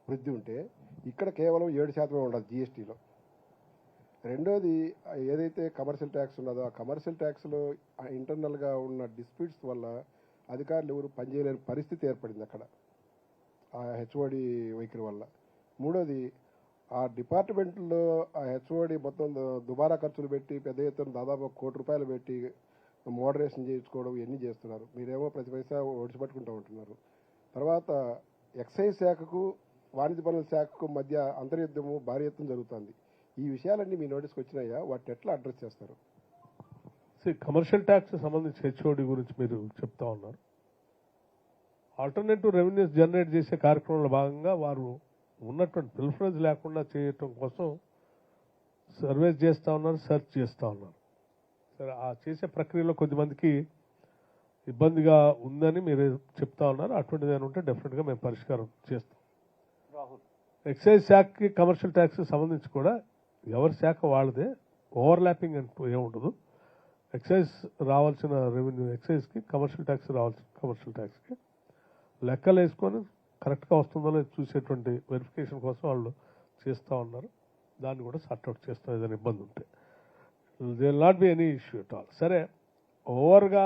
Speaker 10: వృద్ధి ఉంటే ఇక్కడ కేవలం 7% ఉండదు జీఎస్టీలో. రెండోది, ఏదైతే కమర్షియల్ ట్యాక్స్ ఉన్నదో ఆ కమర్షియల్ ట్యాక్స్లో ఇంటర్నల్గా ఉన్న డిస్ప్యూట్స్ వల్ల అధికారులు ఎవరు పనిచేయలేని పరిస్థితి ఏర్పడింది అక్కడ ఆ హెచ్ఓడి వైఖరి వల్ల. మూడోది, ఆ డిపార్ట్మెంట్లో ఆ హెచ్ఓడి మొత్తం దుబారా ఖర్చులు పెట్టి పెద్ద ఎత్తున దాదాపు ₹1 కోటి పెట్టి మోడరేషన్ చేయించుకోవడం ఇవన్నీ చేస్తున్నారు. మీరేమో ప్రతి పైసా ఒడిచిపెట్టుకుంటూ ఉంటున్నారు. తర్వాత ఎక్సైజ్ శాఖకు వాణిజ్య పనుల శాఖకు మధ్య అంతర్యుద్ధము భారీ ఎత్తున జరుగుతుంది. ఈ విషయాలన్నీ మీ నోటీస్కి వచ్చినాయా? వాటిని ఎట్లా అడ్రస్ చేస్తారు?
Speaker 3: కమర్షియల్ ట్యాక్స్ సంబంధించి హెచ్ఓడి గురించి మీరు చెప్తా ఉన్నారు. ఆల్టర్నేటివ్ రెవెన్యూస్ జనరేట్ చేసే కార్యక్రమంలో భాగంగా వారు ఉన్నటువంటి ప్రిఫరెన్స్ లేకుండా చేయటం కోసం సర్వేస్ చేస్తూ ఉన్నారు, సెర్చ్ చేస్తూ ఉన్నారు. సరే, ఆ చేసే ప్రక్రియలో కొద్దిమందికి ఇబ్బందిగా ఉందని మీరు చెప్తా ఉన్నారు. అటువంటిది ఏమైనా ఉంటే డెఫినెట్గా మేము పరిష్కారం చేస్తాం. ఎక్సైజ్ శాఖకి కమర్షియల్ ట్యాక్స్కి సంబంధించి కూడా ఎవరి శాఖ వాళ్ళదే, ఓవర్లాపింగ్ అంటూ ఏముండదు. ఎక్సైజ్ రావాల్సిన రెవెన్యూ ఎక్సైజ్కి, కమర్షియల్ ట్యాక్స్ రావాల్సిన కమర్షియల్ ట్యాక్స్కి లెక్కలు వేసుకొని కరెక్ట్గా వస్తుందో లేదో చూసేటువంటి వెరిఫికేషన్ కోసం వాళ్ళు చేస్తూ ఉన్నారు. దాన్ని కూడా సార్ట్అవుట్ చేస్తాం ఏదైనా ఇబ్బంది ఉంటే. They will not be any issue at all. సరే, ఓవర్గా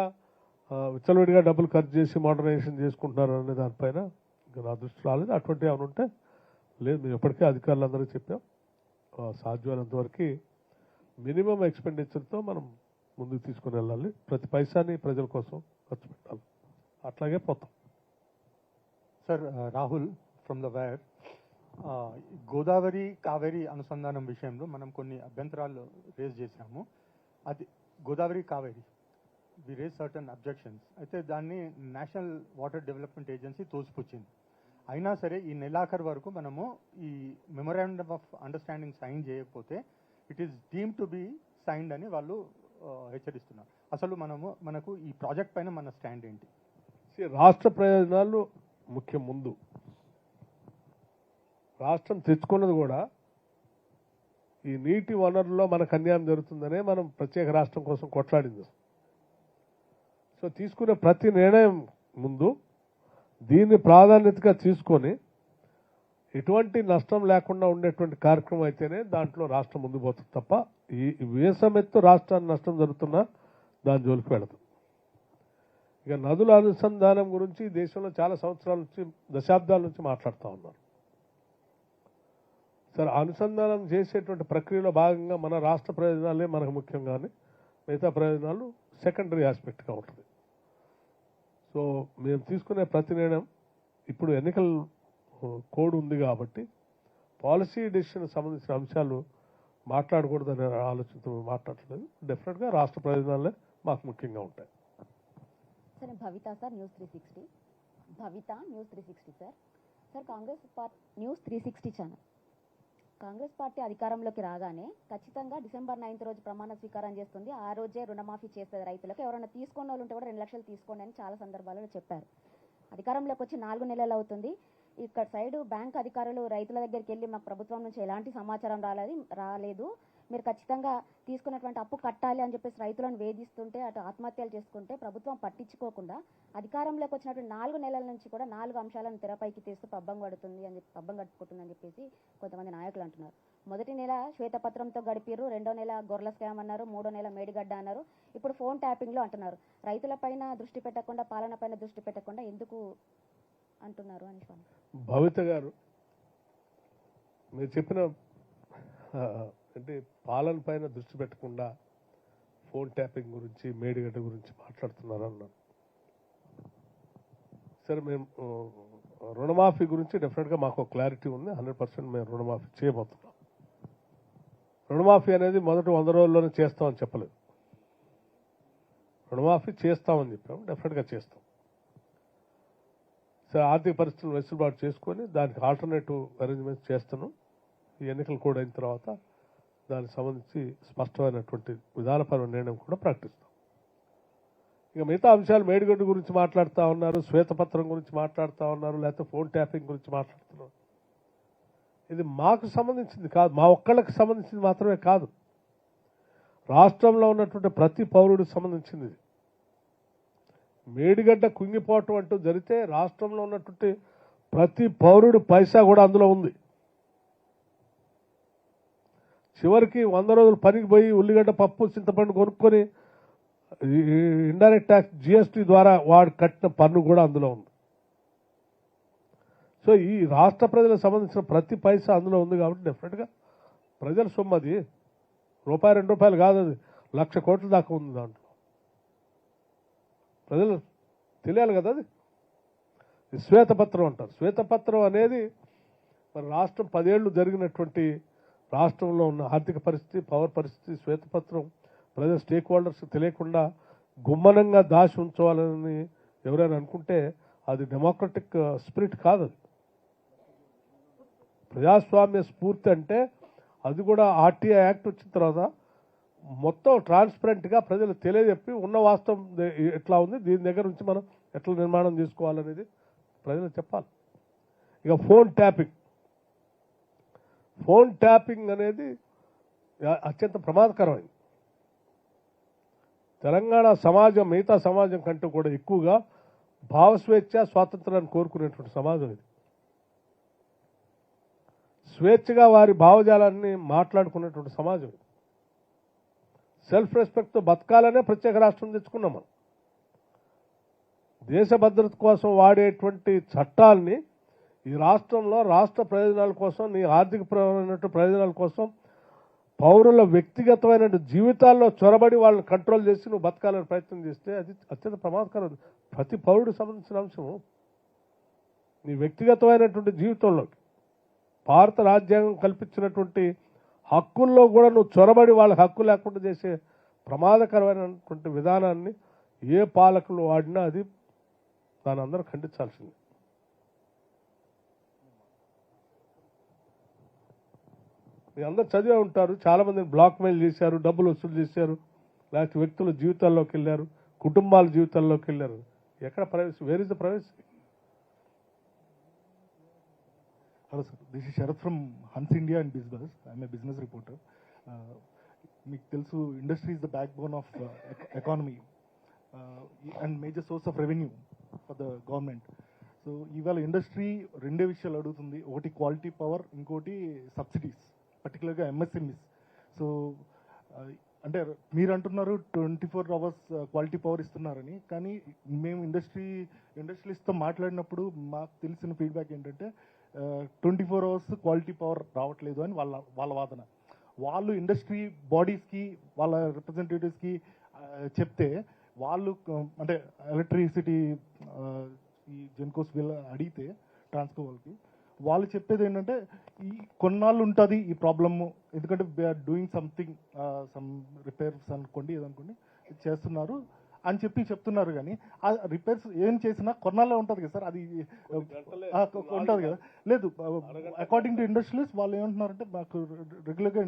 Speaker 3: విచ్చలవిడిగా డబ్బులు ఖర్చు చేసి మోడర్నైజేషన్ చేసుకుంటున్నారు అనే దానిపైన ఇంకా నా దృష్టి రాలేదు. అటువంటి ఏమైనా ఉంటే లేదు, మేము ఎప్పటికే అధికారులందరికీ చెప్పాం. సాధ్యమైనంత వరకు మినిమం ఎక్స్పెండిచర్తో మనం ముందుకు తీసుకుని వెళ్ళాలి. ప్రతి పైసాని ప్రజల కోసం ఖర్చు పెట్టాలి. అట్లాగే పోతాం.
Speaker 11: Sir, Rahul from the Wire. Godavari Kaveri అనుసంధానం విషయంలో మనం కొన్ని అభ్యంతరాలు రేజ్ చేసినాము. అది Godavari Kaveri we raise certain objections. అయితే దాన్ని నేషనల్ వాటర్ డెవలప్మెంట్ ఏజెన్సీ తోసిపుచ్చింది. అయినా సరే ఈ నెలాఖరు వరకు మనము ఈ మెమొరాండమ్ ఆఫ్ అండర్స్టాండింగ్ సైన్ చేయకపోతే it is deem to be signed అని వాళ్ళు హెచ్చరిస్తున్నారు. అసలు మనకు ఈ ప్రాజెక్ట్ పైన మన స్టాండ్ ఏంటి?
Speaker 3: రాష్ట్ర ప్రయోజనాలు ముఖ్యం. ముందు రాష్ట్రం తెచ్చుకున్నది కూడా ఈ నీటి వనరుల్లో మనకు అన్యాయం జరుగుతుందనే మనం ప్రత్యేక రాష్ట్రం కోసం కొట్లాడింది. సో తీసుకునే ప్రతి నిర్ణయం ముందు దీన్ని ప్రాధాన్యతగా తీసుకొని ఎటువంటి నష్టం లేకుండా ఉండేటువంటి కార్యక్రమం అయితేనే దాంట్లో రాష్ట్రం ముందు పోతుంది తప్ప ఈ వేసమెత్తు రాష్ట్రానికి నష్టం జరుగుతున్నా దాని జోలికి వెళదు. ఇక నదుల అనుసంధానం గురించి దేశంలో చాలా సంవత్సరాల నుంచి, దశాబ్దాల నుంచి మాట్లాడుతూ ఉన్నారు. సరే, అనుసంధానం చేసేటువంటి ప్రక్రియలో భాగంగా మన రాష్ట్ర ప్రయోజనాలే మనకు ముఖ్యం, కానీ మిగతా ప్రయోజనాలు సెకండరీ ఆస్పెక్ట్గా ఉంటుంది. సో మేము తీసుకునే ప్రతి నిర్ణయం, ఇప్పుడు ఎన్నికల కోడ్ ఉంది కాబట్టి పాలసీ డెసిషన్ సంబంధించిన అంశాలు మాట్లాడకూడదనే ఆలోచనతో మాట్లాడలేదు. డెఫినెట్గా రాష్ట్ర ప్రయోజనాలే మాకు ముఖ్యంగా ఉంటాయి.
Speaker 12: Sir Bhavitha sir, news 360. Bhavitha news 360 sir. Sir Congress party news 360 channel. Congress party అధికారంలోకి రాగానే ఖచ్చితంగా డిసెంబర్ 9th రోజు ప్రమాణ స్వీకారం చేస్తుంది. ఆ రోజే రుణమాఫీ చేస్తుంది రైతులకు. ఎవరైనా తీసుకున్న వాళ్ళు ఉంటే కూడా 2 లక్షలు తీసుకోండి అని చాలా సందర్భాలలో చెప్పారు. అధికారంలోకి వచ్చి 4 నెలలు అవుతుంది. ఇక్కడ సైడ్ బ్యాంక్ అధికారులు రైతుల దగ్గరికి వెళ్ళి మాకు ప్రభుత్వం నుంచి ఎలాంటి సమాచారం రాలేదు, మీరు ఖచ్చితంగా తీసుకున్నటువంటి అప్పు కట్టాలి అని చెప్పేసి రైతులను వేధిస్తుంటే, అటు ఆత్మహత్యలు చేసుకుంటే ప్రభుత్వం పట్టించుకోకుండా అధికారంలోకి వచ్చినటువంటి 4 నెలల నుంచి కూడా 4 అంశాలను తెరపైకి తీస్తూ పబ్బం గడుపుకుంటుంది అని చెప్పేసి కొంతమంది నాయకులు అంటున్నారు. మొదటి నెల శ్వేతపత్రంతో గడిపిర్రు, 2వ నెల గొర్రెల స్కామ్ అన్నారు, 3వ నెల మేడిగడ్డ అన్నారు, ఇప్పుడు ఫోన్ ట్యాపింగ్లో అంటున్నారు. రైతులపైన దృష్టి పెట్టకుండా, పాలన పైన దృష్టి పెట్టకుండా ఎందుకు అంటున్నారు అని.
Speaker 3: భవిత గారు, మీరు చెప్పిన అంటే పాలన పైన దృష్టి పెట్టకుండా ఫోన్ ట్యాపింగ్ గురించి, మేడిగడ్డ గురించి మాట్లాడుతున్నారు అన్నారు. సరే, మేము రుణమాఫీ గురించి డెఫినెట్గా మాకు క్లారిటీ ఉంది. 100% మేము రుణమాఫీ చేయబోతున్నాం. రుణమాఫీ అనేది మొదటి 100 రోజుల్లోనే చేస్తామని చెప్పలేదు. రుణమాఫీ చేస్తామని చెప్పాము, డెఫినెట్గా చేస్తాం. సరే, ఆర్థిక పరిస్థితులను వెసులుబాటు చేసుకొని దానికి ఆల్టర్నేటివ్ అరేంజ్మెంట్స్ చేస్తున్నాం. ఈ ఎన్నికలు కూడా అయిన తర్వాత దానికి సంబంధించి స్పష్టమైనటువంటి విధానపరమైన నిర్ణయం కూడా ప్రకటిస్తాం. ఇక మిగతా అంశాలు, మేడిగడ్డ గురించి మాట్లాడుతూ ఉన్నారు, శ్వేతపత్రం గురించి మాట్లాడుతూ ఉన్నారు, లేకపోతే ఫోన్ ట్యాపింగ్ గురించి మాట్లాడుతున్నారు. ఇది మాకు సంబంధించింది కాదు, మా ఒక్కళ్ళకి సంబంధించింది మాత్రమే కాదు, రాష్ట్రంలో ఉన్నటువంటి ప్రతి పౌరుడికి సంబంధించింది ఇది. మేడిగడ్డ కుంగిపోవటం అంటూ జరిగితే రాష్ట్రంలో ఉన్నటువంటి ప్రతి పౌరుడు పైసా కూడా అందులో ఉంది. చివరికి 100 రోజులు పనికి పోయి ఉల్లిగడ్డ, పప్పు, చింతపండు కొనుక్కొని ఇండైరెక్ట్ ట్యాక్స్ జిఎస్టీ ద్వారా వాడు కట్టిన పన్ను కూడా అందులో ఉంది. సో ఈ రాష్ట్ర ప్రజలకు సంబంధించిన ప్రతి పైసా అందులో ఉంది కాబట్టి డెఫినెట్గా ప్రజల సొమ్ము అది. రూపాయి 2 రూపాయలు కాదు, అది 1,00,000 కోట్ల దాకా ఉంది. దాంట్లో ప్రజలు తెలియాలి కదా. అది శ్వేతపత్రం అంటారు. శ్వేతపత్రం అనేది మరి రాష్ట్రం 10 ఏళ్ళు జరిగినటువంటి రాష్ట్రంలో ఉన్న ఆర్థిక పరిస్థితి, పవర్ పరిస్థితి, శ్వేతపత్రం ప్రజల స్టేక్ హోల్డర్స్ తెలియకుండా గుమ్మనంగా దాచి ఉంచవాలని ఎవరైనా అనుకుంటే అది డెమోక్రటిక్ స్పిరిట్ కాదు. అది ప్రజాస్వామ్య స్ఫూర్తి అంటే అది కూడా ఆర్టీఐ యాక్ట్ వచ్చిన తర్వాత మొత్తం ట్రాన్స్పరెంట్గా ప్రజలు తెలియజెప్పి ఉన్న వాస్తవం ఎట్లా ఉంది, దీని దగ్గర నుంచి మనం ఎట్లా నిర్మాణం చేసుకోవాలనేది ప్రజలు చెప్పాలి. ఇక ఫోన్ ట్యాపింగ్ అనేది అత్యంత ప్రమాదకరమైంది. తెలంగాణ సమాజం మిగతా సమాజం కంటే కూడా ఎక్కువగా భావస్వేచ్ఛ, స్వాతంత్రాన్ని కోరుకునేటువంటి సమాజం ఇది. స్వేచ్ఛగా వారి భావజాలాన్ని మాట్లాడుకునేటువంటి సమాజం ఇది. సెల్ఫ్ రెస్పెక్ట్తో బతకాలనే ప్రత్యేక రాష్ట్రం తెచ్చుకున్నాం మనం. దేశ భద్రత కోసం వాడేటువంటి చట్టాలని ఈ రాష్ట్రంలో రాష్ట్ర ప్రయోజనాల కోసం, నీ ఆర్థికపరమైన ప్రయోజనాల కోసం పౌరుల వ్యక్తిగతమైన జీవితాల్లో చొరబడి వాళ్ళని కంట్రోల్ చేసి నువ్వు బతకాలని ప్రయత్నం చేస్తే అది అత్యంత ప్రమాదకరం. ప్రతి పౌరుడికి సంబంధించిన అంశం. నీ వ్యక్తిగతమైనటువంటి జీవితంలోకి భారత రాజ్యాంగం కల్పించినటువంటి హక్కుల్లో కూడా నువ్వు చొరబడి వాళ్ళకి హక్కు లేకుండా చేసే ప్రమాదకరమైనటువంటి విధానాన్ని ఏ పాలకులు వాడినా అది దాని అందరూ ఖండించాల్సింది. మీ అందరు చదివే ఉంటారు, చాలామందిని బ్లాక్ మెయిల్ చేశారు, డబ్బులు వసూలు చేశారు, లేకపోతే వ్యక్తుల జీవితాల్లోకి వెళ్ళారు, కుటుంబాల జీవితాల్లోకి వెళ్ళారు. ఎక్కడ privacy? Where is the privacy?
Speaker 11: Hello sir, this is Sharath from Hans India and business. I'm a business reporter. మీకు తెలుసు, industry is the back bone of economy and major source of revenue for the government. So ఇవాళ industry రెండే విషయాలు అడుగుతుంది. ఒకటి quality power, ఇంకోటి subsidies, పర్టికులర్గా MSMEs. So అంటే మీరు అంటున్నారు 24 hours క్వాలిటీ పవర్ ఇస్తున్నారని, కానీ మేము ఇండస్ట్రియలిస్ట్తో మాట్లాడినప్పుడు మాకు తెలిసిన ఫీడ్బ్యాక్ ఏంటంటే 24 hours క్వాలిటీ పవర్ రావట్లేదు అని వాళ్ళ వాదన. వాళ్ళు ఇండస్ట్రీ బాడీస్కి, వాళ్ళ రిప్రజెంటేటివ్స్కి చెప్తే వాళ్ళు అంటే ఎలక్ట్రిసిటీ ఈ జెన్కోస్ బిల్ అడిగితే ట్రాన్స్కో వాళ్ళు చెప్పేది ఏంటంటే ఈ కొన్నాళ్ళు ఉంటుంది ఈ ప్రాబ్లము, ఎందుకంటే they are doing something, some repairs అనుకోండి, ఏదనుకోండి చేస్తున్నారు అని చెప్తున్నారు. కానీ ఆ రిపేర్స్ ఏం చేసినా కొన్నాళ్ళే ఉంటుంది కదా సార్, అది ఉంటుంది కదా. లేదు, అకార్డింగ్ టు ఇండస్ట్రియలిస్ట్ వాళ్ళు ఏమంటున్నారంటే మాకు రెగ్యులర్గా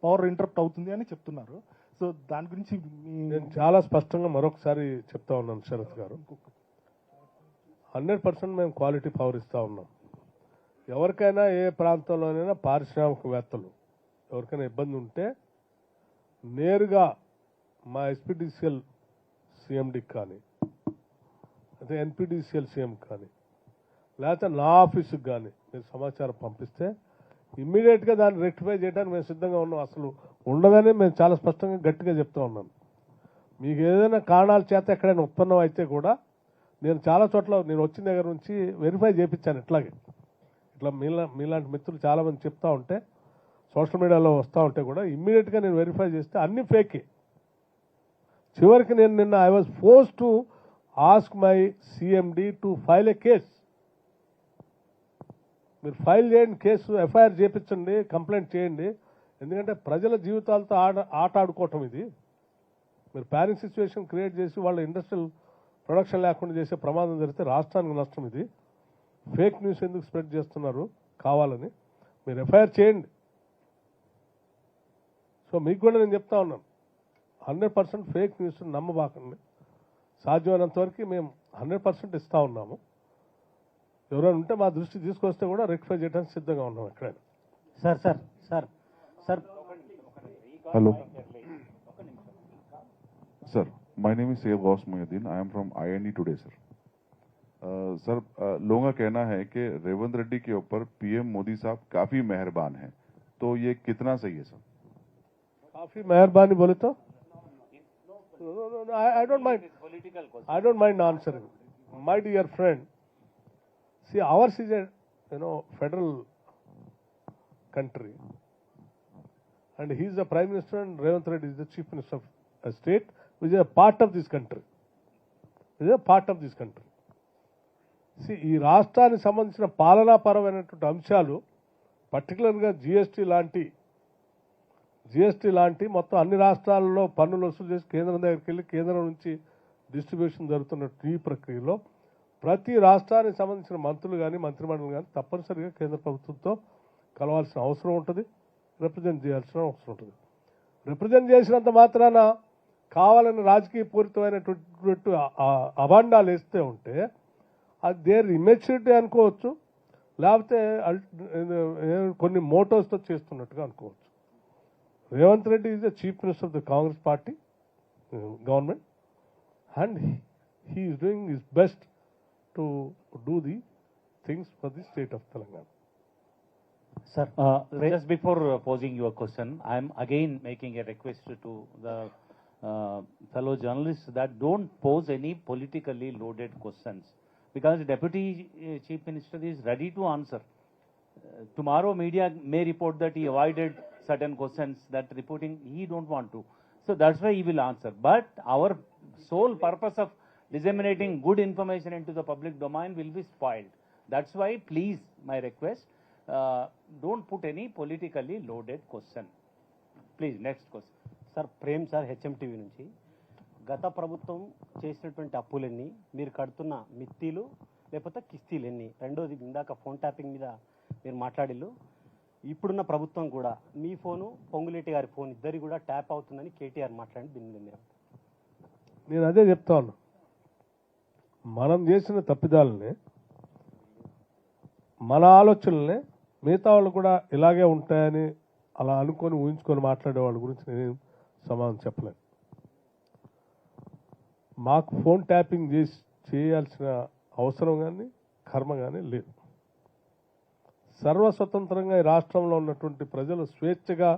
Speaker 11: పవర్ ఇంటరప్ట్ అవుతుంది అని చెప్తున్నారు. సో దాని గురించి
Speaker 3: నేను చాలా స్పష్టంగా మరొకసారి చెప్తా ఉన్నాను శరత్ గారు, 100% మేము క్వాలిటీ పవర్ ఇస్తూ ఉన్నాం. ఎవరికైనా ఏ ప్రాంతంలోనైనా పారిశ్రామికవేత్తలు ఎవరికైనా ఇబ్బంది ఉంటే నేరుగా మా ఎస్పీడీసీఎల్ సీఎండీకి కానీ, అదే ఎన్పీడీసీఎల్ సీఎం కానీ, లేకపోతే నా ఆఫీసుకి కానీ మీరు సమాచారం పంపిస్తే ఇమ్మీడియట్గా దాన్ని రెక్టిఫై చేయడానికి మేము సిద్ధంగా ఉన్నాం. అసలు ఉండదని మేము చాలా స్పష్టంగా గట్టిగా చెప్తూ ఉన్నాం. మీకు ఏదైనా కారణాల చేత ఎక్కడైనా ఉత్పన్నం అయితే కూడా నేను చాలా చోట్ల నేను వచ్చిన దగ్గర నుంచి వెరిఫై చేయించాను. ఇట్లా మీలాంటి మిత్రులు చాలామంది చెప్తా ఉంటే, సోషల్ మీడియాలో వస్తూ ఉంటే కూడా ఇమ్మీడియట్గా నేను వెరిఫై చేస్తే అన్ని ఫేకే. చివరికి నేను నిన్న I was force to ask my CMD to file A case. మీరు ఫైల్ చేయండి, కేసు ఎఫ్ఐఆర్ చేయించండి, కంప్లైంట్ చేయండి. ఎందుకంటే ప్రజల జీవితాలతో ఆట ఆడుకోవటం ఇది. మీరు ప్యానిక్ సిచ్యువేషన్ క్రియేట్ చేసి వాళ్ళ ఇండస్ట్రియల్ ప్రొడక్షన్ లేకుండా చేసే ప్రమాదం జరిగితే రాష్ట్రానికి నష్టం. ఇది ఫేక్ న్యూస్ ఎందుకు స్ప్రెడ్ చేస్తున్నారు కావాలని? మీరు ఎఫ్ఐఆర్ చేయండి. సో మీకు కూడా నేను చెప్తా ఉన్నాను, 100% ఫేక్ న్యూస్ నమ్మబాకండి. సాధ్యమైనంత వరకు మేము 100% ఇస్తూ ఉన్నాము. ఎవరైనా ఉంటే మా దృష్టి తీసుకొస్తే కూడా రెక్టిఫై చేయడానికి సిద్ధంగా ఉన్నాం ఎక్కడైనా.
Speaker 7: Sir sir sir sir
Speaker 13: Hello. Sir, my name is Sayyid Ghaus Muhyiddin. I am from INE today, sir. Sir, लोगों का कहना है कि रेवंत रेड्डी के ऊपर पीएम मोदी साहब काफी मेहरबान हैं, तो ये कितना सही है सर?
Speaker 3: काफी मेहरबानी बोले तो I don't mind answering. My dear friend, see, ours is a federal country, and he is the prime minister and Revanth Reddy is the chief minister of a state which is a part of this country. See, ఈ రాష్ట్రానికి సంబంధించిన పాలనాపరమైనటువంటి అంశాలు, పర్టికులర్గా GST లాంటి మొత్తం అన్ని రాష్ట్రాలలో పన్నులు వసూలు చేసి కేంద్రం దగ్గరికి వెళ్ళి కేంద్రం నుంచి డిస్ట్రిబ్యూషన్ జరుగుతున్న ఈ ప్రక్రియలో ప్రతి రాష్ట్రానికి సంబంధించిన మంత్రులు కానీ మంత్రిమండలి కానీ తప్పనిసరిగా కేంద్ర ప్రభుత్వంతో కలవాల్సిన అవసరం ఉంటుంది, రిప్రజెంట్ చేయాల్సిన అవసరం ఉంటుంది. రిప్రజెంట్ చేసినంత మాత్రాన కావాలని రాజకీయ పూరితమైనటువంటి అభాండాలు వేస్తే ఉంటే అది దేర్ ఇమెచ్యూరిటీ అనుకోవచ్చు, లేకపోతే కొన్ని మోటోస్తో చేస్తున్నట్టుగా అనుకోవచ్చు. Revanth Reddy is the chief minister of the Congress party government, and he is doing his best to do the things for the state of Telangana.
Speaker 2: Sir, just before posing your question, I am again making a request to the fellow journalists that don't pose any politically loaded questions, because Deputy Chief Minister is ready to answer. Tomorrow media may report that he avoided certain questions, that reporting he don't want to. So that's why he will answer. But our sole purpose of disseminating good information into the public domain will be spoiled. That's why, please, my request, don't put any politically loaded question. Please, next question.
Speaker 7: Sir Prem sir HMTV నుంచి. గత ప్రభుత్వం చేసినటువంటి అప్పులెన్ని, మీరు కడుతున్న మిత్తీలు లేకపోతే కిస్తీలు ఎన్ని? రెండోది, ఇందాక ఫోన్ ట్యాపింగ్ మీద మీరు మాట్లాడిల్లు, ఇప్పుడున్న ప్రభుత్వం కూడా మీ ఫోను పొంగులేటి గారి ఫోన్ ఇద్దరి కూడా ట్యాప్ అవుతుందని కేటీఆర్ మాట్లాడి దీని మీద మీరు
Speaker 3: నేను అదే చెప్తా ఉన్నా, మనం చేసిన తప్పిదాలని, మన ఆలోచనల్ని మిగతా వాళ్ళు కూడా ఇలాగే ఉంటాయని అలా అనుకొని ఊహించుకొని మాట్లాడే వాళ్ళ గురించి నేను సమాధానం చెప్పలేను. మాకు ఫోన్ ట్యాపింగ్ చేయాల్సిన అవసరం కానీ కర్మ కానీ లేదు. సర్వస్వతంత్రంగా ఈ రాష్ట్రంలో ఉన్నటువంటి ప్రజలు స్వేచ్ఛగా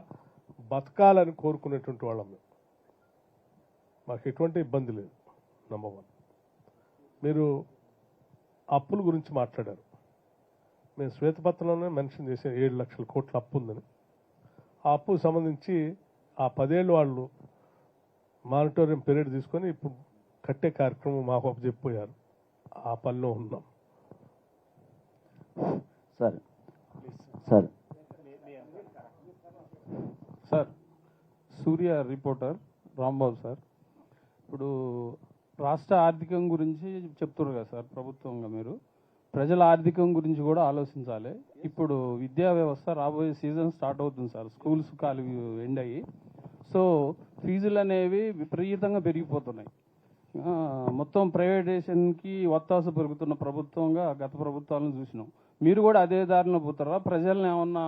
Speaker 3: బతకాలని కోరుకునేటువంటి వాళ్ళం మేము. మాకు ఎటువంటి ఇబ్బంది లేదు. నంబర్ 1. మీరు అప్పుల గురించి మాట్లాడారు. మేము శ్వేతపత్రంలోనే మెన్షన్ చేసే 7 లక్షల కోట్ల అప్పు ఉందని. ఆ అప్పుకు సంబంధించి ఆ 10 ఏళ్ళు వాళ్ళు మానిటోరియం పీరియడ్ తీసుకొని ఇప్పుడు కట్టే కార్యక్రమం మాకు చెప్పిపోయారు. ఆ పనిలో ఉన్నాం.
Speaker 14: సార్ సార్
Speaker 15: సార్ సూర్య రిపోర్టర్ రాంబాబు సార్. ఇప్పుడు రాష్ట్ర ఆర్థికం గురించి చెప్తున్నారు కదా సార్, ప్రభుత్వంగా మీరు ప్రజల ఆర్థికం గురించి కూడా ఆలోచించాలి. ఇప్పుడు విద్యా వ్యవస్థ రాబోయే సీజన్ స్టార్ట్ అవుతుంది సార్, స్కూల్స్ ఖాళీ ఎండ్ అయ్యి. సో ఫీజులు అనేవి విపరీతంగా పెరిగిపోతున్నాయి. మొత్తం ప్రైవేటైజేషన్కి ఒత్తాసు పెరుగుతున్న ప్రభుత్వంగా గత ప్రభుత్వాలను చూసినాం. మీరు కూడా అదే దారిలో పోతారా? ప్రజల్ని ఏమన్నా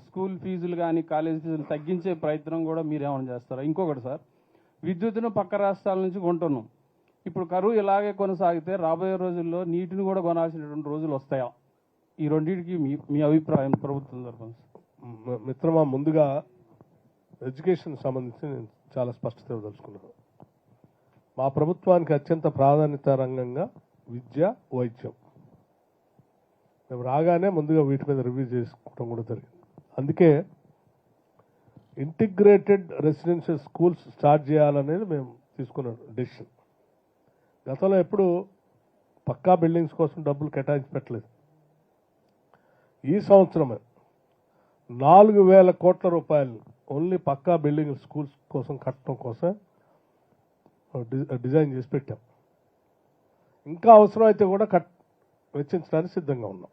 Speaker 15: స్కూల్ ఫీజులు కానీ కాలేజ్ ఫీజులు తగ్గించే ప్రయత్నం కూడా మీరు ఏమైనా చేస్తారా? ఇంకొకటి సార్, విద్యుత్తును పక్క రాష్ట్రాల నుంచి కొంటున్నాం. ఇప్పుడు కరువు ఇలాగే కొనసాగితే రాబోయే రోజుల్లో నీటిని కూడా కొనాల్సినటువంటి రోజులు వస్తాయా? ఈ రెండింటికి మీ అభిప్రాయం ప్రభుత్వం తరఫున?
Speaker 3: మిత్రమా, ముందుగా ఎడ్యుకేషన్ సంబంధించి నేను చాలా స్పష్టత ఇవ్వదలుచుకున్నాను. మా ప్రభుత్వానికి అత్యంత ప్రాధాన్యత రంగంగా విద్య, వైద్యం. మేము రాగానే ముందుగా వీటి మీద రివ్యూ చేసుకోవడం కూడా జరిగింది. అందుకే ఇంటిగ్రేటెడ్ రెసిడెన్షియల్ స్కూల్స్ స్టార్ట్ చేయాలనేది మేము తీసుకున్న డెసిషన్. గతంలో ఎప్పుడు పక్కా బిల్డింగ్స్ కోసం డబ్బులు కేటాయించి పెట్టలేదు. ఈ సంవత్సరమే 4,000 కోట్ల రూపాయలు ఓన్లీ పక్కా బిల్డింగ్ స్కూల్స్ కోసం కట్టడం కోసం డిజైన్ చేసి పెట్టాం. ఇంకా అవసరమైతే కూడా వెచ్చించడానికి సిద్ధంగా ఉన్నాం.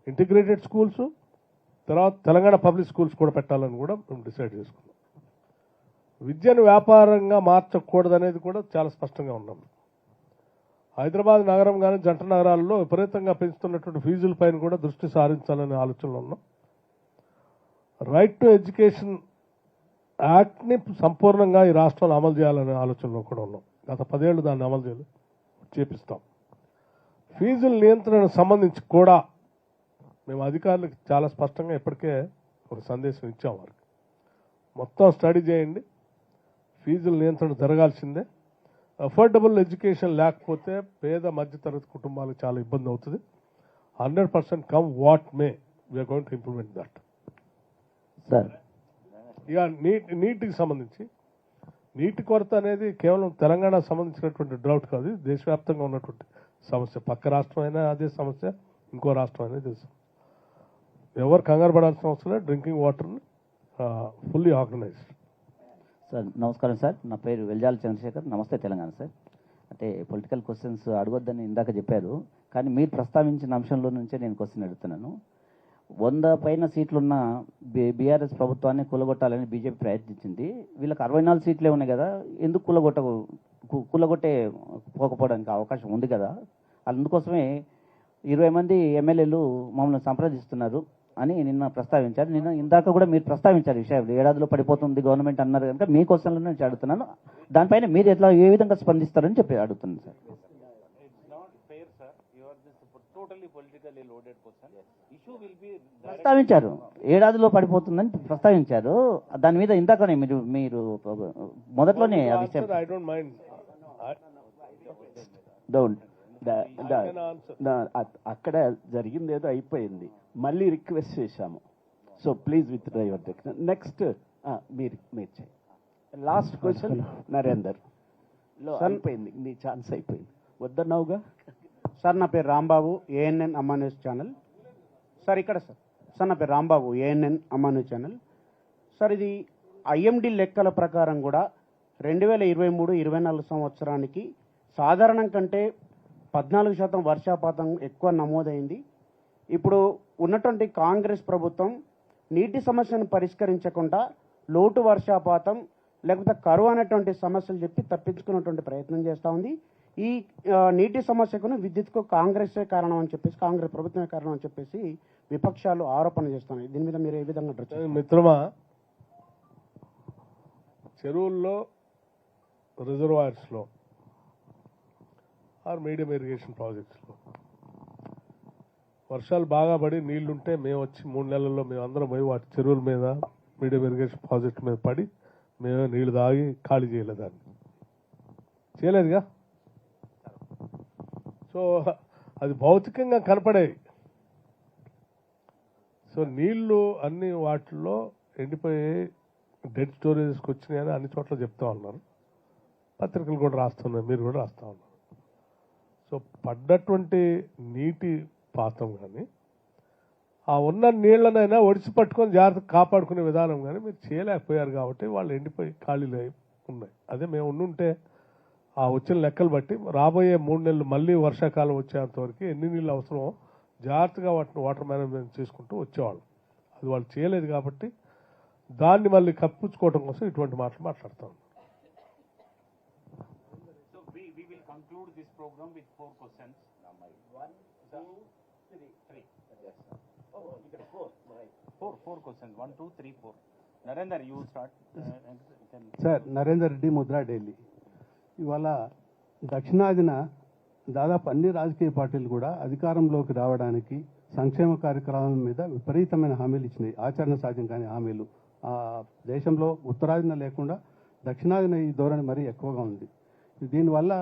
Speaker 3: ఇంటిగ్రేటెడ్ స్కూల్స్, తర్వాత తెలంగాణ పబ్లిక్ స్కూల్స్ కూడా పెట్టాలని కూడా మేము డిసైడ్ చేసుకున్నాం. విద్యను వ్యాపారంగా మార్చకూడదనేది కూడా చాలా స్పష్టంగా ఉన్నాం. హైదరాబాద్ నగరం కానీ జంట నగరాల్లో విపరీతంగా పెంచుతున్నటువంటి ఫీజుల పైన కూడా దృష్టి సారించాలనే ఆలోచనలో ఉన్నాం. రైట్ టు ఎడ్యుకేషన్ యాక్ట్ని సంపూర్ణంగా ఈ రాష్ట్రంలో అమలు చేయాలనే ఆలోచనలో కూడా ఉన్నాం. గత 10 ఏళ్ళు దాన్ని అమలు చేపిస్తాం. ఫీజుల నియంత్రణకు సంబంధించి కూడా మేము అధికారులకు చాలా స్పష్టంగా ఇప్పటికే ఒక సందేశం ఇచ్చాం. వారికి మొత్తం స్టడీ చేయండి, ఫీజుల నియంత్రణ జరగాల్సిందే. అఫోర్డబుల్ ఎడ్యుకేషన్ లేకపోతే పేద మధ్యతరగతి కుటుంబాలకు చాలా ఇబ్బంది అవుతుంది. 100% come what may we are going to implement that.
Speaker 14: Sir
Speaker 3: ఇక నీటికి సంబంధించి, నీటి కొరత అనేది కేవలం తెలంగాణకు సంబంధించినటువంటి డ్రౌట్ కాదు, దేశవ్యాప్తంగా ఉన్నటువంటి సమస్య. పక్క రాష్ట్రం అయినా అదే సమస్య, ఇంకో రాష్ట్రం అయినా తెలుసు. ఎవరు కంగారు పడాల్సిన అవసరం లేదు. డ్రింకింగ్ వాటర్ని ఫుల్లీ ఆర్గనైజ్డ్.
Speaker 14: సార్ నమస్కారం సార్, నా పేరు వెల్జాల చంద్రశేఖర్. నమస్తే తెలంగాణ సార్. అంటే పొలిటికల్ క్వశ్చన్స్ అడగొద్దని ఇందాక చెప్పారు, కానీ మీరు ప్రస్తావించిన అంశంలో నుంచే నేను క్వశ్చన్ అడుగుతున్నాను. 100 పైన సీట్లున్న బీఆర్ఎస్ ప్రభుత్వాన్ని కూలగొట్టాలని బీజేపీ ప్రయత్నించింది. వీళ్ళకి 64 సీట్లే ఉన్నాయి కదా, ఎందుకు కూలగొట్టే పోకపోవడానికి అవకాశం ఉంది కదా. అందుకోసమే 20 మంది ఎమ్మెల్యేలు మమ్మల్ని సంప్రదిస్తున్నారు అని నిన్న ప్రస్తావించారు. ఇందాక కూడా మీరు ప్రస్తావించారు విషయం, ఏడాదిలో పడిపోతుంది గవర్నమెంట్ అన్నారు కనుక మీ క్వశ్చన్లో నుంచి అడుగుతున్నాను. దానిపైన మీరు ఏ విధంగా స్పందిస్తారని చెప్పి అడుగుతున్నాను సార్. ప్రస్తావించారు, ఏడాదిలో పడిపోతుందని ప్రస్తావించారు. దాని మీద ఇందాకనే మీరు మొదట్లోనే ఆ విషయం
Speaker 16: అక్కడ జరిగింది ఏదో అయిపోయింది, మళ్ళీ రిక్వెస్ట్ చేశాము. So please with driver next మీరు చేయండి. లాస్ట్ క్వశ్చన్ నరేందర్ లో అయిపోయింది, నీ ఛాన్స్ అయిపోయింది, వద్దన్నావుగా.
Speaker 17: సార్ నా పేరు రాంబాబు, ఏఎన్ఎన్ అమ్మా న్యూస్ ఛానల్. సార్ ఇక్కడ సార్ నా పేరు రాంబాబు, ఏఎన్ఎన్ అమ్మా న్యూస్ ఛానల్. సార్ ఇది ఐఎండి లెక్కల ప్రకారం కూడా 2023-24 సంవత్సరానికి సాధారణం కంటే 14% వర్షపాతం ఎక్కువ నమోదైంది. ఇప్పుడు ఉన్నటువంటి కాంగ్రెస్ ప్రభుత్వం నీటి సమస్యను పరిష్కరించకుండా లోటు వర్షాపాతం లేకపోతే కరువు అనేటువంటి సమస్యలు చెప్పి తప్పించుకున్నటువంటి ప్రయత్నం చేస్తూ ఉంది. ఈ నీటి సమస్యకును విద్యుత్కు కాంగ్రెసే కారణం అని చెప్పేసి, కాంగ్రెస్ ప్రభుత్వమే కారణం అని చెప్పేసి విపక్షాలు ఆరోపణ చేస్తున్నాయి. దీని మీద మీరు ఏ విధంగా అడ్రస్ చేస్తారు?
Speaker 3: మిత్రమా, చెరువుల్లో, రిజర్వాయర్స్లో ఆర్ మీడియం ఇరిగేషన్ ప్రాజెక్ట్స్లో వర్షాలు బాగా పడి నీళ్లుంటే మేము వచ్చి 3 నెలల్లో మేము అందరం పోయి వాటి చెరువుల మీద మీడియం ఇరిగేషన్ ప్రాజెక్ట్ మీద పడి మేమే నీళ్లు తాగి ఖాళీ చేయలేదాన్ని, చేయలేదుగా. సో అది భౌతికంగా కనపడేవి. సో నీళ్లు అన్ని వాటిల్లో ఎండిపోయి డెడ్ స్టోరేజ్కి వచ్చినాయని అన్ని చోట్ల చెప్తా ఉన్నారు. పత్రికలు కూడా రాస్తున్నాయి, మీరు కూడా రాస్తూ ఉన్నారు. సో పడ్డటువంటి నీటి పాతం కానీ ఆ ఉన్న నీళ్లనైనా ఒడిసి పట్టుకొని జాగ్రత్తగా కాపాడుకునే విధానం కానీ మీరు చేయలేకపోయారు కాబట్టి వాళ్ళు ఎండిపోయి ఖాళీలు ఉన్నాయి. అదే మేము ఉండుంటే ఆ వచ్చిన లెక్కలు బట్టి రాబోయే 3 నెలలు మళ్ళీ వర్షాకాలం వచ్చేంత వరకు ఎన్ని నీళ్ళు అవసరమో జాగ్రత్తగా వాటిని వాటర్ మేనేజ్మెంట్ చేసుకుంటూ వచ్చేవాళ్ళం. అది వాళ్ళు చేయలేదు కాబట్టి దాన్ని మళ్ళీ కప్పించుకోవడం కోసం ఇటువంటి మాటలు మాట్లాడుతాం.
Speaker 2: conclude this program with 4 questions. 1, 2, 3, 3. Yes. Oh, you can 4. Right. 4 questions. 1, 2, 3, 4. Narendra, you start.
Speaker 18: Sir, Narender Reddy, Mudra Delhi. ఇవాళ దక్షిణాదిన దాదాపు అన్ని రాజకీయ పార్టీలు కూడా అధికారంలోకి రావడానికి సంక్షేమ కార్యక్రమాల మీద విపరీతమైన హామీలు ఇచ్చినాయి, ఆచరణ సాధ్యం కాని హామీలు. దేశంలో ఉత్తరాదిన లేకుండా దక్షిణాదిన ఈ ధోరణి మరీ ఎక్కువగా ఉంది. దీనివల్ల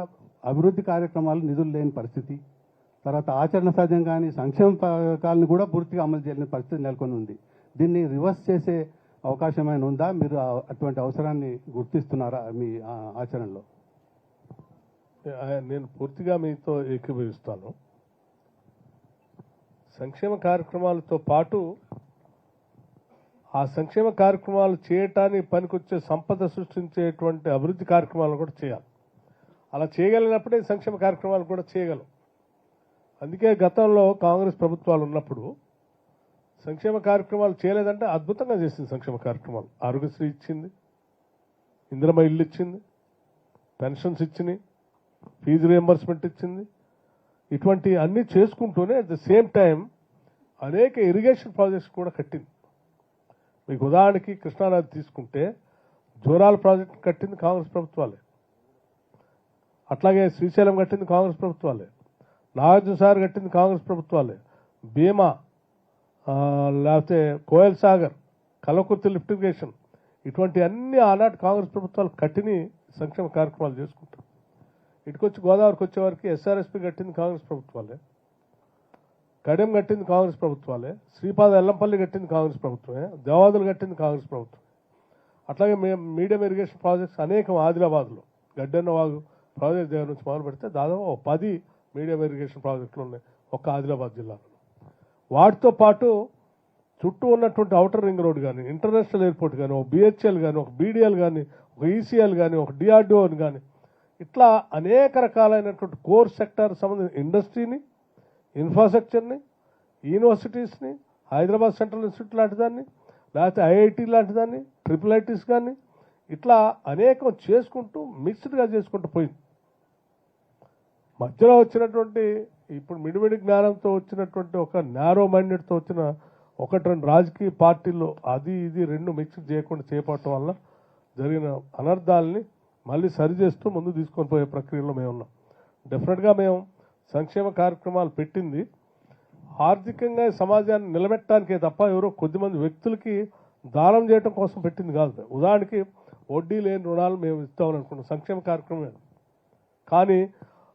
Speaker 18: అభివృద్ధి కార్యక్రమాలు నిధులు లేని పరిస్థితి, తర్వాత ఆచరణ సాధ్యం కానీ సంక్షేమ పథకాలను కూడా పూర్తిగా అమలు చేయలేని పరిస్థితి నెలకొని ఉంది. దీన్ని రివర్స్ చేసే అవకాశమైనా ఉందా? మీరు అటువంటి అవసరాన్ని గుర్తిస్తున్నారా మీ ఆచరణలో?
Speaker 3: నేను పూర్తిగా మీతో ఏకీభవిస్తాను. సంక్షేమ కార్యక్రమాలతో పాటు ఆ సంక్షేమ కార్యక్రమాలు చేయటానికి పనికొచ్చే సంపద సృష్టించేటువంటి అభివృద్ధి కార్యక్రమాలు కూడా చేయాలి. అలా చేయగలిగినప్పుడే సంక్షేమ కార్యక్రమాలు కూడా చేయగలం. అందుకే గతంలో కాంగ్రెస్ ప్రభుత్వాలు ఉన్నప్పుడు సంక్షేమ కార్యక్రమాలు చేయలేదంటే అద్భుతంగా చేసింది. సంక్షేమ కార్యక్రమాలు ఆరోగ్యశ్రీ ఇచ్చింది, ఇందిరమ్మ ఇల్లు ఇచ్చింది, పెన్షన్స్ ఇచ్చినాయి, ఫీజు రియంబర్స్మెంట్ ఇచ్చింది. ఇటువంటి అన్నీ చేసుకుంటూనే అట్ ద సేమ్ టైం అనేక ఇరిగేషన్ ప్రాజెక్ట్స్ కూడా కట్టింది. మీకు ఉదాహరణకి కృష్ణానది తీసుకుంటే జోరాల ప్రాజెక్ట్ కట్టింది కాంగ్రెస్ ప్రభుత్వాలే, అట్లాగే శ్రీశైలం కట్టింది కాంగ్రెస్ ప్రభుత్వాలే, నాగార్జున సాగర్ కట్టింది కాంగ్రెస్ ప్రభుత్వాలే, భీమా, లేకపోతే కోయల్ సాగర్, కలకుర్తి లిఫ్ట్ ఇరిగేషన్, ఇటువంటి అన్ని ఆనాటి కాంగ్రెస్ ప్రభుత్వాలు కట్టిని సంక్షేమ కార్యక్రమాలు చేసుకుంటారు. ఇటుకొచ్చి గోదావరికి వచ్చేవారికి ఎస్ఆర్ఎస్పీ కట్టింది కాంగ్రెస్ ప్రభుత్వాలే, కడెం కట్టింది కాంగ్రెస్ ప్రభుత్వాలే, శ్రీపాద ఎల్లంపల్లి కట్టింది కాంగ్రెస్ ప్రభుత్వమే, దేవాదులు కట్టింది కాంగ్రెస్ ప్రభుత్వం. అట్లాగే మీడియం ఇరిగేషన్ ప్రాజెక్ట్స్ అనేకం ఆదిలాబాద్లో గడ్డెన్న వాగు ప్రాజెక్ట్ దగ్గర నుంచి మొదలు పెడితే దాదాపు 10 మీడియం ఇరిగేషన్ ప్రాజెక్టులు ఉన్నాయి ఒక్క ఆదిలాబాద్ జిల్లాలో. వాటితో పాటు చుట్టూ ఉన్నటువంటి ఔటర్ రింగ్ రోడ్ కానీ, ఇంటర్నేషనల్ ఎయిర్పోర్ట్ కానీ, ఒక బిహెచ్ఎల్ కానీ, ఒక బీడీఎల్ కానీ, ఒక ఈసీఎల్ కానీ, ఒక డిఆర్డిఓ కానీ, ఇట్లా అనేక రకాలైనటువంటి కోర్ సెక్టార్ సంబంధించిన ఇండస్ట్రీని, ఇన్ఫ్రాస్ట్రక్చర్ని, యూనివర్సిటీస్ని, హైదరాబాద్ సెంట్రల్ ఇన్స్టిట్యూట్ లాంటి దాన్ని, లేకపోతే ఐఐటి లాంటి దాన్ని, ట్రిపుల్ ఐటీస్ కానీ, ఇట్లా అనేకం చేసుకుంటూ మిక్స్డ్గా చేసుకుంటూ పోయింది. మధ్యలో వచ్చినటువంటి ఇప్పుడు మిడిమిడి జ్ఞానంతో వచ్చినటువంటి ఒక నారో మైండెడ్తో వచ్చిన 1-2 రాజకీయ పార్టీల్లో అది ఇది 2 మిక్స్ చేయకుండా చేపట్టడం వల్ల జరిగిన అనర్థాలని మళ్ళీ సరిచేస్తూ ముందు తీసుకొని పోయే ప్రక్రియలో మేము ఉన్నాం. డెఫినెట్గా మేము సంక్షేమ కార్యక్రమాలు పెట్టింది ఆర్థికంగా సమాజాన్ని నిలబెట్టడానికే తప్ప ఎవరో కొద్దిమంది వ్యక్తులకి దానం చేయడం కోసం పెట్టింది కాదు. ఉదాహరణకి వడ్డీ లేని రుణాలు మేము ఇస్తామని అనుకున్నాం, సంక్షేమ కార్యక్రమం. కానీ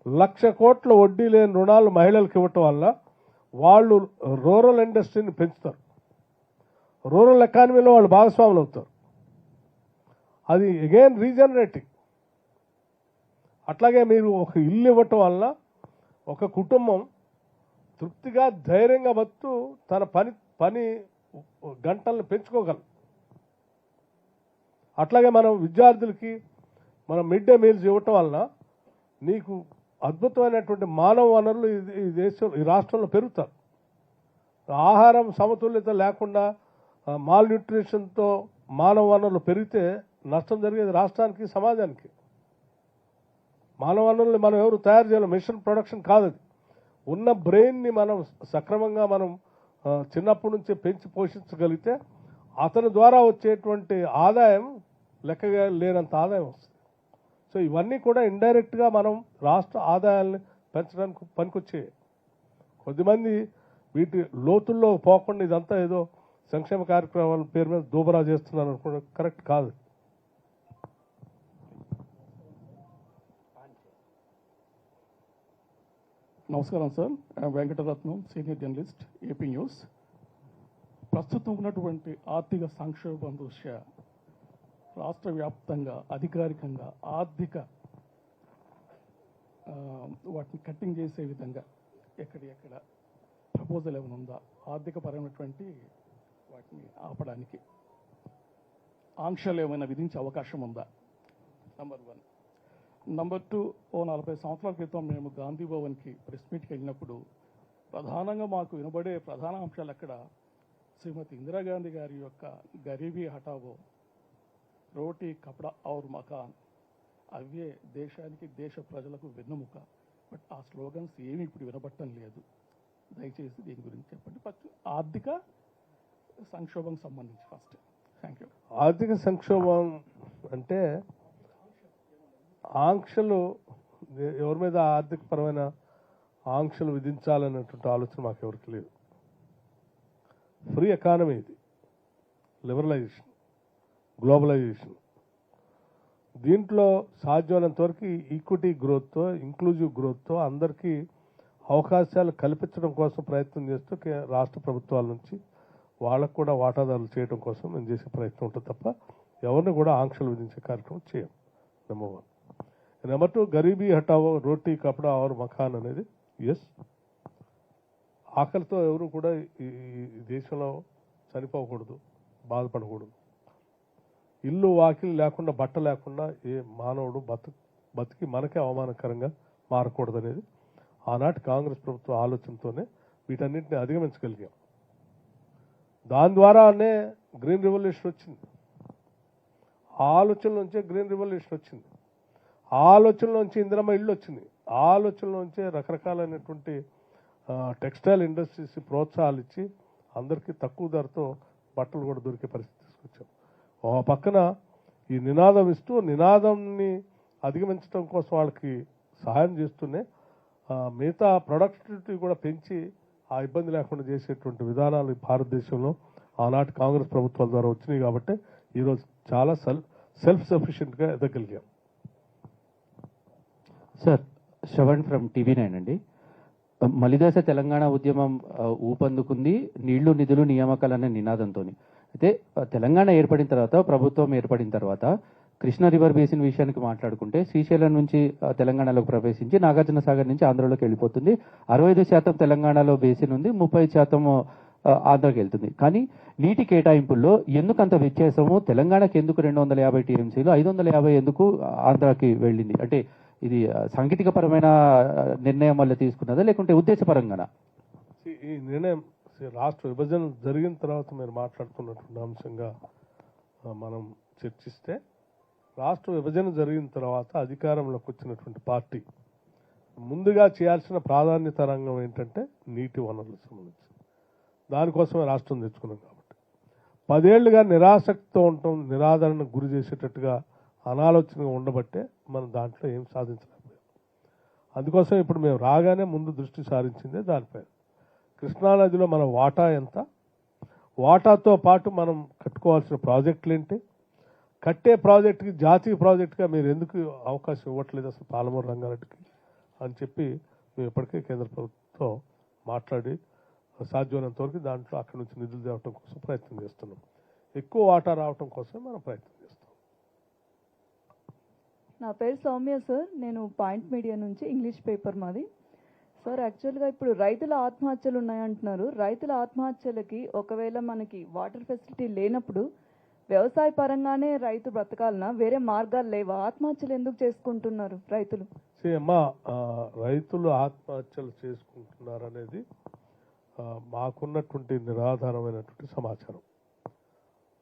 Speaker 3: 1,00,000 కోట్ల వడ్డీ లేని రుణాలు మహిళలకు ఇవ్వటం వల్ల వాళ్ళు రూరల్ ఇండస్ట్రీని పెంచుతారు, రూరల్ ఎకానమీలో వాళ్ళు భాగస్వాములు అవుతారు. అది అగైన్ రీజనరేటింగ్. అట్లాగే మీరు ఒక ఇల్లు ఇవ్వటం వల్ల ఒక కుటుంబం తృప్తిగా ధైర్యంగా బతు తన పని గంటలను పెంచుకోగలరు. అట్లాగే మనం విద్యార్థులకి మనం మిడ్ డే మీల్స్ ఇవ్వటం వలన నీకు అద్భుతమైనటువంటి మానవ వనరులు ఈ రాష్ట్రంలో పెరుగుతారు. ఆహారం సమతుల్యత లేకుండా మాల్ న్యూట్రిషన్తో మానవ వనరులు పెరిగితే నష్టం జరిగేది రాష్ట్రానికి, సమాజానికి. మానవ వనరులు మనం ఎవరు తయారు చేయాలి, మిషన్ ప్రొడక్షన్ కాదు అది. ఉన్న బ్రెయిన్ని మనం సక్రమంగా మనం చిన్నప్పటి నుంచే పెంచి పోషించగలిగితే అతని ద్వారా వచ్చేటువంటి ఆదాయం లెక్కగా లేనంత ఆదాయం వస్తుంది. సో ఇవన్నీ కూడా ఇండైరెక్ట్గా మనం రాష్ట్ర ఆదాయాన్ని పెంచడానికి పనికొచ్చాయి. కొద్దిమంది వీటి లోతుల్లో పోకుండా ఇదంతా ఏదో సంక్షేమ కార్యక్రమాల పేరు మీద దూబరా చేస్తున్నారు అనుకోవడం కరెక్ట్ కాదు.
Speaker 19: నమస్కారం sir, Venkataratnam, senior journalist, AP news. ప్రస్తుతం ఉన్నటువంటి ఆర్థిక సంక్షోభం దృష్ట్యా రాష్ట్ర వ్యాప్తంగా అధికారికంగా ఆర్థిక వాటిని కట్టింగ్ చేసే విధంగా ఎక్కడ ప్రపోజల్ ఏమైనా ఉందా, ఆర్థిక పరమైనటువంటి వాటిని ఆపడానికి ఆంక్షలు ఏమైనా విధించే అవకాశం ఉందా? నంబర్ 1. నంబర్ 2, ఓ 40 సంవత్సరాల క్రితం మేము గాంధీ భవన్కి ప్రెస్ మీట్కి వెళ్ళినప్పుడు ప్రధానంగా మాకు వినబడే ప్రధాన అంశాలు అక్కడ శ్రీమతి ఇందిరాగాంధీ గారి యొక్క గరీబీ హఠావో, రోటీ కపడా ఔర్ మకాన్, అవే దేశానికి, దేశ ప్రజలకు వెన్నెముక. బట్ ఆ స్లోగన్స్ ఏమి ఇప్పుడు వినబట్టం లేదు. దయచేసి దీని గురించి చెప్పండి. ఫస్ట్ ఆర్థిక సంక్షోభం సంబంధించి ఫస్ట్. Thank you.
Speaker 3: ఆర్థిక సంక్షోభం అంటే ఆంక్షలు, ఎవరి మీద ఆర్థికపరమైన ఆంక్షలు విధించాలనేటువంటి ఆలోచన మాకు ఎవరికి లేదు. ఫ్రీ ఎకానమీ ఇది, లిబరలైజేషన్, గ్లోబలైజేషన్. దీంట్లో సాధ్యమైనంత వరకు ఈక్విటీ గ్రోత్తో, ఇంక్లూజివ్ గ్రోత్తో అందరికీ అవకాశాలు కల్పించడం కోసం ప్రయత్నం చేస్తూ రాష్ట్ర ప్రభుత్వాల నుంచి వాళ్ళకు కూడా వాటాదారులు చేయడం కోసం మేము చేసే ప్రయత్నం ఉంటుంది తప్ప ఎవరిని కూడా ఆంక్షలు విధించే కార్యక్రమం చేయం. నెంబర్ 1. నెంబర్ 2, గరీబీ హటావో, రోటీ కపడా ఔర్ మకాన్ అనేది ఎస్, ఆకలితో ఎవరు కూడా ఈ దేశంలో చనిపోకూడదు, బాధపడకూడదు. ఇల్లు వాకిలు లేకుండా, బట్ట లేకుండా ఏ మానవుడు బతికి మనకే అవమానకరంగా మారకూడదు అనేది ఆనాటి కాంగ్రెస్ ప్రభుత్వ ఆలోచనతోనే వీటన్నింటినీ అధిగమించగలిగాం. దాని ద్వారానే గ్రీన్ రెవల్యూషన్ వచ్చింది. ఆ ఆలోచన నుంచే గ్రీన్ రెవల్యూషన్ వచ్చింది. ఆ ఆలోచనలోంచి ఇందిరమ్మ ఇళ్ళు వచ్చింది. ఆ ఆలోచనలోంచే రకరకాలైనటువంటి టెక్స్టైల్ ఇండస్ట్రీస్ ప్రోత్సాహాలు ఇచ్చి అందరికీ తక్కువ ధరతో బట్టలు కూడా దొరికే పరిస్థితి తీసుకొచ్చాం. ఓ పక్కన ఈ నినాదం ఇస్తూ నినాదంని అధిగమించడం కోసం వాళ్ళకి సహాయం చేస్తూనే మిగతా ప్రొడక్టివిటీ కూడా పెంచి ఆ ఇబ్బంది లేకుండా చేసేటువంటి విధానాలు భారతదేశంలో ఆనాటి కాంగ్రెస్ ప్రభుత్వాల ద్వారా వచ్చినాయి. కాబట్టి ఈరోజు చాలా సెల్ఫ్ సఫిషియెంట్గా ఎదగలిగాం.
Speaker 20: సార్, శ్రవణ్ ఫ్రమ్ టీవీ9 అండి. మలిదశ తెలంగాణ ఉద్యమం ఊపందుకుంది నీళ్లు నిధులు నియామకాలు అనే నినాదంతో. అయితే తెలంగాణ ఏర్పడిన తర్వాత, ప్రభుత్వం ఏర్పడిన తర్వాత కృష్ణా రివర్ బేసిన్ విషయానికి మాట్లాడుకుంటే శ్రీశైలం నుంచి తెలంగాణలోకి ప్రవేశించి నాగార్జున సాగర్ నుంచి ఆంధ్రలోకి వెళ్ళిపోతుంది. 65% తెలంగాణలో బేసిన్ ఉంది, 30% ఆంధ్రాకి వెళ్తుంది. కానీ నీటి కేటాయింపుల్లో ఎందుకు అంత వ్యత్యాసము? తెలంగాణకి ఎందుకు 250 టీఎంసీలు, 550 ఎందుకు ఆంధ్రాకి వెళ్ళింది? అంటే ఇది సాంకేతికపరమైన నిర్ణయం వల్ల తీసుకున్నదా, లేకుంటే ఉద్దేశపరంగానా?
Speaker 3: ఈ నిర్ణయం రాష్ట్ర విభజన జరిగిన తర్వాత మీరు మాట్లాడుతున్నటువంటి అంశంగా మనం చర్చిస్తే, రాష్ట్ర విభజన జరిగిన తర్వాత అధికారంలోకి వచ్చినటువంటి పార్టీ ముందుగా చేయాల్సిన ప్రాధాన్యత రంగం ఏంటంటే నీటి వనరులకు సంబంధించి. దానికోసమే రాష్ట్రం తెచ్చుకున్నాం. కాబట్టి 10 ఏళ్లుగా నిరాసక్తితో ఉండటం, నిరాదరణకు గురి చేసేటట్టుగా అనాలోచనగా ఉండబట్టే మనం దాంట్లో ఏం సాధించలేకపోయాం. అందుకోసం ఇప్పుడు మేము రాగానే ముందు దృష్టి సారించిందే దానిపై. కృష్ణానదిలో మన వాటా ఎంత, వాటాతో పాటు మనం కట్టుకోవాల్సిన ప్రాజెక్టులు ఏంటి, కట్టే ప్రాజెక్టుకి జాతీయ ప్రాజెక్టుగా మీరు ఎందుకు అవకాశం ఇవ్వట్లేదు అసలు పాలమూరు రంగారెడ్డికి అని చెప్పి మేము ఇప్పటికే కేంద్ర ప్రభుత్వంతో మాట్లాడి సాధ్యమైనంత వరకు దాంట్లో అక్కడి నుంచి నిధులు తేవటం కోసం ప్రయత్నం చేస్తున్నాం. ఎక్కువ వాటా రావటం కోసం మనం ప్రయత్నం చేస్తాం.
Speaker 21: నా పేరు సౌమ్య సార్, నేను పాయింట్ మీడియా నుంచి, ఇంగ్లీష్ పేపర్ మాది. సార్, యాక్చువల్గా ఇప్పుడు రైతుల ఆత్మహత్యలు ఉన్నాయంటున్నారు. రైతుల ఆత్మహత్యలకి ఒకవేళ మనకి వాటర్ ఫెసిలిటీ లేనప్పుడు వ్యవసాయ పరంగానే రైతు బ్రతకాలనా, వేరే మార్గాలు లేవా? ఆత్మహత్యలు ఎందుకు చేసుకుంటున్నారు రైతులు?
Speaker 3: అమ్మా, రైతులు ఆత్మహత్యలు చేసుకుంటున్నారు అనేది మాకున్నటువంటి నిరాధారమైనటువంటి సమాచారం.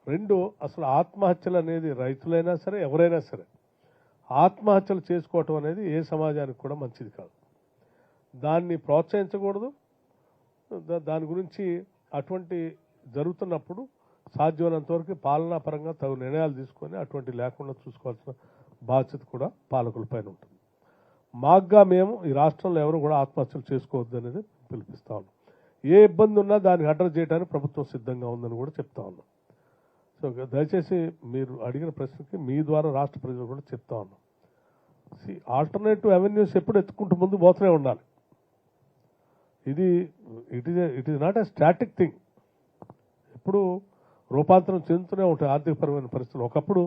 Speaker 3: రెండు, అసలు ఆత్మహత్యలు అనేది రైతులైనా సరే ఎవరైనా సరే ఆత్మహత్యలు చేసుకోవటం అనేది ఏ సమాజానికి కూడా మంచిది కాదు. దాన్ని ప్రోత్సహించకూడదు. దాని గురించి అటువంటి జరుగుతున్నప్పుడు సాధ్యమైనంత వరకు పాలనాపరంగా తగు నిర్ణయాలు తీసుకొని అటువంటి లేకుండా చూసుకోవాల్సిన బాధ్యత కూడా పాలకులపైన ఉంటుంది. మాకుగా మేము ఈ రాష్ట్రంలో ఎవరు కూడా ఆత్మహత్యలు చేసుకోవద్దు అనేది పిలిపిస్తా ఉన్నాం. ఏ ఇబ్బంది ఉన్నా దానికి అడ్రస్ చేయడానికి ప్రభుత్వం సిద్ధంగా ఉందని కూడా చెప్తా ఉన్నాం. సో దయచేసి మీరు అడిగిన ప్రశ్నకి మీ ద్వారా రాష్ట్ర ప్రజలు కూడా చెప్తా ఉన్నాం. ఆల్టర్నేటివ్ అవెన్యూస్ ఎప్పుడు ఎత్తుకుంటూ ముందు పోతూనే ఉండాలి. It is not a static thing. ఎప్పుడు రూపాంతరం చెందుతూనే ఉంటాయి ఆర్థికపరమైన పరిస్థితులు. ఒకప్పుడు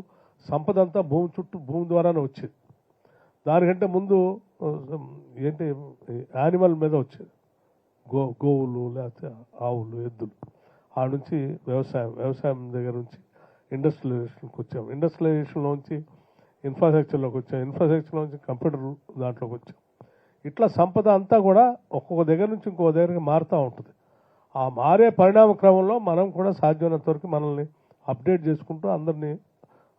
Speaker 3: సంపద అంతా భూమి చుట్టూ భూమి ద్వారానే వచ్చేది. దానికంటే ముందు ఏంటి యానిమల్ మీద వచ్చేది, గోవులు లేకపోతే ఆవులు, ఎద్దులు. ఆ నుంచి వ్యవసాయం దగ్గర నుంచి ఇండస్ట్రియలైజేషన్కి వచ్చాం, ఇండస్ట్రియలైజేషన్లోంచి ఇన్ఫ్రాస్ట్రక్చర్లోకి వచ్చాం, ఇన్ఫ్రాస్ట్రక్చర్లోంచి కంప్యూటర్ దాంట్లోకి వచ్చాం. ఇట్లా సంపద అంతా కూడా ఒక్కొక్క దగ్గర నుంచి ఇంకొక దగ్గరికి మారుతూ ఉంటుంది. ఆ మారే పరిణామ క్రమంలో మనం కూడా సాధ్యమైనంత వరకు మనల్ని అప్డేట్ చేసుకుంటూ అందరినీ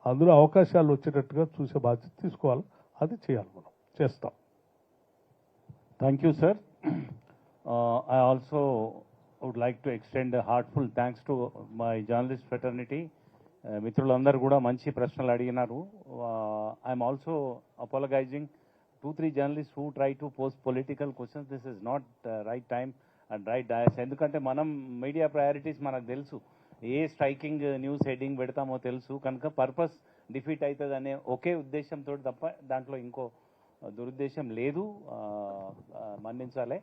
Speaker 3: అందులో అవకాశాలు వచ్చేటట్టుగా చూసే బాధ్యత తీసుకోవాలి. అది చేయాలి, మనం చేస్తాం.
Speaker 2: Thank you, sir. I also would like to extend a heartful thanks to my journalist fraternity. మిత్రులందరూ కూడా మంచి ప్రశ్నలు అడిగినారు. I'm also apologizing 2-3 journalist who try to post political questions. This is not right time and right dais. ఎందుకంటే మనం media priorities మనకు తెలుసు, ఏ striking news heading పెడతామో తెలుసు కనుక పర్పస్ డిఫీట్ అవుతుంది అనే ఒకే ఉద్దేశంతో తప్ప దాంట్లో ఇంకో దురుద్దేశం లేదు. మన్నించాలి.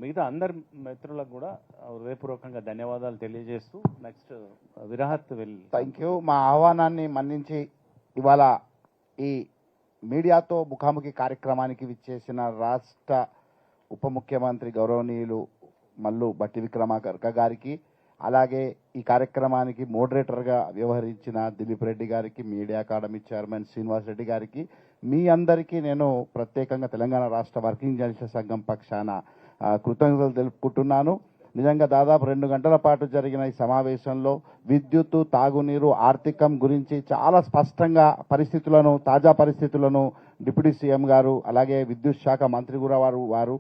Speaker 2: మిగతా అందరి మిత్రులకు కూడా హృదయపూర్వకంగా ధన్యవాదాలు తెలియజేస్తూ నెక్స్ట్ విరాహత్ వెళ్ళి.
Speaker 1: Thank you. మా ఆహ్వానాన్ని మన్నించి ఇవాళ ఈ మీడియాతో ముఖాముఖి కార్యక్రమానికి విచ్చేసిన రాష్ట్ర ఉప ముఖ్యమంత్రి గౌరవనీయులు మల్లు బట్టి విక్రమార్క గారికి, అలాగే ఈ కార్యక్రమానికి మోడరేటర్గా వ్యవహరించిన దిలీప్ రెడ్డి గారికి, media academy chairman Srinivas Reddy గారికి, మీ అందరికీ నేను ప్రత్యేకంగా తెలంగాణ రాష్ట్ర వర్కింగ్ జర్నలిస్టుల సంఘం పక్షాన కృతజ్ఞతలు తెలుపుకుంటున్నాను. నిజంగా దాదాపు 2 గంటల పాటు జరిగిన ఈ సమావేశంలో విద్యుత్తు, తాగునీరు, ఆర్థికం గురించి చాలా స్పష్టంగా తాజా పరిస్థితులను డిప్యూటీ సీఎం గారు, అలాగే విద్యుత్ శాఖ మంత్రి కూడా వారు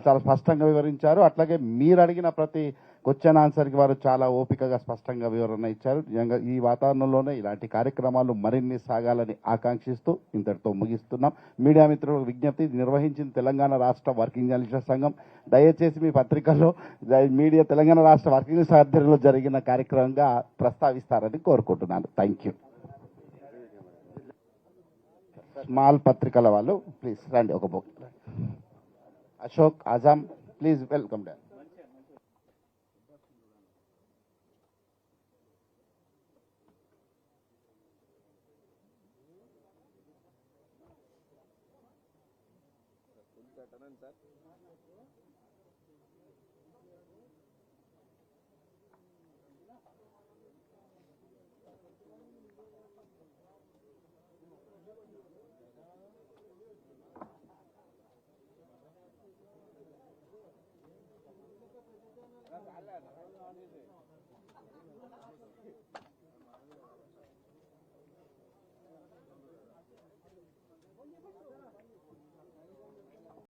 Speaker 1: చాలా స్పష్టంగా వివరించారు. అట్లాగే మీరు అడిగిన ప్రతి క్వశ్చన్ ఆన్సర్కి వారు చాలా ఓపికగా స్పష్టంగా వివరణ ఇచ్చారు. నిజంగా ఈ వాతావరణంలోనే ఇలాంటి కార్యక్రమాలు మరిన్ని సాగాలని ఆకాంక్షిస్తూ ఇంతటితో ముగిస్తున్నాం. మీడియా మిత్రులకు విజ్ఞప్తి, నిర్వహించిన తెలంగాణ రాష్ట్ర వర్కింగ్ జర్నలిస్టుల సంఘం దయచేసి మీ పత్రికల్లో మీడియా తెలంగాణ రాష్ట్ర వర్కింగ్ జర్నలిస్టుల ఆధ్వర్యంలో జరిగిన కార్యక్రమంగా ప్రస్తావిస్తారని కోరుకుంటున్నాను. Thank you. స్మాల్ పత్రికల వాళ్ళు ప్లీజ్ రండి. ఒక book Ashok Azam please welcome don.